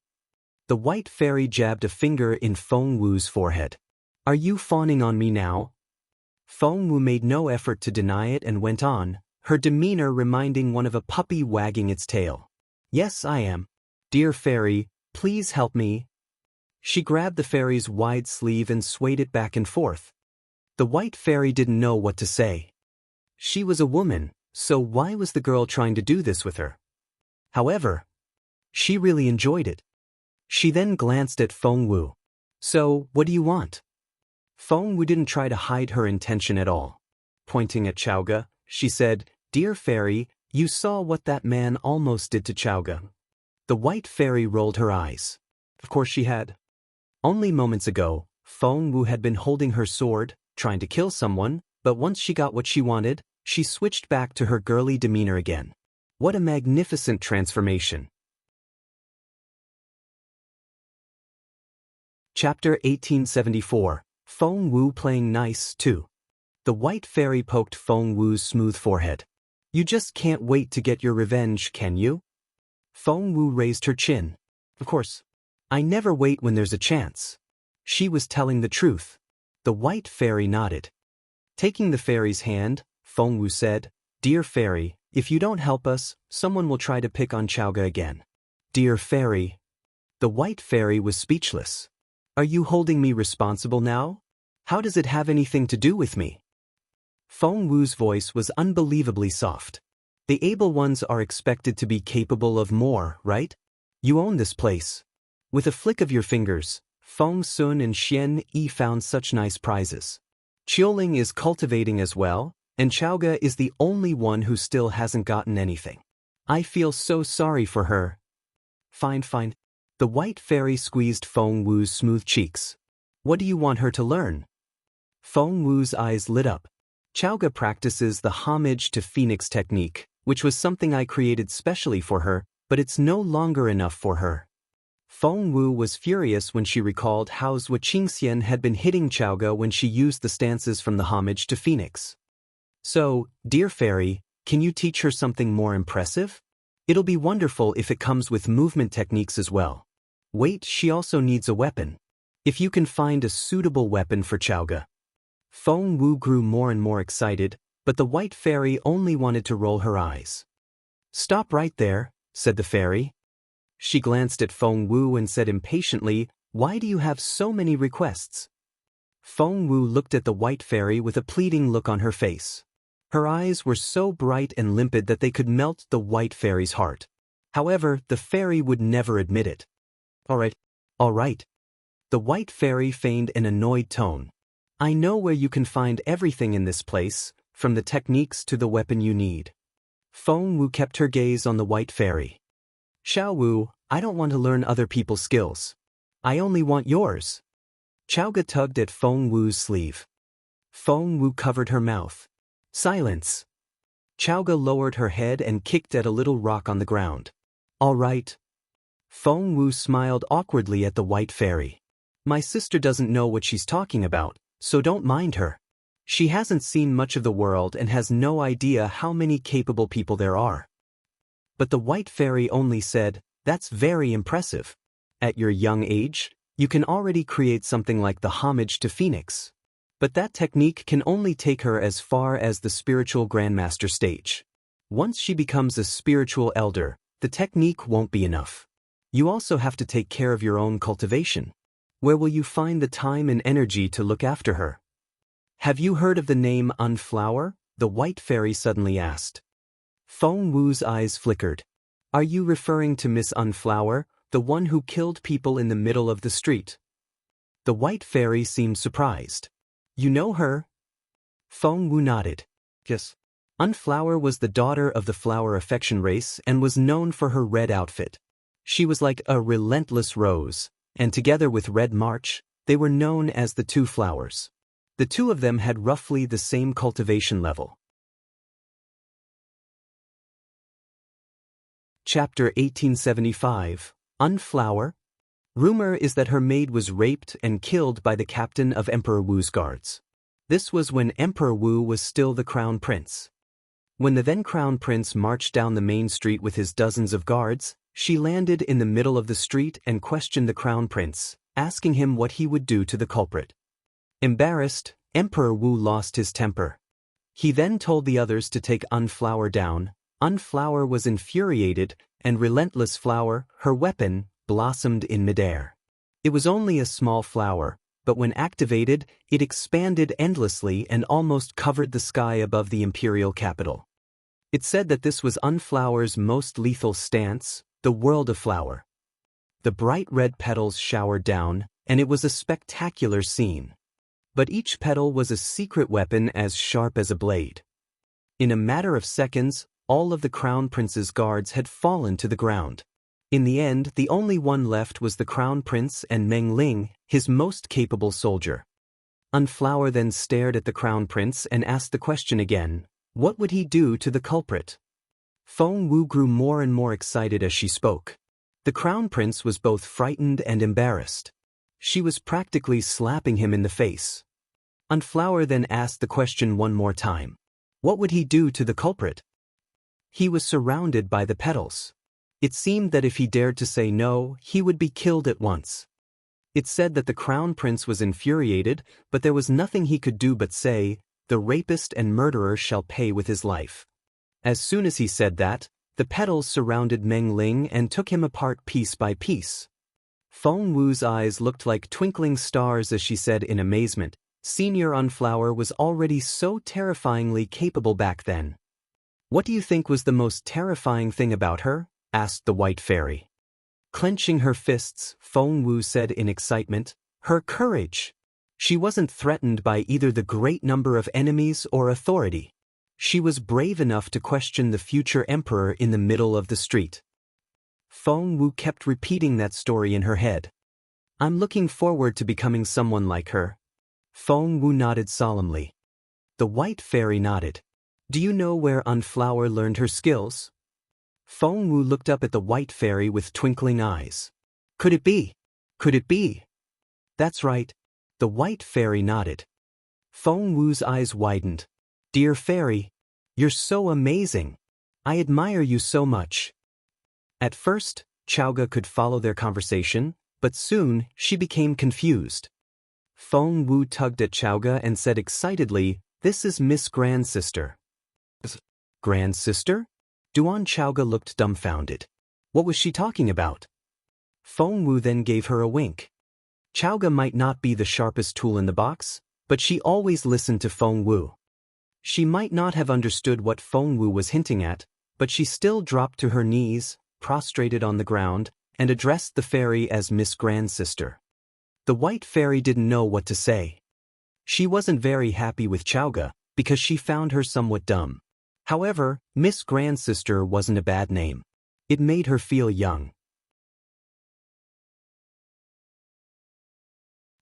The white fairy jabbed a finger in Feng Wu's forehead. "Are you fawning on me now?" Feng Wu made no effort to deny it and went on, her demeanor reminding one of a puppy wagging its tail. "Yes, I am. Dear fairy, please help me." She grabbed the fairy's wide sleeve and swayed it back and forth. The white fairy didn't know what to say. She was a woman, so why was the girl trying to do this with her? However, she really enjoyed it. She then glanced at Feng Wu. "So, what do you want?" Feng Wu didn't try to hide her intention at all. Pointing at Chaoga, she said, "Dear fairy, you saw what that man almost did to Chaoga." The white fairy rolled her eyes. Of course she had. Only moments ago, Feng Wu had been holding her sword, trying to kill someone, but once she got what she wanted, she switched back to her girly demeanor again. What a magnificent transformation. Chapter 1874. Feng Wu playing nice, too. The white fairy poked Feng Wu's smooth forehead. "You just can't wait to get your revenge, can you?" Feng Wu raised her chin. "Of course. I never wait when there's a chance." She was telling the truth. The white fairy nodded. Taking the fairy's hand, Feng Wu said, "Dear fairy, if you don't help us, someone will try to pick on Chaoga again." "Dear fairy." The white fairy was speechless. "Are you holding me responsible now? How does it have anything to do with me?" Feng Wu's voice was unbelievably soft. "The able ones are expected to be capable of more, right? You own this place." With a flick of your fingers, Feng Sun and Xian Yi found such nice prizes. Qiuling is cultivating as well, and Chaoga is the only one who still hasn't gotten anything. I feel so sorry for her. Fine. The white fairy squeezed Feng Wu's smooth cheeks. "What do you want her to learn?" Feng Wu's eyes lit up. "Chaoga practices the homage to Phoenix technique, which was something I created specially for her, but it's no longer enough for her." Feng Wu was furious when she recalled how Wu Qingxian had been hitting Chaoga when she used the stances from the homage to Phoenix. "So, dear fairy, can you teach her something more impressive? It'll be wonderful if it comes with movement techniques as well. Wait, she also needs a weapon. If you can find a suitable weapon for Chaoga." Feng Wu grew more and more excited, but the white fairy only wanted to roll her eyes. "Stop right there," said the fairy. She glanced at Feng Wu and said impatiently, "Why do you have so many requests?" Feng Wu looked at the white fairy with a pleading look on her face. Her eyes were so bright and limpid that they could melt the white fairy's heart. However, the fairy would never admit it. All right. The white fairy feigned an annoyed tone. I know where you can find everything in this place, from the techniques to the weapon you need. Feng Wu kept her gaze on the white fairy. Xiao Wu, I don't want to learn other people's skills. I only want yours. Chowga tugged at Feng Wu's sleeve. Feng Wu covered her mouth. Silence. Chowga lowered her head and kicked at a little rock on the ground. All right. Feng Wu smiled awkwardly at the white fairy. My sister doesn't know what she's talking about, so don't mind her. She hasn't seen much of the world and has no idea how many capable people there are. But the white fairy only said, That's very impressive. At your young age, you can already create something like the homage to Phoenix. But that technique can only take her as far as the spiritual grandmaster stage. Once she becomes a spiritual elder, the technique won't be enough. You also have to take care of your own cultivation. Where will you find the time and energy to look after her? Have you heard of the name Unflower? The white fairy suddenly asked. Feng Wu's eyes flickered. Are you referring to Miss Unflower, the one who killed people in the middle of the street? The white fairy seemed surprised. You know her? Feng Wu nodded. Yes. Unflower was the daughter of the flower affection race and was known for her red outfit. She was like a relentless rose, and together with Red March, they were known as the two flowers. The two of them had roughly the same cultivation level. Chapter 1875, Unflower. Rumor is that her maid was raped and killed by the captain of Emperor Wu's guards. This was when Emperor Wu was still the crown prince. When the then crown prince marched down the main street with his dozens of guards, she landed in the middle of the street and questioned the crown prince, asking him what he would do to the culprit. Embarrassed, Emperor Wu lost his temper. He then told the others to take Unflower down. Unflower was infuriated, and Relentless Flower, her weapon, blossomed in midair. It was only a small flower, but when activated, it expanded endlessly and almost covered the sky above the imperial capital. It said that this was Unflower's most lethal stance, the World of Flower. The bright red petals showered down, and it was a spectacular scene. But each petal was a secret weapon as sharp as a blade. In a matter of seconds, all of the crown prince's guards had fallen to the ground. In the end, the only one left was the crown prince and Meng Ling, his most capable soldier. Unflower then stared at the crown prince and asked the question again, what would he do to the culprit? Feng Wu grew more and more excited as she spoke. The crown prince was both frightened and embarrassed. She was practically slapping him in the face. Unflower then asked the question one more time. What would he do to the culprit? He was surrounded by the petals. It seemed that if he dared to say no, he would be killed at once. It said that the crown prince was infuriated, but there was nothing he could do but say, the rapist and murderer shall pay with his life. As soon as he said that, the petals surrounded Meng Ling and took him apart piece by piece. Feng Wu's eyes looked like twinkling stars as she said in amazement, Senior Unflower was already so terrifyingly capable back then. What do you think was the most terrifying thing about her? Asked the white fairy. Clenching her fists, Feng Wu said in excitement, her courage. She wasn't threatened by either the great number of enemies or authority. She was brave enough to question the future emperor in the middle of the street. Feng Wu kept repeating that story in her head. I'm looking forward to becoming someone like her. Feng Wu nodded solemnly. The white fairy nodded. Do you know where Unflower learned her skills? Feng Wu looked up at the white fairy with twinkling eyes. Could it be? Could it be? That's right. The white fairy nodded. Feng Wu's eyes widened. Dear fairy, you're so amazing. I admire you so much. At first, Chowga could follow their conversation, but soon she became confused. Feng Wu tugged at Chowga and said excitedly, This is Miss Grandsister. Grandsister? Duan Chowga looked dumbfounded. What was she talking about? Feng Wu then gave her a wink. Chowga might not be the sharpest tool in the box, but she always listened to Feng Wu. She might not have understood what Feng Wu was hinting at, but she still dropped to her knees, prostrated on the ground, and addressed the fairy as Miss Grandsister. The white fairy didn't know what to say. She wasn't very happy with Chowga, because she found her somewhat dumb. However, Miss Grandsister wasn't a bad name. It made her feel young.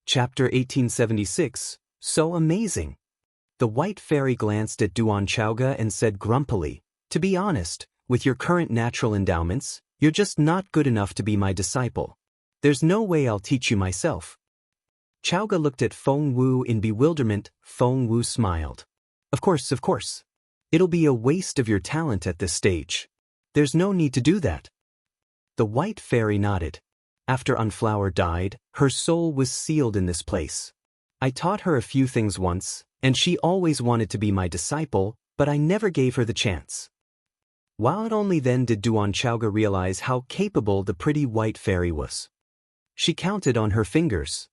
Chapter 1876, So Amazing. The white fairy glanced at Duan Chowga and said grumpily, "To be honest, with your current natural endowments, you're just not good enough to be my disciple. There's no way I'll teach you myself." Chowga looked at Feng Wu in bewilderment. Feng Wu smiled. Of course. It'll be a waste of your talent at this stage. There's no need to do that." The white fairy nodded. After Unflower died, her soul was sealed in this place. I taught her a few things once, and she always wanted to be my disciple, but I never gave her the chance. While only then did Duan Chowga realize how capable the pretty white fairy was. She counted on her fingers.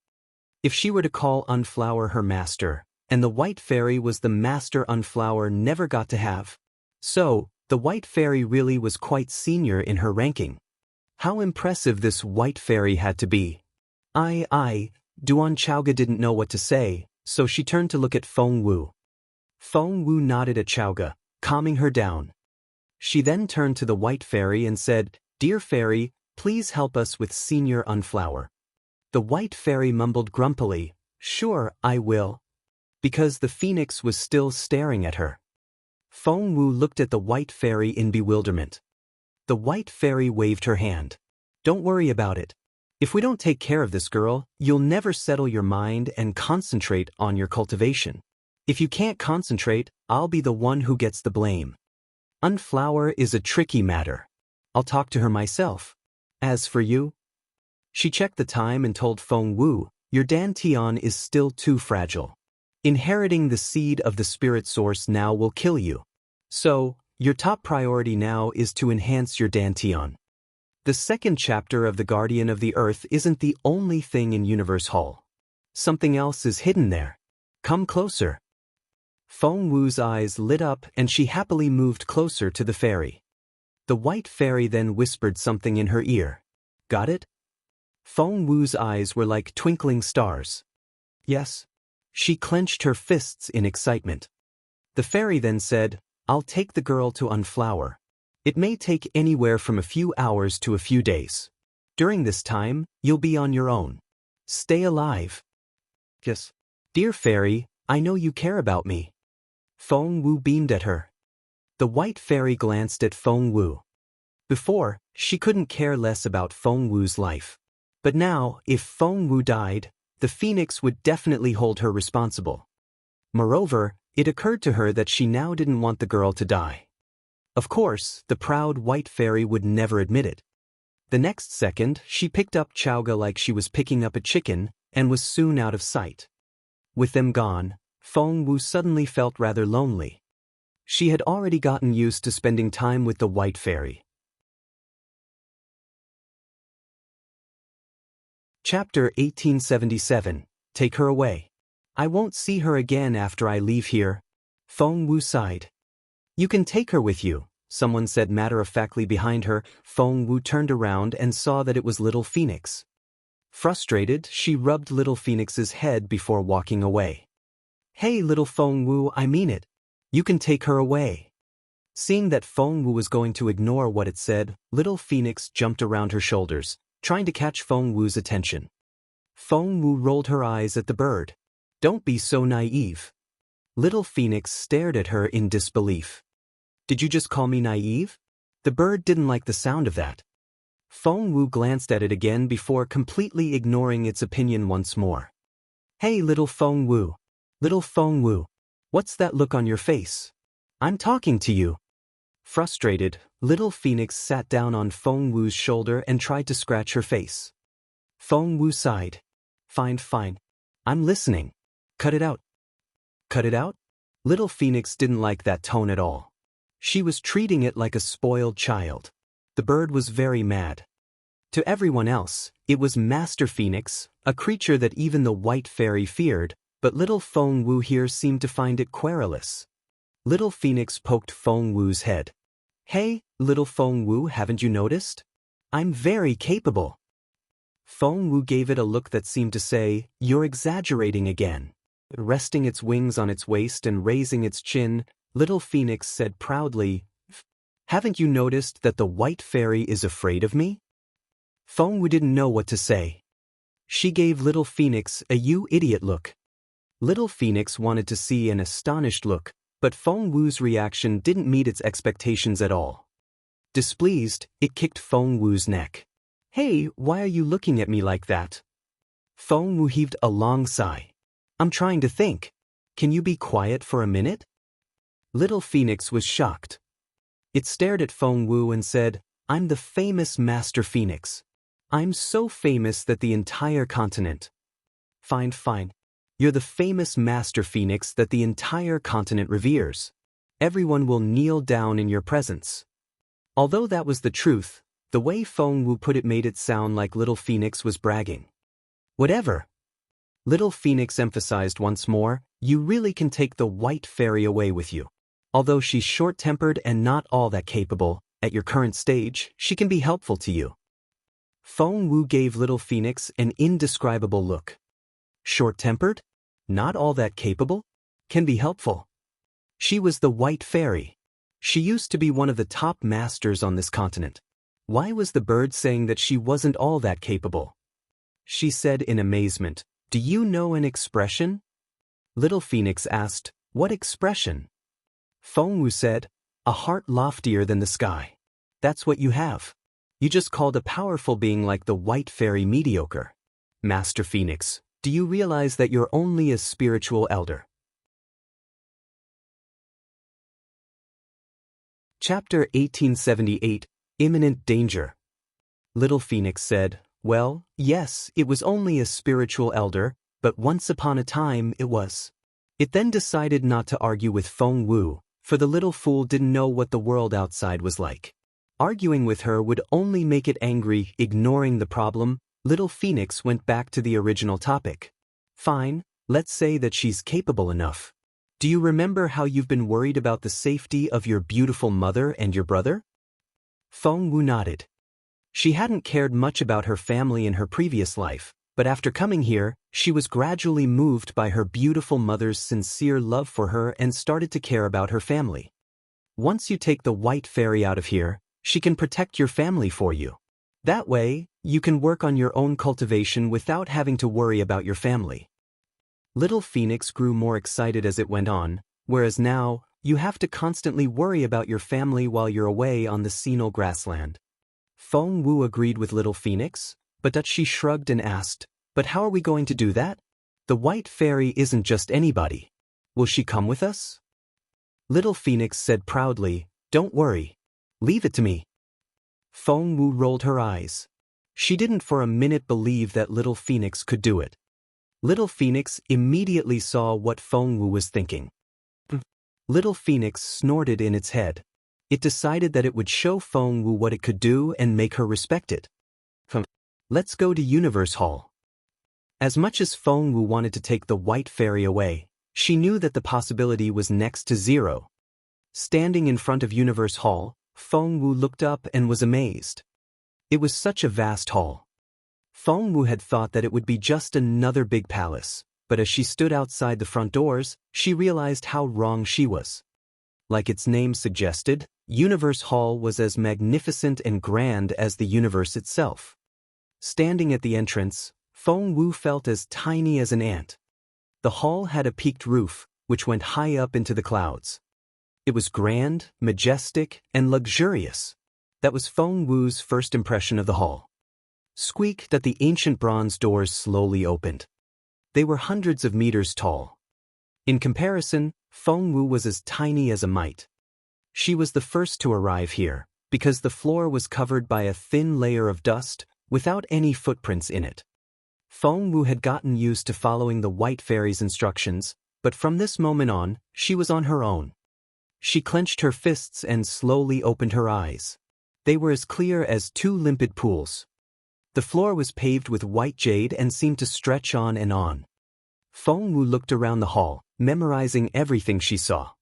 If she were to call Unflower her master, and the white fairy was the master Unflower never got to have. So, the white fairy really was quite senior in her ranking. How impressive this white fairy had to be. Duan Chowga didn't know what to say, so she turned to look at Feng Wu. Feng Wu nodded at Chowga, calming her down. She then turned to the white fairy and said, "Dear fairy, please help us with Senior Unflower." The white fairy mumbled grumpily, "Sure, I will." Because the phoenix was still staring at her. Feng Wu looked at the white fairy in bewilderment. The white fairy waved her hand. "Don't worry about it. If we don't take care of this girl, you'll never settle your mind and concentrate on your cultivation. If you can't concentrate, I'll be the one who gets the blame. Unflower is a tricky matter. I'll talk to her myself. As for you..." She checked the time and told Feng Wu, "Your dantian is still too fragile. Inheriting the seed of the spirit source now will kill you. So, your top priority now is to enhance your dantian." The second chapter of The Guardian of the Earth isn't the only thing in Universe Hall. Something else is hidden there. Come closer. Feng Wu's eyes lit up and she happily moved closer to the fairy. The white fairy then whispered something in her ear. "Got it?" Feng Wu's eyes were like twinkling stars. "Yes." She clenched her fists in excitement. The fairy then said, "I'll take the girl to Unflower. It may take anywhere from a few hours to a few days. During this time, you'll be on your own. Stay alive." "Yes." "Dear fairy, I know you care about me." Feng Wu beamed at her. The white fairy glanced at Feng Wu. Before, she couldn't care less about Feng Wu's life. But now, if Feng Wu died, the phoenix would definitely hold her responsible. Moreover, it occurred to her that she now didn't want the girl to die. Of course, the proud white fairy would never admit it. The next second, she picked up Chowga like she was picking up a chicken, and was soon out of sight. With them gone, Feng Wu suddenly felt rather lonely. She had already gotten used to spending time with the white fairy. Chapter 1877, Take Her Away. "I won't see her again after I leave here." Feng Wu sighed. "You can take her with you," someone said matter-of-factly behind her. Feng Wu turned around and saw that it was Little Phoenix. Frustrated, she rubbed Little Phoenix's head before walking away. "Hey Little Feng Wu, I mean it. You can take her away." Seeing that Feng Wu was going to ignore what it said, Little Phoenix jumped around her shoulders, trying to catch Feng Wu's attention. Feng Wu rolled her eyes at the bird. "Don't be so naive." Little Phoenix stared at her in disbelief. "Did you just call me naive?" The bird didn't like the sound of that. Feng Wu glanced at it again before completely ignoring its opinion once more. "Hey Little Feng Wu. Little Feng Wu. What's that look on your face? I'm talking to you." Frustrated, Little Phoenix sat down on Feng Wu's shoulder and tried to scratch her face. Feng Wu sighed. Fine. I'm listening. Cut it out." "Cut it out?" Little Phoenix didn't like that tone at all. She was treating it like a spoiled child. The bird was very mad. To everyone else, it was Master Phoenix, a creature that even the white fairy feared, but Little Feng Wu here seemed to find it querulous. Little Phoenix poked Feng Wu's head. "Hey, Little Feng Wu, haven't you noticed? I'm very capable." Feng Wu gave it a look that seemed to say, "You're exaggerating again." Resting its wings on its waist and raising its chin, little Phoenix said proudly, "Haven't you noticed that the white fairy is afraid of me?" Feng Wu didn't know what to say. She gave little Phoenix a "you idiot" look. Little Phoenix wanted to see an astonished look, but Feng Wu's reaction didn't meet its expectations at all. Displeased, it kicked Feng Wu's neck. "Hey, why are you looking at me like that?" Feng Wu heaved a long sigh. "I'm trying to think. Can you be quiet for a minute?" Little Phoenix was shocked. It stared at Feng Wu and said, "I'm the famous Master Phoenix. I'm so famous that the entire continent—" Fine. You're the famous Master Phoenix that the entire continent reveres. Everyone will kneel down in your presence." Although that was the truth, the way Feng Wu put it made it sound like little Phoenix was bragging. "Whatever." Little Phoenix emphasized once more, "You really can take the white fairy away with you. Although she's short-tempered and not all that capable, at your current stage, she can be helpful to you." Feng Wu gave little Phoenix an indescribable look. Short-tempered? Not all that capable? Can be helpful? She was the white fairy. She used to be one of the top masters on this continent. Why was the bird saying that she wasn't all that capable? She said in amazement, "Do you know an expression?" Little Phoenix asked, "What expression?" Feng Wu said, "A heart loftier than the sky. That's what you have. You just called a powerful being like the white fairy mediocre. Master Phoenix, do you realize that you're only a spiritual elder?" Chapter 1878, Imminent Danger. Little Phoenix said, "Well, yes, it was only a spiritual elder, but once upon a time it was." It then decided not to argue with Feng Wu, for the little fool didn't know what the world outside was like. Arguing with her would only make it angry. Ignoring the problem, little Phoenix went back to the original topic. "Fine, let's say that she's capable enough. Do you remember how you've been worried about the safety of your beautiful mother and your brother?" Feng Wu nodded. She hadn't cared much about her family in her previous life, but after coming here, she was gradually moved by her beautiful mother's sincere love for her and started to care about her family. "Once you take the white fairy out of here, she can protect your family for you. That way, you can work on your own cultivation without having to worry about your family." Little Phoenix grew more excited as it went on, whereas now, you have to constantly worry about your family while you're away on the senile grassland. Feng Wu agreed with little Phoenix, but she shrugged and asked, "But how are we going to do that? The white fairy isn't just anybody. Will she come with us?" Little Phoenix said proudly, "Don't worry. Leave it to me." Feng Wu rolled her eyes. She didn't for a minute believe that little Phoenix could do it. Little Phoenix immediately saw what Feng Wu was thinking. Little Phoenix snorted in its head. It decided that it would show Feng Wu what it could do and make her respect it. "Let's go to Universe Hall." As much as Feng Wu wanted to take the white fairy away, she knew that the possibility was next to zero. Standing in front of Universe Hall, Feng Wu looked up and was amazed. It was such a vast hall. Feng Wu had thought that it would be just another big palace, but as she stood outside the front doors, she realized how wrong she was. Like its name suggested, Universe Hall was as magnificent and grand as the universe itself. Standing at the entrance, Feng Wu felt as tiny as an ant. The hall had a peaked roof, which went high up into the clouds. It was grand, majestic, and luxurious. That was Feng Wu's first impression of the hall. Squeak that the ancient bronze doors slowly opened. They were hundreds of meters tall. In comparison, Feng Wu was as tiny as a mite. She was the first to arrive here, because the floor was covered by a thin layer of dust, without any footprints in it. Feng Wu had gotten used to following the white fairy's instructions, but from this moment on, she was on her own. She clenched her fists and slowly opened her eyes. They were as clear as two limpid pools. The floor was paved with white jade and seemed to stretch on and on. Feng Wu looked around the hall, memorizing everything she saw.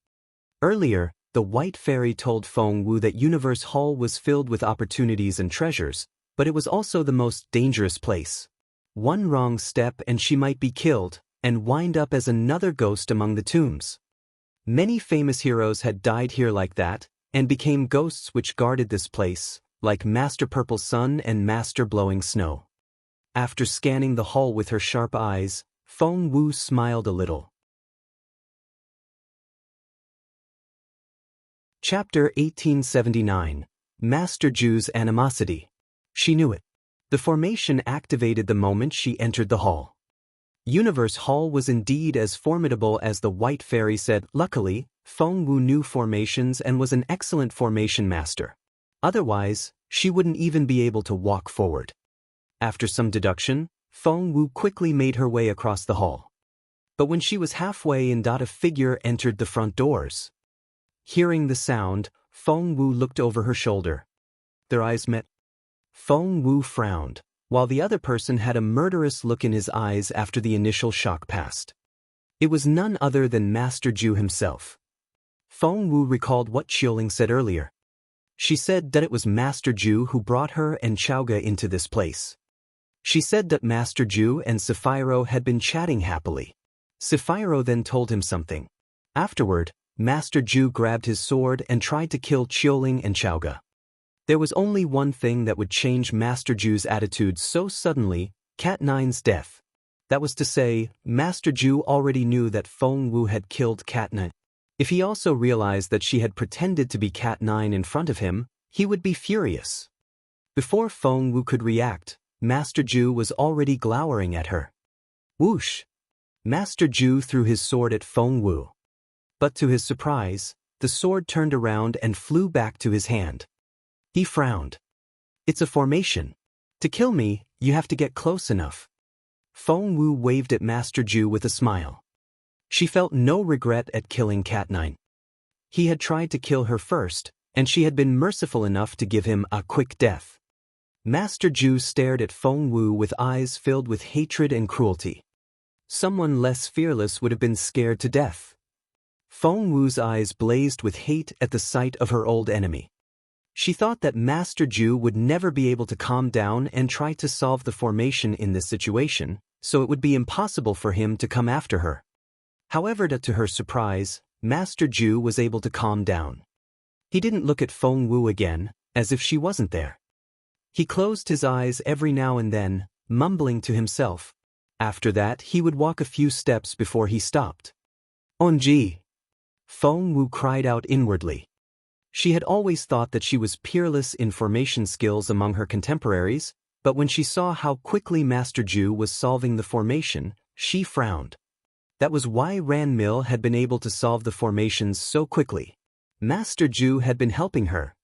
Earlier, the white fairy told Feng Wu that Universe Hall was filled with opportunities and treasures, but it was also the most dangerous place. One wrong step and she might be killed, and wind up as another ghost among the tombs. Many famous heroes had died here like that, and became ghosts which guarded this place, like Master Purple Sun and Master Blowing Snow. After scanning the hall with her sharp eyes, Feng Wu smiled a little. Chapter 1879. Master Ju's Animosity. She knew it. The formation activated the moment she entered the hall. Universe Hall was indeed as formidable as the White Fairy said. Luckily, Feng Wu knew formations and was an excellent formation master. Otherwise, she wouldn't even be able to walk forward. After some deduction, Feng Wu quickly made her way across the hall. But when she was halfway in, a figure entered the front doors. Hearing the sound, Feng Wu looked over her shoulder. Their eyes met. Feng Wu frowned, while the other person had a murderous look in his eyes after the initial shock passed. It was none other than Master Ju himself. Feng Wu recalled what Qiuling said earlier. She said that it was Master Ju who brought her and Chaoga into this place. She said that Master Ju and Sapphiro had been chatting happily. Sapphiro then told him something. Afterward, Master Ju grabbed his sword and tried to kill Qiuling and Chaoga. There was only one thing that would change Master Ju's attitude so suddenly: Cat Nine's death. That was to say, Master Ju already knew that Feng Wu had killed Cat Nine. If he also realized that she had pretended to be Cat Nine in front of him, he would be furious. Before Feng Wu could react, Master Ju was already glowering at her. Whoosh! Master Ju threw his sword at Feng Wu. But to his surprise, the sword turned around and flew back to his hand. He frowned. It's a formation. To kill me, you have to get close enough. Feng Wu waved at Master Ju with a smile. She felt no regret at killing Cat Nine. He had tried to kill her first, and she had been merciful enough to give him a quick death. Master Ju stared at Feng Wu with eyes filled with hatred and cruelty. Someone less fearless would have been scared to death. Feng Wu's eyes blazed with hate at the sight of her old enemy. She thought that Master Ju would never be able to calm down and try to solve the formation in this situation, so it would be impossible for him to come after her. However, to her surprise, Master Ju was able to calm down. He didn't look at Feng Wu again, as if she wasn't there. He closed his eyes every now and then, mumbling to himself. After that, he would walk a few steps before he stopped. Onji! Feng Wu cried out inwardly. She had always thought that she was peerless in formation skills among her contemporaries, but when she saw how quickly Master Ju was solving the formation, she frowned. That was why Ran Mill had been able to solve the formations so quickly. Master Ju had been helping her.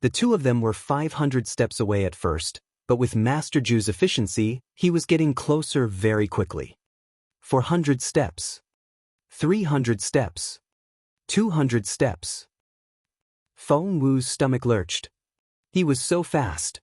The two of them were 500 steps away at first, but with Master Ju's efficiency, he was getting closer very quickly. 400 steps. 300 steps. 200 steps. Feng Wu's stomach lurched. He was so fast.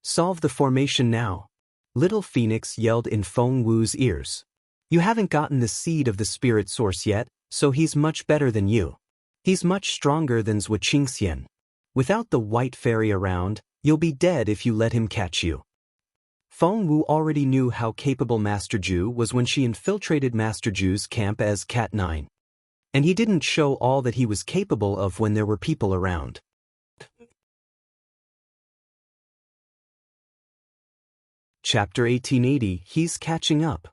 Solve the formation now. Little Phoenix yelled in Feng Wu's ears. You haven't gotten the seed of the spirit source yet, so he's much better than you. He's much stronger than Zhou Qingxian. Without the White Fairy around, you'll be dead if you let him catch you. Feng Wu already knew how capable Master Ju was when she infiltrated Master Ju's camp as Cat Nine. And he didn't show all that he was capable of when there were people around. Chapter 1880. He's catching up.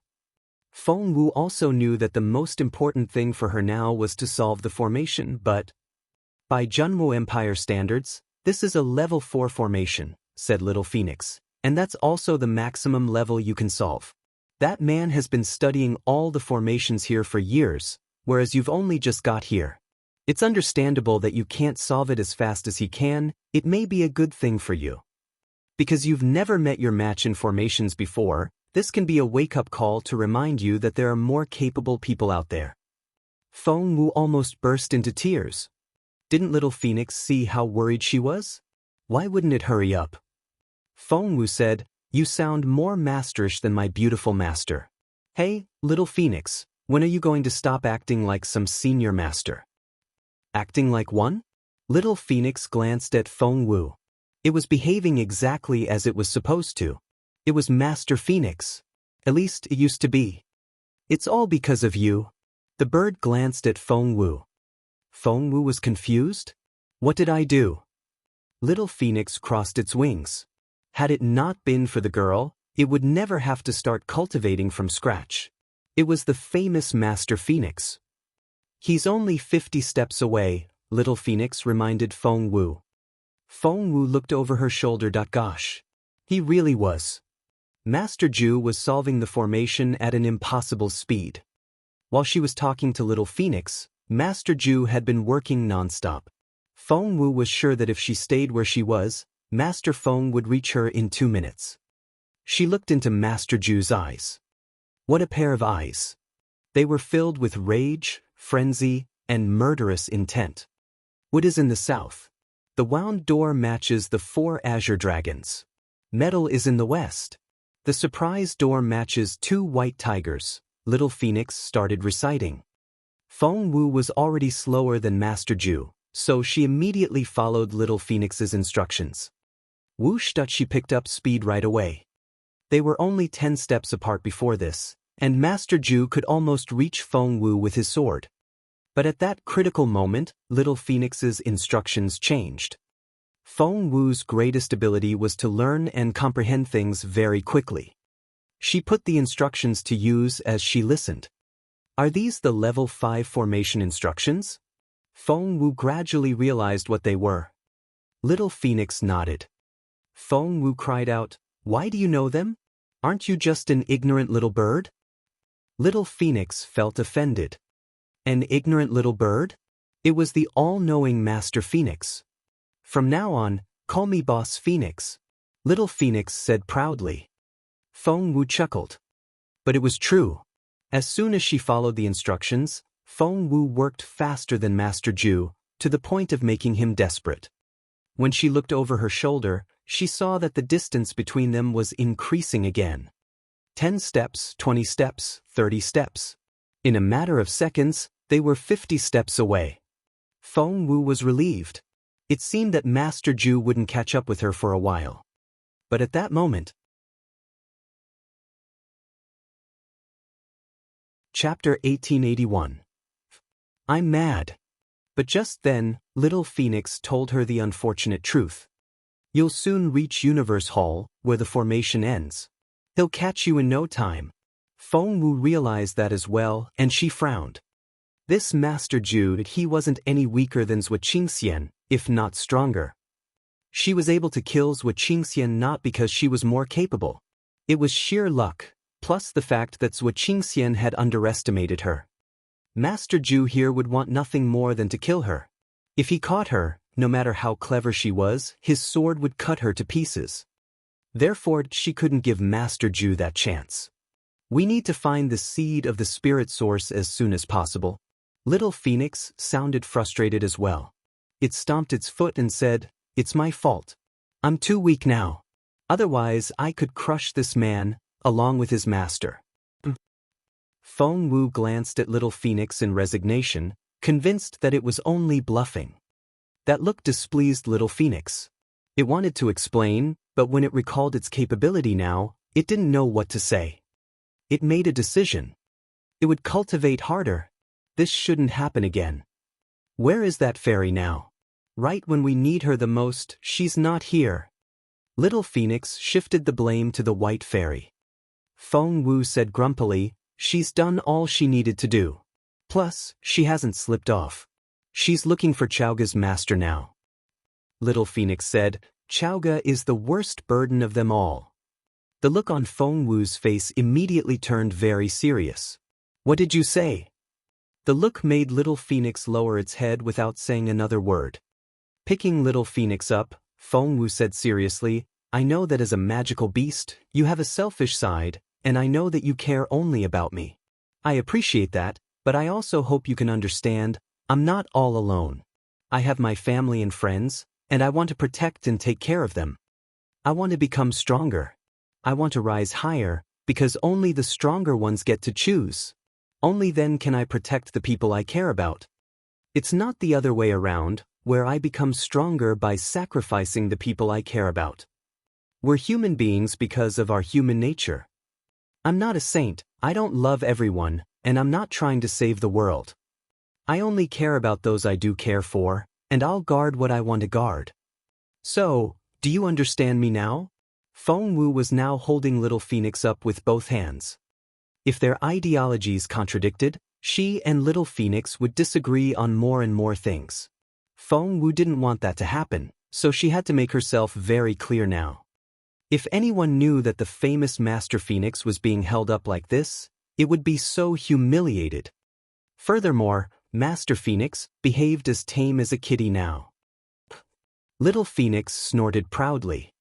Feng Wu also knew that the most important thing for her now was to solve the formation, but by Junwu Empire standards, this is a level 4 formation, said Little Phoenix, and that's also the maximum level you can solve. That man has been studying all the formations here for years, whereas you've only just got here. It's understandable that you can't solve it as fast as he can. It may be a good thing for you. Because you've never met your match in formations before, this can be a wake-up call to remind you that there are more capable people out there. Feng Wu almost burst into tears. Didn't Little Phoenix see how worried she was? Why wouldn't it hurry up? Feng Wu said, "You sound more masterish than my beautiful master. Hey, Little Phoenix, when are you going to stop acting like some senior master?" Acting like one? Little Phoenix glanced at Feng Wu. It was behaving exactly as it was supposed to. It was Master Phoenix. At least it used to be. It's all because of you. The bird glanced at Feng Wu. Feng Wu was confused. What did I do? Little Phoenix crossed its wings. Had it not been for the girl, it would never have to start cultivating from scratch. It was the famous Master Phoenix. He's only 50 steps away, Little Phoenix reminded Feng Wu. Feng Wu looked over her shoulder. Gosh. He really was. Master Ju was solving the formation at an impossible speed. While she was talking to Little Phoenix, Master Ju had been working non-stop. Feng Wu was sure that if she stayed where she was, Master Feng would reach her in 2 minutes. She looked into Master Ju's eyes. What a pair of eyes. They were filled with rage, frenzy, and murderous intent. Wood is in the south. The wound door matches the 4 azure dragons. Metal is in the west. The surprise door matches 2 white tigers. Little Phoenix started reciting. Feng Wu was already slower than Master Ju, so she immediately followed Little Phoenix's instructions. Whoosh! She picked up speed right away. They were only 10 steps apart before this, and Master Ju could almost reach Feng Wu with his sword. But at that critical moment, Little Phoenix's instructions changed. Feng Wu's greatest ability was to learn and comprehend things very quickly. She put the instructions to use as she listened. Are these the level 5 formation instructions? Feng Wu gradually realized what they were. Little Phoenix nodded. Feng Wu cried out, "Why do you know them? Aren't you just an ignorant little bird?" Little Phoenix felt offended. An ignorant little bird? It was the all-knowing Master Phoenix. From now on, call me Boss Phoenix, Little Phoenix said proudly. Feng Wu chuckled. But it was true. As soon as she followed the instructions, Feng Wu worked faster than Master Ju, to the point of making him desperate. When she looked over her shoulder, she saw that the distance between them was increasing again. 10 steps, 20 steps, 30 steps. In a matter of seconds, they were 50 steps away. Feng Wu was relieved. It seemed that Master Ju wouldn't catch up with her for a while. But at that moment, Chapter 1881. I'm mad. But just then, Little Phoenix told her the unfortunate truth. You'll soon reach Universe Hall, where the formation ends. He'll catch you in no time. Feng Wu realized that as well, and she frowned. This Master Ju, he wasn't any weaker than Zhou Qingxian, if not stronger. She was able to kill Zhou Qingxian not because she was more capable. It was sheer luck, plus the fact that Zhou Qingxian had underestimated her. Master Ju here would want nothing more than to kill her. If he caught her, no matter how clever she was, his sword would cut her to pieces. Therefore, she couldn't give Master Ju that chance. We need to find the seed of the spirit source as soon as possible. Little Phoenix sounded frustrated as well. It stomped its foot and said, "It's my fault. I'm too weak now. Otherwise, I could crush this man, along with his master." Feng Wu glanced at Little Phoenix in resignation, convinced that it was only bluffing. That look displeased Little Phoenix. It wanted to explain, but when it recalled its capability now, it didn't know what to say. It made a decision. It would cultivate harder. This shouldn't happen again. Where is that fairy now? Right when we need her the most, she's not here. Little Phoenix shifted the blame to the white fairy. Feng Wu said grumpily, "She's done all she needed to do. Plus, she hasn't slipped off. She's looking for Chaoga's master now." Little Phoenix said, "Chaoga is the worst burden of them all." The look on Feng Wu's face immediately turned very serious. "What did you say?" The look made Little Phoenix lower its head without saying another word. Picking Little Phoenix up, Feng Wu said seriously, "I know that as a magical beast, you have a selfish side, and I know that you care only about me. I appreciate that, but I also hope you can understand, I'm not all alone. I have my family and friends, and I want to protect and take care of them. I want to become stronger. I want to rise higher, because only the stronger ones get to choose. Only then can I protect the people I care about. It's not the other way around," where I become stronger by sacrificing the people I care about. We're human beings because of our human nature. I'm not a saint, I don't love everyone, and I'm not trying to save the world. I only care about those I do care for, and I'll guard what I want to guard. So, do you understand me now? Feng Wu was now holding Little Phoenix up with both hands. If their ideologies contradicted, she and Little Phoenix would disagree on more and more things. Feng Wu didn't want that to happen, so she had to make herself very clear now. If anyone knew that the famous Master Phoenix was being held up like this, it would be so humiliated. Furthermore, Master Phoenix behaved as tame as a kitty now. Little Phoenix snorted proudly.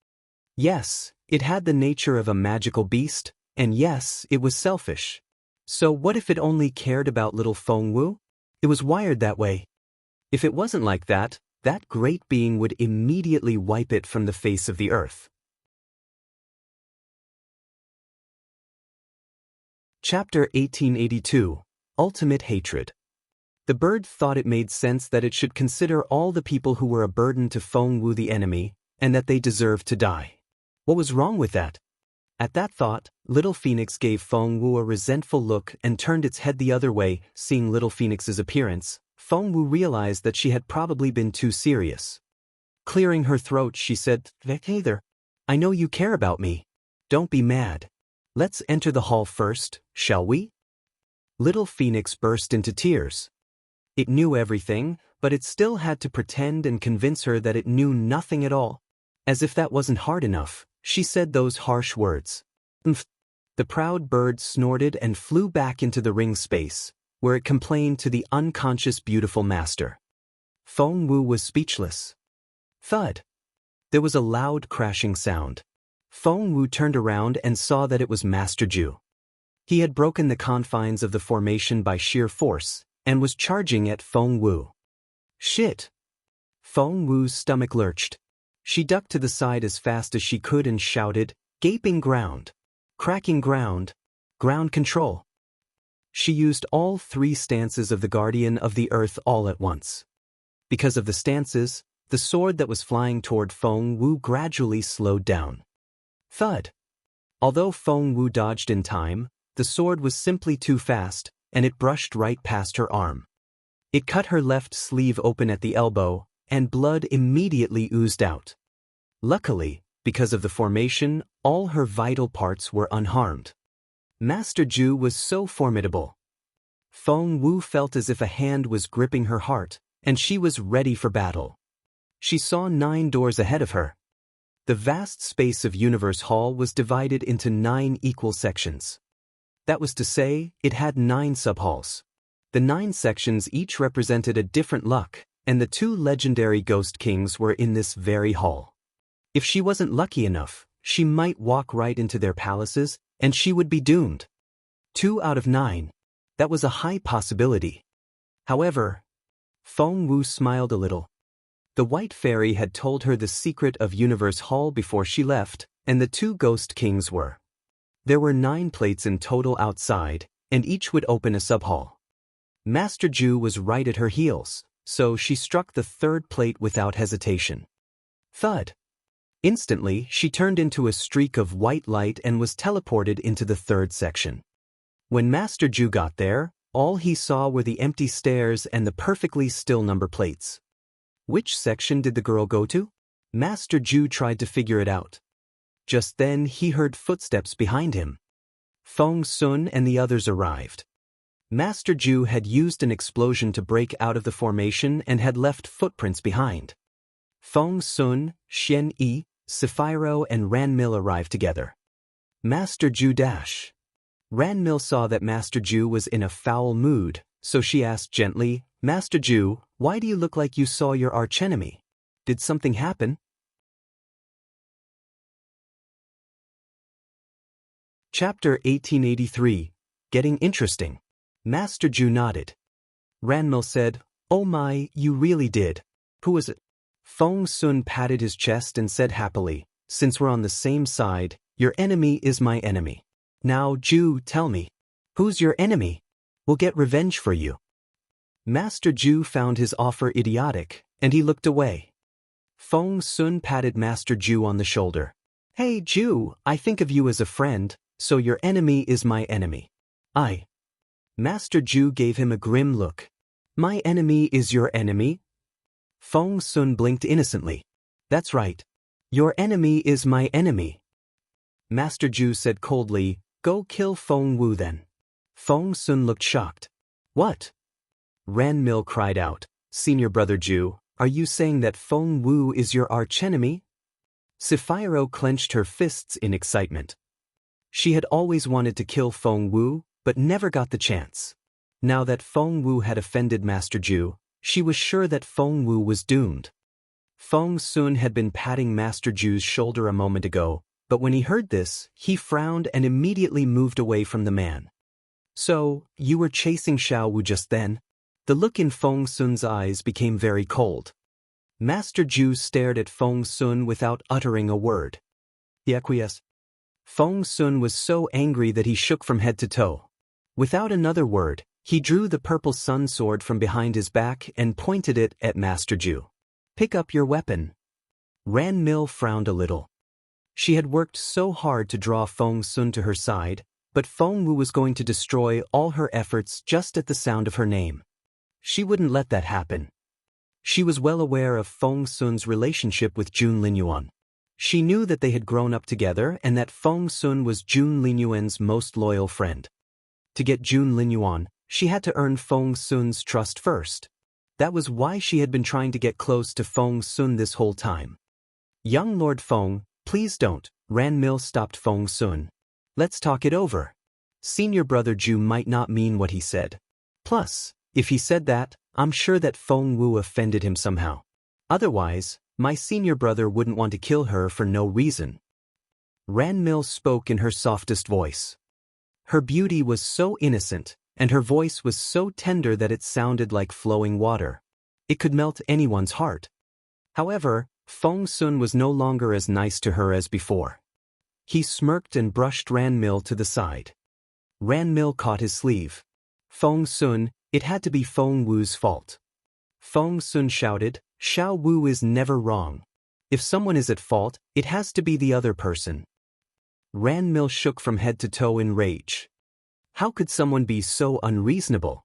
Yes, it had the nature of a magical beast, and yes, it was selfish. So what if it only cared about little Feng Wu? It was wired that way. If it wasn't like that, that great being would immediately wipe it from the face of the earth. Chapter 1882, Ultimate Hatred. The bird thought it made sense that it should consider all the people who were a burden to Feng Wu the enemy, and that they deserved to die. What was wrong with that? At that thought, Little Phoenix gave Feng Wu a resentful look and turned its head the other way. Seeing Little Phoenix's appearance, Feng Wu realized that she had probably been too serious. Clearing her throat, she said, "Hey there. I know you care about me. Don't be mad. Let's enter the hall first, shall we?" Little Phoenix burst into tears. It knew everything, but it still had to pretend and convince her that it knew nothing at all. As if that wasn't hard enough, she said those harsh words. "Mph." The proud bird snorted and flew back into the ring space, where it complained to the unconscious beautiful master. Feng Wu was speechless. Thud. There was a loud crashing sound. Feng Wu turned around and saw that it was Master Ju. He had broken the confines of the formation by sheer force, and was charging at Feng Wu. Shit! Feng Wu's stomach lurched. She ducked to the side as fast as she could and shouted, "Gaping ground! Cracking ground! Ground control!" She used all 3 stances of the Guardian of the Earth all at once. Because of the stances, the sword that was flying toward Feng Wu gradually slowed down. Thud! Although Feng Wu dodged in time, the sword was simply too fast, and it brushed right past her arm. It cut her left sleeve open at the elbow, and blood immediately oozed out. Luckily, because of the formation, all her vital parts were unharmed. Master Ju was so formidable. Feng Wu felt as if a hand was gripping her heart, and she was ready for battle. She saw 9 doors ahead of her. The vast space of Universe Hall was divided into 9 equal sections. That was to say, it had 9 subhalls. The 9 sections each represented a different luck, and the 2 legendary ghost kings were in this very hall. If she wasn't lucky enough, she might walk right into their palaces, and she would be doomed. 2 out of 9. That was a high possibility. However, Feng Wu smiled a little. The White Fairy had told her the secret of Universe Hall before she left, and the 2 ghost kings were. There were 9 plates in total outside, and each would open a subhall. Master Ju was right at her heels, so she struck the 3rd plate without hesitation. Thud! Instantly, she turned into a streak of white light and was teleported into the 3rd section. When Master Ju got there, all he saw were the empty stairs and the perfectly still number plates. Which section did the girl go to? Master Ju tried to figure it out. Just then he heard footsteps behind him. Feng Sun and the others arrived. Master Ju had used an explosion to break out of the formation and had left footprints behind. Feng Sun, Xian Yi, Sapphiro and Ranmil arrived together. Master Ju dash. Ranmil saw that Master Ju was in a foul mood, so she asked gently, "Master Ju, why do you look like you saw your archenemy? Did something happen?" Chapter 1883, Getting Interesting. Master Ju nodded. Ranmil said, "Oh my, you really did. Who was it?" Feng Sun patted his chest and said happily, "Since we're on the same side, your enemy is my enemy. Now, Ju, tell me, who's your enemy? We'll get revenge for you." Master Ju found his offer idiotic, and he looked away. Feng Sun patted Master Ju on the shoulder. Hey Ju, I think of you as a friend, so your enemy is my enemy. Master Ju gave him a grim look. My enemy is your enemy? Feng Sun blinked innocently. That's right. Your enemy is my enemy. Master Ju said coldly, go kill Feng Wu then. Feng Sun looked shocked. What? Ran Mil cried out, Senior Brother Ju, are you saying that Feng Wu is your archenemy? Sephiroth clenched her fists in excitement. She had always wanted to kill Feng Wu, but never got the chance. Now that Feng Wu had offended Master Ju, she was sure that Feng Wu was doomed. Feng Sun had been patting Master Ju's shoulder a moment ago, but when he heard this, he frowned and immediately moved away from the man. So, you were chasing Xiao Wu just then? The look in Feng Sun's eyes became very cold. Master Ju stared at Feng Sun without uttering a word. He acquiesced. Feng Sun was so angry that he shook from head to toe. Without another word, he drew the purple sun sword from behind his back and pointed it at Master Ju. Pick up your weapon. Ran Mil frowned a little. She had worked so hard to draw Feng Sun to her side, but Feng Wu was going to destroy all her efforts just at the sound of her name. She wouldn't let that happen. She was well aware of Feng Sun's relationship with Jun Linyuan. She knew that they had grown up together and that Feng Sun was Jun Linyuan's most loyal friend. To get Jun Linyuan, she had to earn Feng Sun's trust first. That was why she had been trying to get close to Feng Sun this whole time. Young Lord Feng, please don't, Ran Mil stopped Feng Sun. Let's talk it over. Senior Brother Ju might not mean what he said. Plus, if he said that, I'm sure that Feng Wu offended him somehow. Otherwise, my senior brother wouldn't want to kill her for no reason. Ran Mil spoke in her softest voice. Her beauty was so innocent, and her voice was so tender that it sounded like flowing water. It could melt anyone's heart. However, Feng Sun was no longer as nice to her as before. He smirked and brushed Ran Mil to the side. Ran Mil caught his sleeve. Feng Sun, it had to be Feng Wu's fault. Feng Sun shouted, Xiao Wu is never wrong. If someone is at fault, it has to be the other person. Ran Mil shook from head to toe in rage. How could someone be so unreasonable?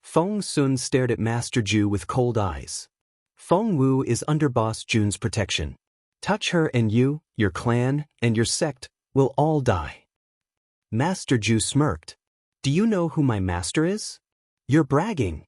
Feng Sun stared at Master Ju with cold eyes. Feng Wu is under Boss Jun's protection. Touch her and you, your clan, and your sect will all die. Master Ju smirked. Do you know who my master is? You're bragging.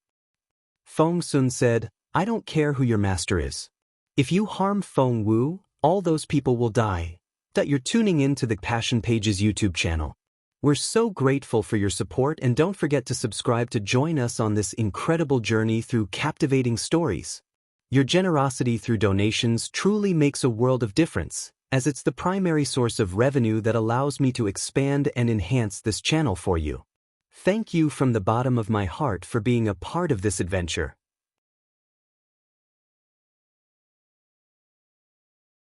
Feng Sun said, I don't care who your master is. If you harm Feng Wu, all those people will die. That you're tuning in to the Passion Pages YouTube channel. We're so grateful for your support and don't forget to subscribe to join us on this incredible journey through captivating stories. Your generosity through donations truly makes a world of difference, as it's the primary source of revenue that allows me to expand and enhance this channel for you. Thank you from the bottom of my heart for being a part of this adventure.